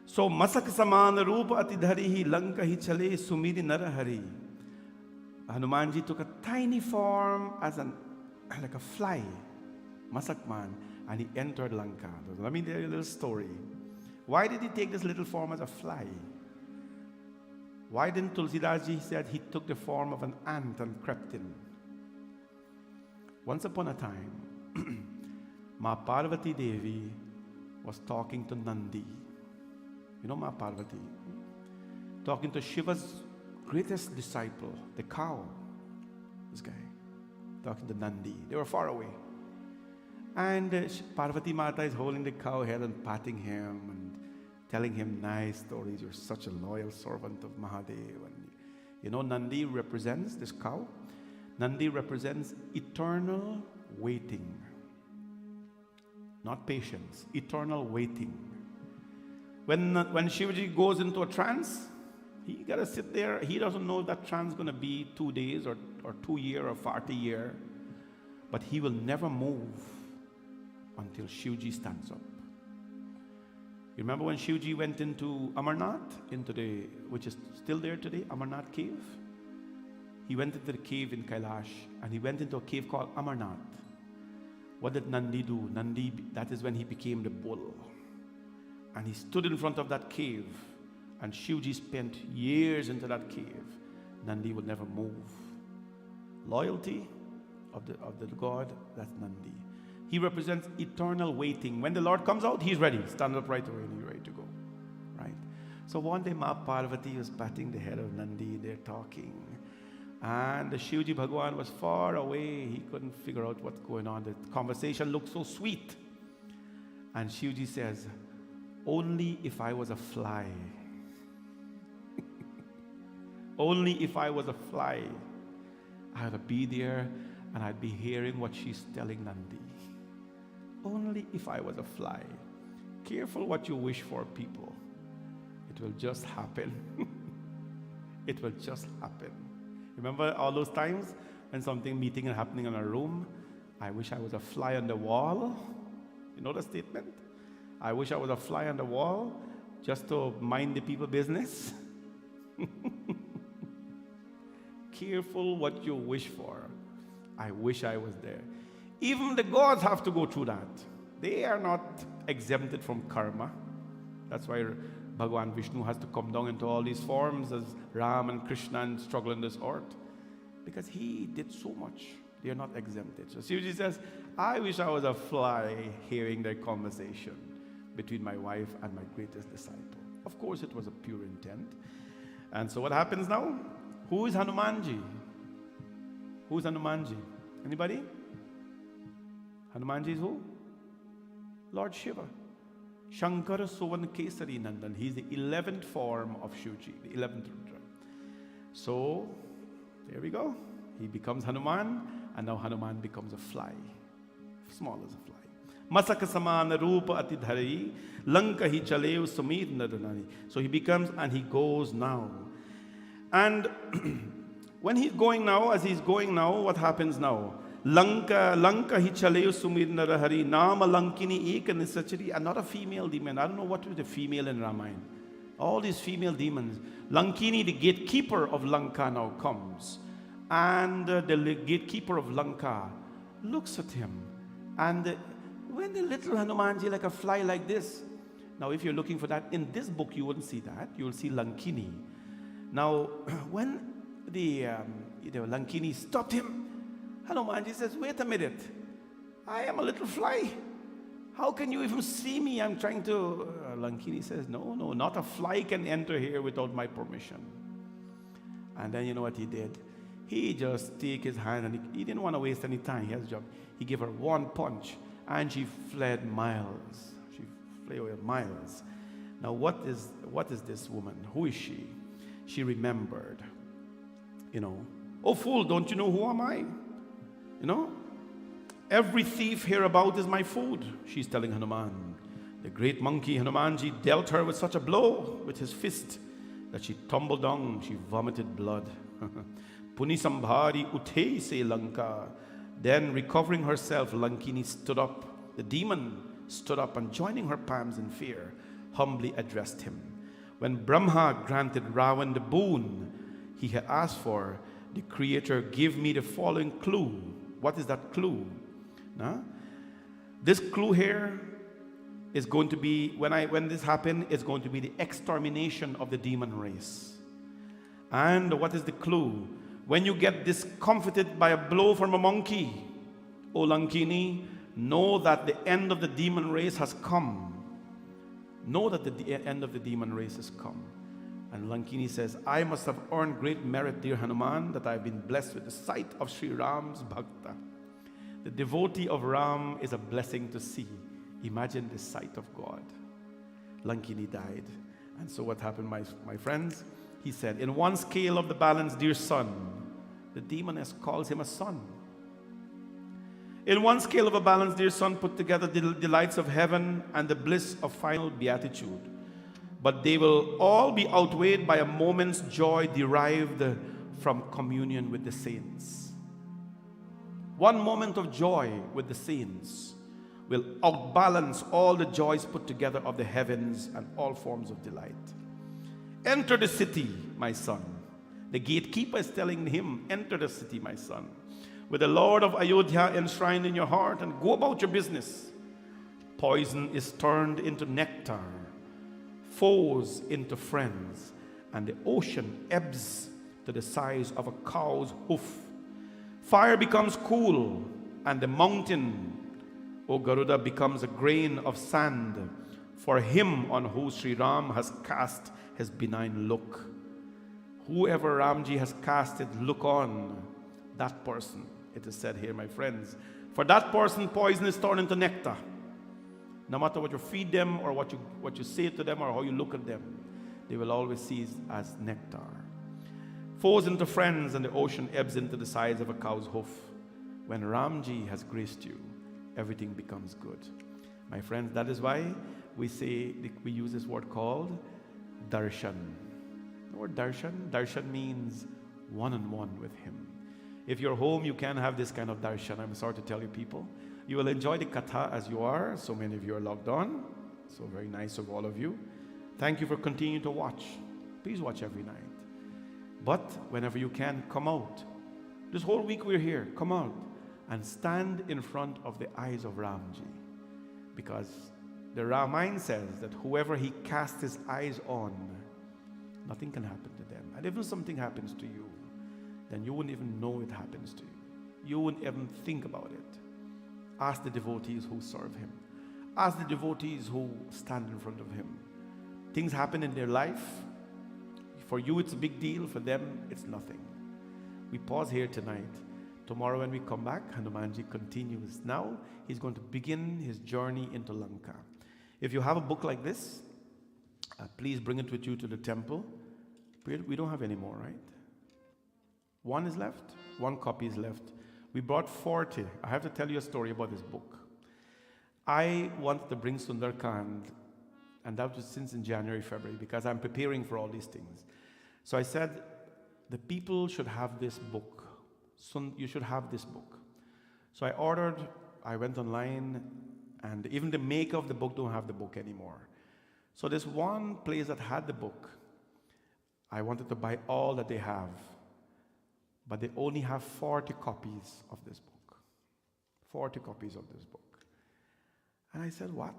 Speaker 3: So, Masak Samana Rupa Atidharihi Lankahi Chale Sumiri Narahari. Hanumanji took a tiny form as like a fly, Masak man, and he entered Lanka. Let me tell you a little story. Why did he take this little form as a fly? Why didn't Tulsidas-ji said he took the form of an ant and crept in? Once upon a time, Ma Parvati Devi was talking to Nandi. You know Ma Parvati? Talking to Shiva's greatest disciple, the cow. This guy. Talking to Nandi. They were far away. And Parvati Mata is holding the cow head and patting him and telling him nice stories. You're such a loyal servant of Mahadev. And you know, Nandi represents this cow. Nandi represents eternal waiting. Not patience, eternal waiting. When Shivaji goes into a trance, he got to sit there. He doesn't know that trance is going to be 2 days or 2 years or 40 years. But he will never move until Shivaji stands up. You remember when Shivaji went into Amarnath, which is still there today, Amarnath cave? He went into the cave in Kailash, and he went into a cave called Amarnath. What did Nandi do? Nandi, that is when he became the bull. And he stood in front of that cave, and Shivji spent years into that cave. Nandi would never move. Loyalty of the God, that's Nandi. He represents eternal waiting. When the Lord comes out, he's ready. Stand up right away and he's ready to go. Right? So one day Ma Parvati was patting the head of Nandi. They're talking. And the Shivji Bhagwan was far away. He couldn't figure out what's going on. The conversation looked so sweet. And Shivji says, only if I was a fly. Only if I was a fly, I'd be there and I'd be hearing what she's telling Nandi. Only if I was a fly. Careful what you wish for, people. It will just happen. It will just happen. Remember all those times when something meeting and happening in a room? I wish I was a fly on the wall. You know the statement? I wish I was a fly on the wall just to mind the people business. Careful what you wish for. I wish I was there. Even the gods have to go through that. They are not exempted from karma. That's why Bhagavan Vishnu has to come down into all these forms as Ram and Krishna and struggle in this earth. Because he did so much. They are not exempted. So Shivaji says, I wish I was a fly hearing their conversation between my wife and my greatest disciple. Of course, it was a pure intent. And so what happens now? Who is Hanumanji? Who is Hanumanji? Anybody? Hanumanji is who? Lord Shiva. Shankara Sovan Kesari Nandan. He's the 11th form of Shivji, the 11th Rudra. So, there we go. He becomes Hanuman, and now Hanuman becomes a fly. Small as a fly. Masaka samana rupa atidhari, lanka hi chalev sumir nadanani. So he becomes, and he goes now. And when he's going now, as he's going now, what happens now? Lanka hi chalev sumir narahari, nama lankini eka nisachari, and not a female demon. I don't know what was the female in Ramayana. All these female demons. Lankini, the gatekeeper of Lanka, now comes. And the gatekeeper of Lanka looks at him. And when the little Hanumanji, like a fly like this, now if you're looking for that, in this book you wouldn't see that. You will see Lankini. Now, when the Lankini stopped him, Hanumanji says, wait a minute. I am a little fly. How can you even see me? I'm trying to... Lankini says, no, not a fly can enter here without my permission. And then you know what he did? He just take his hand, and he didn't want to waste any time. He has a job. He gave her one punch, and she fled miles. She fled away miles. Now, what is this woman? Who is she? She remembered, oh fool, don't you know who am I? Every thief hereabout is my food, she's telling Hanuman. The great monkey Hanumanji dealt her with such a blow with his fist that she tumbled down, she vomited blood. Puni sambhari uthe se Lanka. Then, recovering herself, Lankini stood up. The demon stood up, and joining her palms in fear, humbly addressed him. When Brahma granted Ravan the boon he had asked for, the Creator gave me the following clue. What is that clue? This clue here is going to be, when this happened, it's going to be the extermination of the demon race. And what is the clue? When you get discomfited by a blow from a monkey, O Lankini, know that the end of the demon race has come. Know that the end of the demon race has come. And Lankini says, I must have earned great merit, dear Hanuman, that I have been blessed with the sight of Sri Ram's Bhakta. The devotee of Ram is a blessing to see. Imagine the sight of God. Lankini died. And so what happened, my friends? He said, in one scale of the balance, dear son, the demoness calls him a son. In one scale of a balance, dear son, put together the delights of heaven and the bliss of final beatitude. But they will all be outweighed by a moment's joy derived from communion with the saints. One moment of joy with the saints will outbalance all the joys put together of the heavens and all forms of delight. Enter the city, my son. The gatekeeper is telling him, enter the city, my son, with the Lord of Ayodhya enshrined in your heart, and go about your business. Poison is turned into nectar, foes into friends, and the ocean ebbs to the size of a cow's hoof. Fire becomes cool, and the mountain, O Garuda, becomes a grain of sand for him on whom Sri Ram has cast his benign look. Whoever Ramji has casted look on, that person, it is said here, my friends, for that person poison is turned into nectar. No matter what you feed them or what you say to them or how you look at them, they will always see it as nectar. Foes into friends, and the ocean ebbs into the size of a cow's hoof. When Ramji has graced you, everything becomes good. My friends, that is why we use this word called darshan. The word darshan, darshan means one-on-one with him. If you're home, you can have this kind of darshan. I'm sorry to tell you people. You will enjoy the Katha as you are. So many of you are logged on. So very nice of all of you. Thank you for continuing to watch. Please watch every night. But whenever you can, come out. This whole week we're here. Come out. and stand in front of the eyes of Ramji. Because the Ramayana says that whoever he casts his eyes on, nothing can happen to them. And if something happens to you, then you wouldn't even know it happens to you. You wouldn't even think about it. Ask the devotees who serve him. Ask the devotees who stand in front of him. Things happen in their life. For you, it's a big deal. For them, it's nothing. We pause here tonight. Tomorrow when we come back, Hanumanji continues. Now, he's going to begin his journey into Lanka. If you have a book like this, please bring it with you to the temple. We don't have any more, right? One is left. One copy is left. We brought 40. I have to tell you a story about this book. I wanted to bring Sundar Kaand, and that was since in January, February, because I'm preparing for all these things. So I said, the people should have this book. You should have this book. So I went online, and even the maker of the book don't have the book anymore. So this one place that had the book, I wanted to buy all that they have, but they only have 40 copies of this book. 40 copies of this book. And I said, what?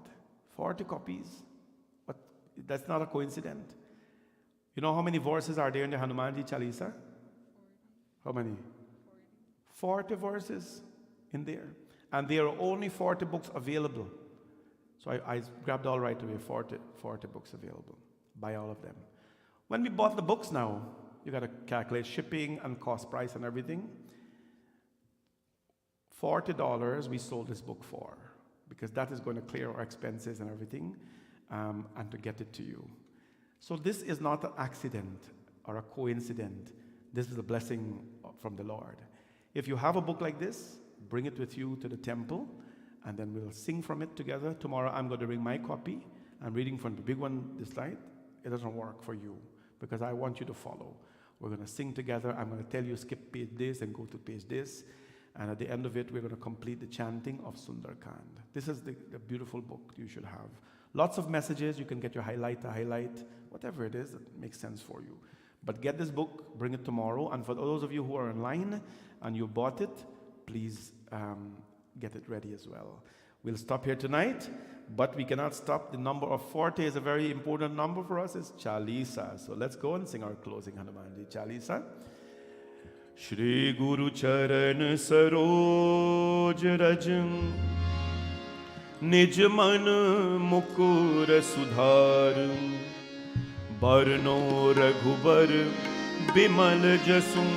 Speaker 3: 40 copies? But that's not a coincidence. You know how many verses are there in the Hanumanji Chalisa? How many? 40 verses in there. And there are only 40 books available. So I grabbed all right away, 40 books available. Buy all of them. When we bought the books now, you got to calculate shipping and cost price and everything. $40 we sold this book for, because that is going to clear our expenses and everything, and to get it to you. So this is not an accident or a coincidence. This is a blessing from the Lord. If you have a book like this, bring it with you to the temple, and then we'll sing from it together. Tomorrow I'm going to bring my copy. I'm reading from the big one this night. It doesn't work for you, because I want you to follow. We're going to sing together. I'm going to tell you skip page this and go to page this. And at the end of it, we're going to complete the chanting of Sundar Kaand. This is the beautiful book you should have. Lots of messages. You can get your highlight, whatever it is that makes sense for you. But get this book, bring it tomorrow. And for those of you who are online and you bought it, please get it ready as well. We'll stop here tonight, but we cannot stop. The number of 40 is a very important number for us. It's Chalisa. So let's go and sing our closing Hanumanji Chalisa.
Speaker 1: Shri Guru Charan Saroj Raj Nij Man Mukur Sudhar Barno Raghubar Bimal Jasum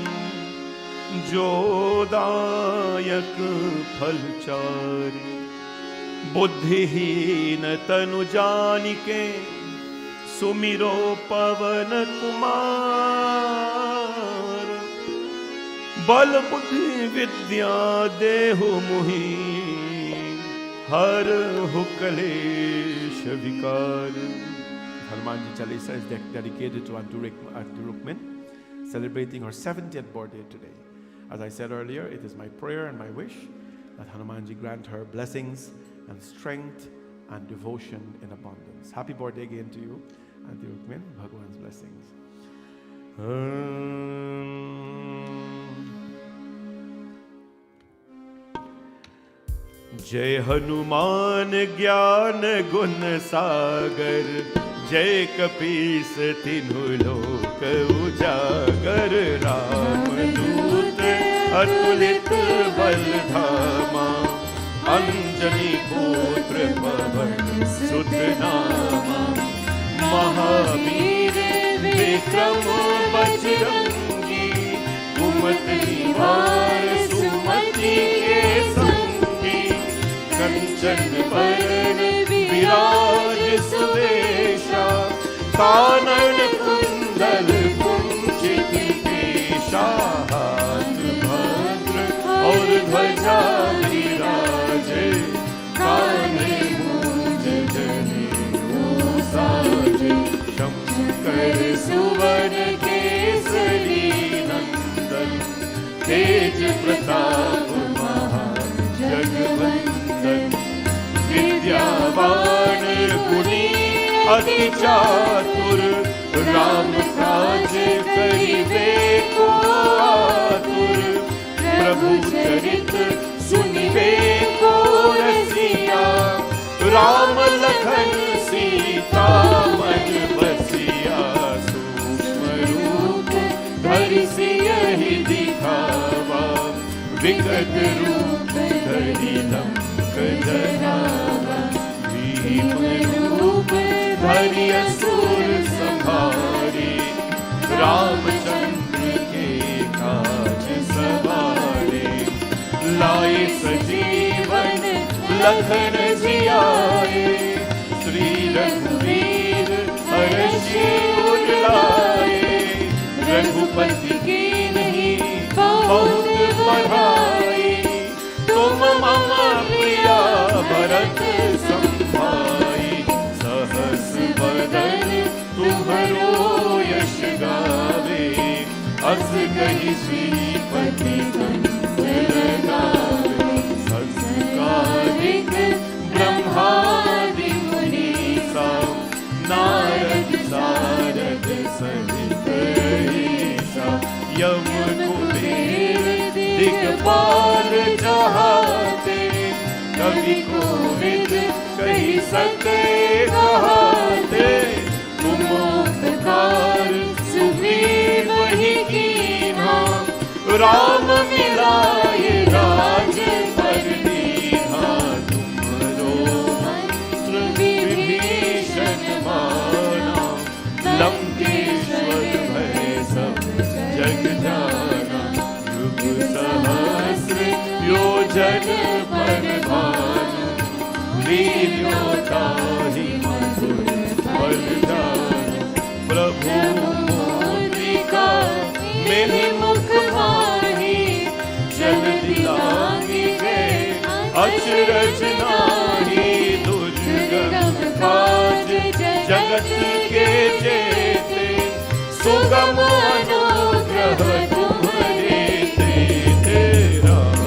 Speaker 1: Jodayak Phalchari बुद्धिहीन तनु जानिके सुमिरो पवन कुमार बल बुद्धि विद्या देहु मुहि हर who कलेश विकार.
Speaker 3: Hanumanji Chalisa is dedicated to Aunty Rukmin, celebrating her 70th birthday today. As I said earlier, it is my prayer and my wish that Hanumanji grant her blessings and strength and devotion in abundance. Happy birthday again to you, Aunty Rukmin. Bhagwan's blessings.
Speaker 1: जय हनुमान ज्ञान गुण सागर जय कपीस तिन्हु लोक उजागर राम दूत अतुलित बल धामा अंजनी पुत्र पवन सुत नामा महावीर विक्रम बजरंगी कुमति निवार सुमति के संगी कंचन बरन विराज सुवेशा कानन कुंडल कुंचित केशा हाथ भद्र और ध्वजा विराजे काने मूंज जनेऊ साजे शंकर सुवन केसरी नंदन तेज प्रताप महाजगवंदन विद्यावान गुणी अति चातुर राम काज करिबे को आतुर प्रभु चरित सुनिबे को रसिया, राम लखन सीता मन बसिया। सूक्ष्म रूप धरि सियहि दिखावा, विकट रूप धरि लंक जरावा। भीम रूप धरि असुर संहारे, रामचंद्र के काज सवारे। लाए सजीवन लखन जियाए, श्री रघुवीर हर्षि उर लाए। रघुपति की नहीं बहुत बढ़ाई, तुम मम प्रिया भरत संभाई। सहस बदन तुम्हरो यश गावे, अस कहि श्रीपति कंठ लगावे। संस्कारिक ब्रह्मादि मुनीसा, नारद सारद सहित ईसा। यम कुबेर दिगपाल जहाते, कवि कोविद कहि सके कहाते। तुम उपकार सुग्रीव ही कीन्हा, राम मिलाए राजपद दीन्हा। तुमरो मंत्र विभीषण माना, लंकेश्वर भय सब जग जाना। युग सहस्र योजन पर भानु, वीर्योताहि मधुर फल जानु। प्रभु मुद्रिका मेहि मुख माहि, जल्दी लांघि गए अचरज नाहि। दुर्गम काज जगत के जेते, सुगम अनुग्रह तुम्हरे तेते। राम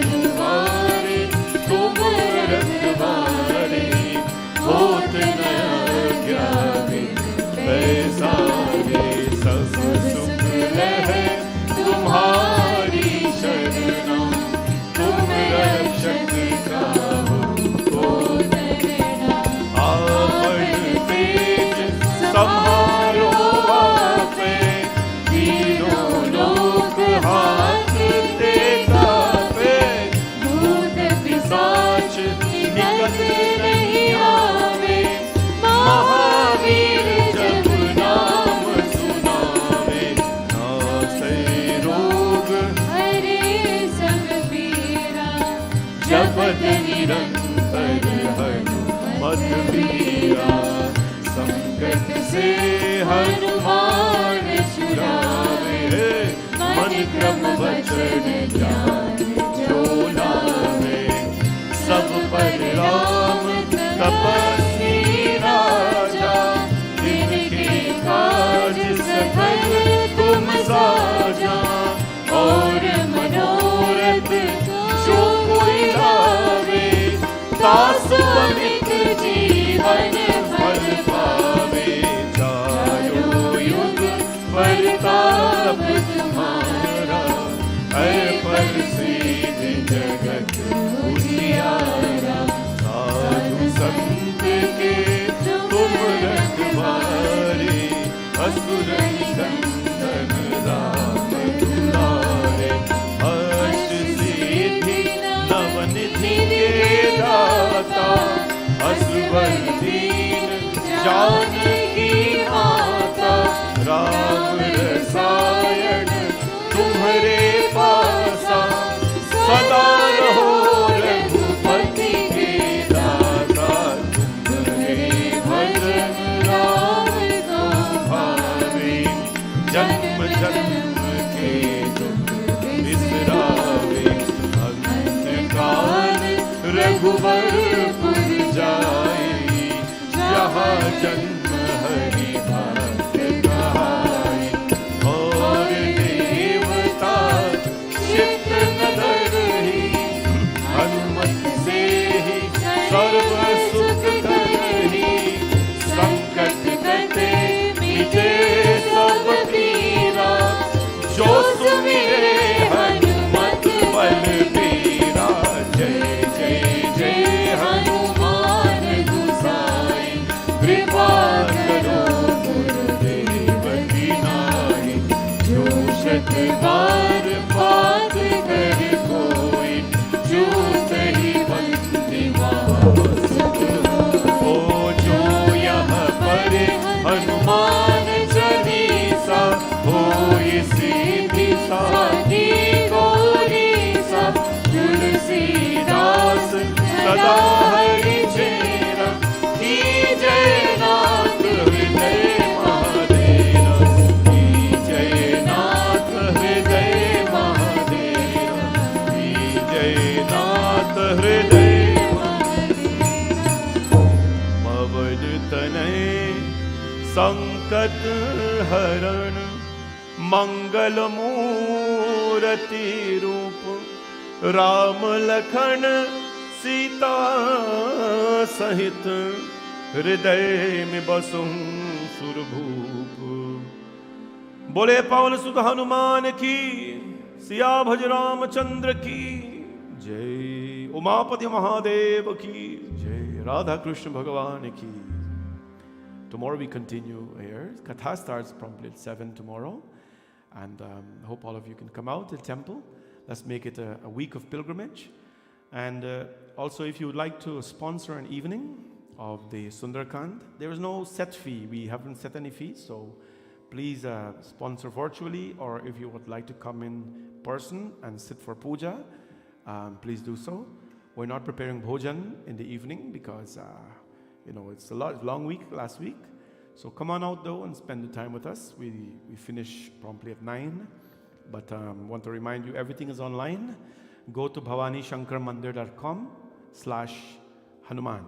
Speaker 1: तुम्हारे तुम रखवारे, होत न आज्ञा पैसारे। सब सुख लहै तुम्हारी शरणा, तुम रक्षक काहू को डरना। आपन तेज सम्हारो आपे, तीनों लोक हाथ देता पे। भूत पिशाच निकट नहीं आवे, महावीर जब नाम सुनावे। नासै रोग
Speaker 2: हरे सब पीरा,
Speaker 1: जपत निरंतर हनुमत वीरा। संकट से हनुमान छुड़ावे, मन क्रम वचन ध्यान जो लावे। सब पर राम तपस्वी राजा, तिनके काज सकल तुम साजा। और मनोरथ जो कोई लावे, तासु अमित जीवन फल पावे। चारों युग परताप तुम्हारा, है प्रसिद्ध जगत उजियारा। साधु संत के तुम रखवारे, असुर निकंदन राम दुलारे। अष्ट सिद्धि नवनिधि के दाता, असुर दीन जानकी माता। राम रसायन तुम्हरे पासा, सदा रहो रघुपति के दाता। तुम्हारे भजन राम को भावे, जन्म जन्म के दुख बिसरावे। अंत काल रघुवरपुर जाए, जहाँ जन्म हरि भक्त कहाए। और देवता चित्त न धरहि, हनुमत से ही सर्व सुख करहि। संकट कटे मिटे सब पीरा, जो सुमिरे हनुमत बलबीरा।
Speaker 2: कृपा करो गुरुदेव की नाई। जो शत बार पात कर कोई, जूत ही बंदी मासुक होई।
Speaker 1: ओ जो यहाँ पर हनुमान चालीसा होई सीधी साधी
Speaker 2: गौरी सा, तुलसीदास
Speaker 1: सदा हरि चेरा।
Speaker 2: की जय नाथ
Speaker 1: हृदय महादेवा की जय नाथ हृदय महादेवा की जय नाथ हृदय पवन तनय संकट हरण मंगल मूर्ति रूप। राम लखन सीता सहित हृदय में बसुं सुरभूप। बोले पवन सुत हनुमान की, सिया भज रामचंद्र की जय। उमापति महादेव की जय। राधा कृष्ण भगवान की। Tomorrow we continue here. Katha starts promptly at 7 tomorrow. And hope all of you can come out to the temple. Let's make it a week of pilgrimage. And also, if you would like to sponsor an evening of the Sundar Kaand, there is no set fee. We haven't set any fees. So please sponsor virtually, or if you would like to come in person and sit for puja, please do so. We're not preparing bhojan in the evening because it's a long week last week. So come on out though and spend the time with us. We finish promptly at 9. But want to remind you, everything is online. Go to bhavanishankarmandir.com/Hanuman.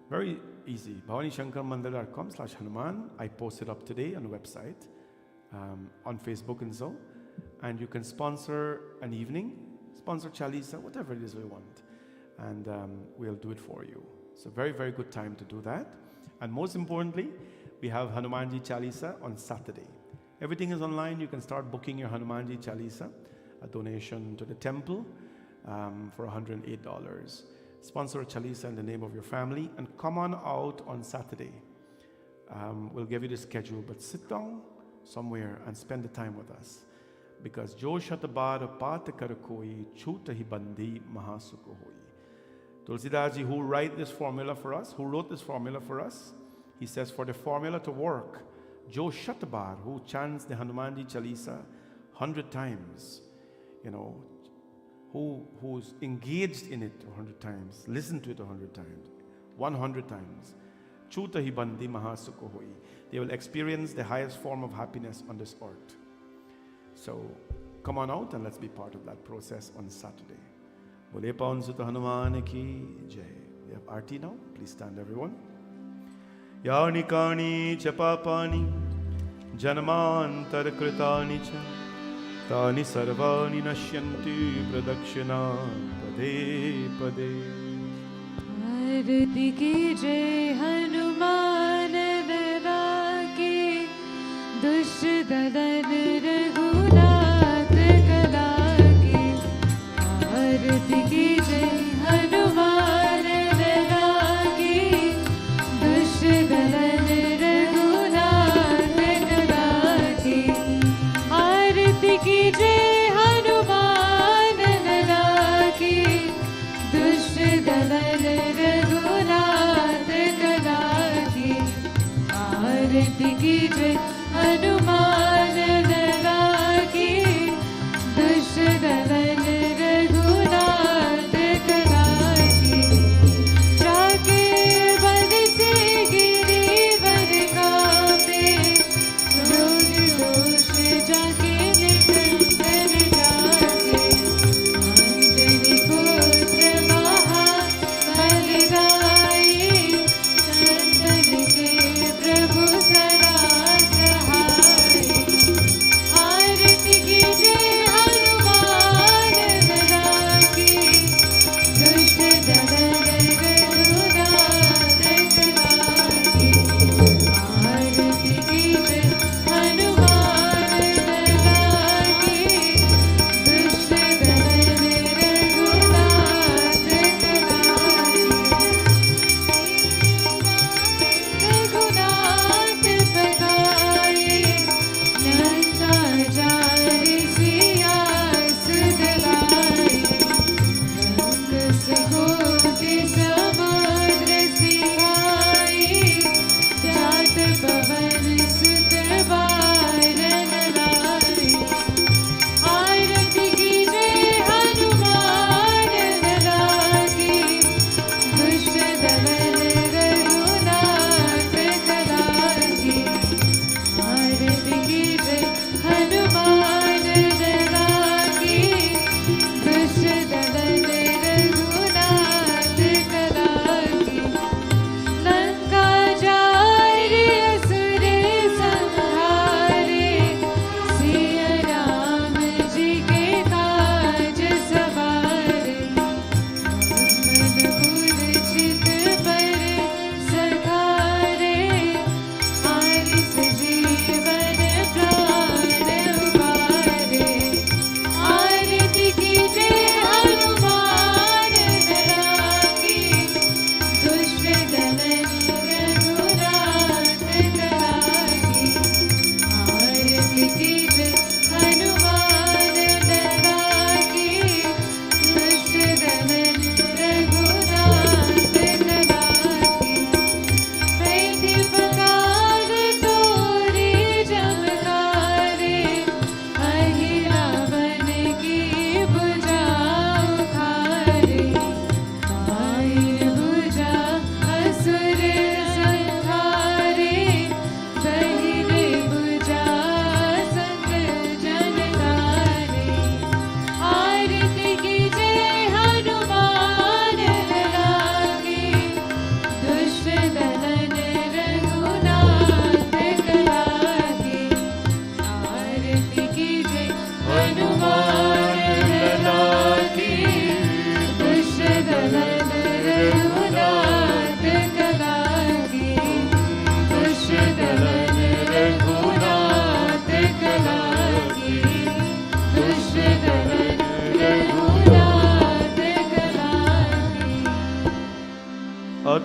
Speaker 1: Very easy. bhavanishankarmandir.com/Hanuman. I posted up today on the website, on Facebook and so. And you can sponsor an evening, sponsor Chalisa, whatever it is we want. And we'll do it for you. It's a very, very good time to do that. And most importantly, we have Hanumanji Chalisa on Saturday. Everything is online. You can start booking your Hanumanji Chalisa, a donation to the temple for $108. Sponsor a Chalisa in the name of your family and come on out on Saturday. We'll give you the schedule, but sit down somewhere and spend the time with us. Because Jo Shatabar Pat Kar Koi Chuta Hi Bandi Mahasukho Hoi. Tulsidas ji, who wrote this formula for us, he says, for the formula to work, Jo Shatabar, who chants the Hanumanji Chalisa 100 times, who's engaged in it 100 times, listen to it 100 times, 100 times, Chuta Hi Bandi Mahasukho Hoi. They will experience the highest form of happiness on this earth. So come on out and let's be part of that process on Saturday. Bole Pawan Sutta Hanuman ki jai. We have Aarti now. Please stand, everyone. Yani kani cha papani janmantar kritani cha tani sarvani nashyanti pradakshina pade pade.
Speaker 2: आरती कीजिए हनुमान लला की, दुष्ट दलन रघुनाथ कला की। आरती कीजिए हनुमान लला की, दुष्ट दलन रघुनाथ कला की। आरती कीजिए हनुमान लला की, दुष्ट दलन रघुनाथ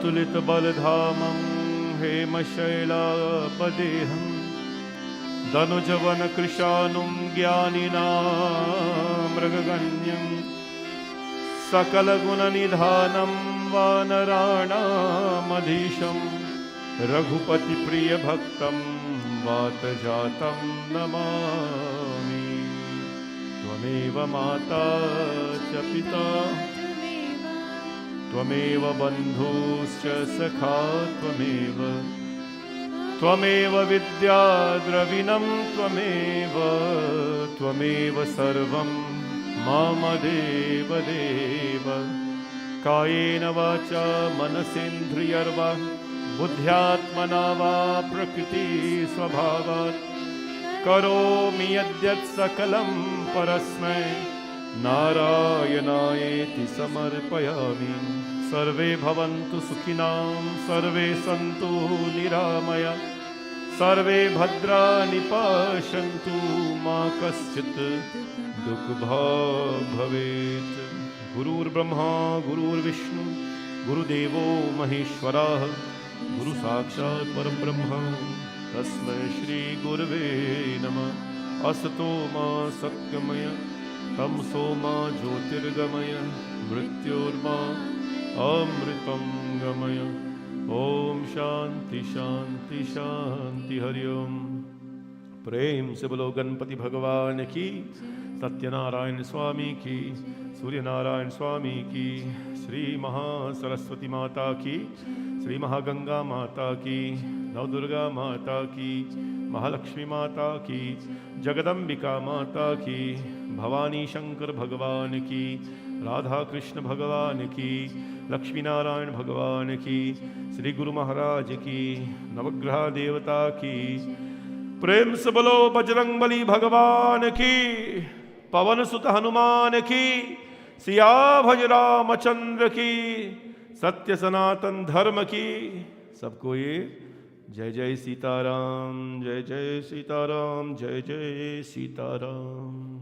Speaker 1: अतुलितबलधामं हेमशैलापदेहं धनुजवनकृशानुं ज्ञानिनां मृगगण्यं सकलगुणनिधानं वानराणामधीशं रघुपतिप्रियभक्तं वातजातं नमामि। त्वमेव माता च पिता त्वमेव बन्धुश्च सखा त्वमेव विद्या द्रविणं त्वमेव सर्वं मम देव कायेन वाचा मनसेन्द्रियर्वा बुद्ध्यात्मना वा प्रकृति स्वभावात् करोमि यद्यत् सकलं परस्मै नारायणायेति समर्पयामि। सर्वे भवन्तु सुखिनां सर्वे सन्तु निरामया सर्वे भद्राणि पश्यन्तु मा कश्चित् दुःखभाग् भवेत्। गुरुर्ब्रह्मा गुरुर्विष्णु गुरुदेवो महेश्वरः गुरुसाक्षात् परब्रह्म तस्मै श्रीगुरवे नमः। असतो मा सत्गमय तमसो मा ज्योतिर्गमय मृत्योर्मा अमृतं गमय। ओम शांति शांति शांति हरि ओम। प्रेम से बोलो गणपति भगवान की, सत्यनारायण स्वामी की, सूर्यनारायण स्वामी की, श्री महासरस्वती माता की, श्री महागंगा माता की, नवदुर्गा माता की, महालक्ष्मी माता की, जगदम्बिका माता की, भवानी शंकर भगवान की, राधा कृष्ण भगवान की, लक्ष्मी नारायण भगवान की, श्री गुरु महाराज की, नवग्रह देवता की। प्रेम से बोलो बजरंगबली भगवान की, पवन सुत हनुमान की, सियाभज रामचंद्र की, सत्य सनातन धर्म की। सबको ये जय जय सीताराम, जय जय सीताराम, जय जय सीताराम।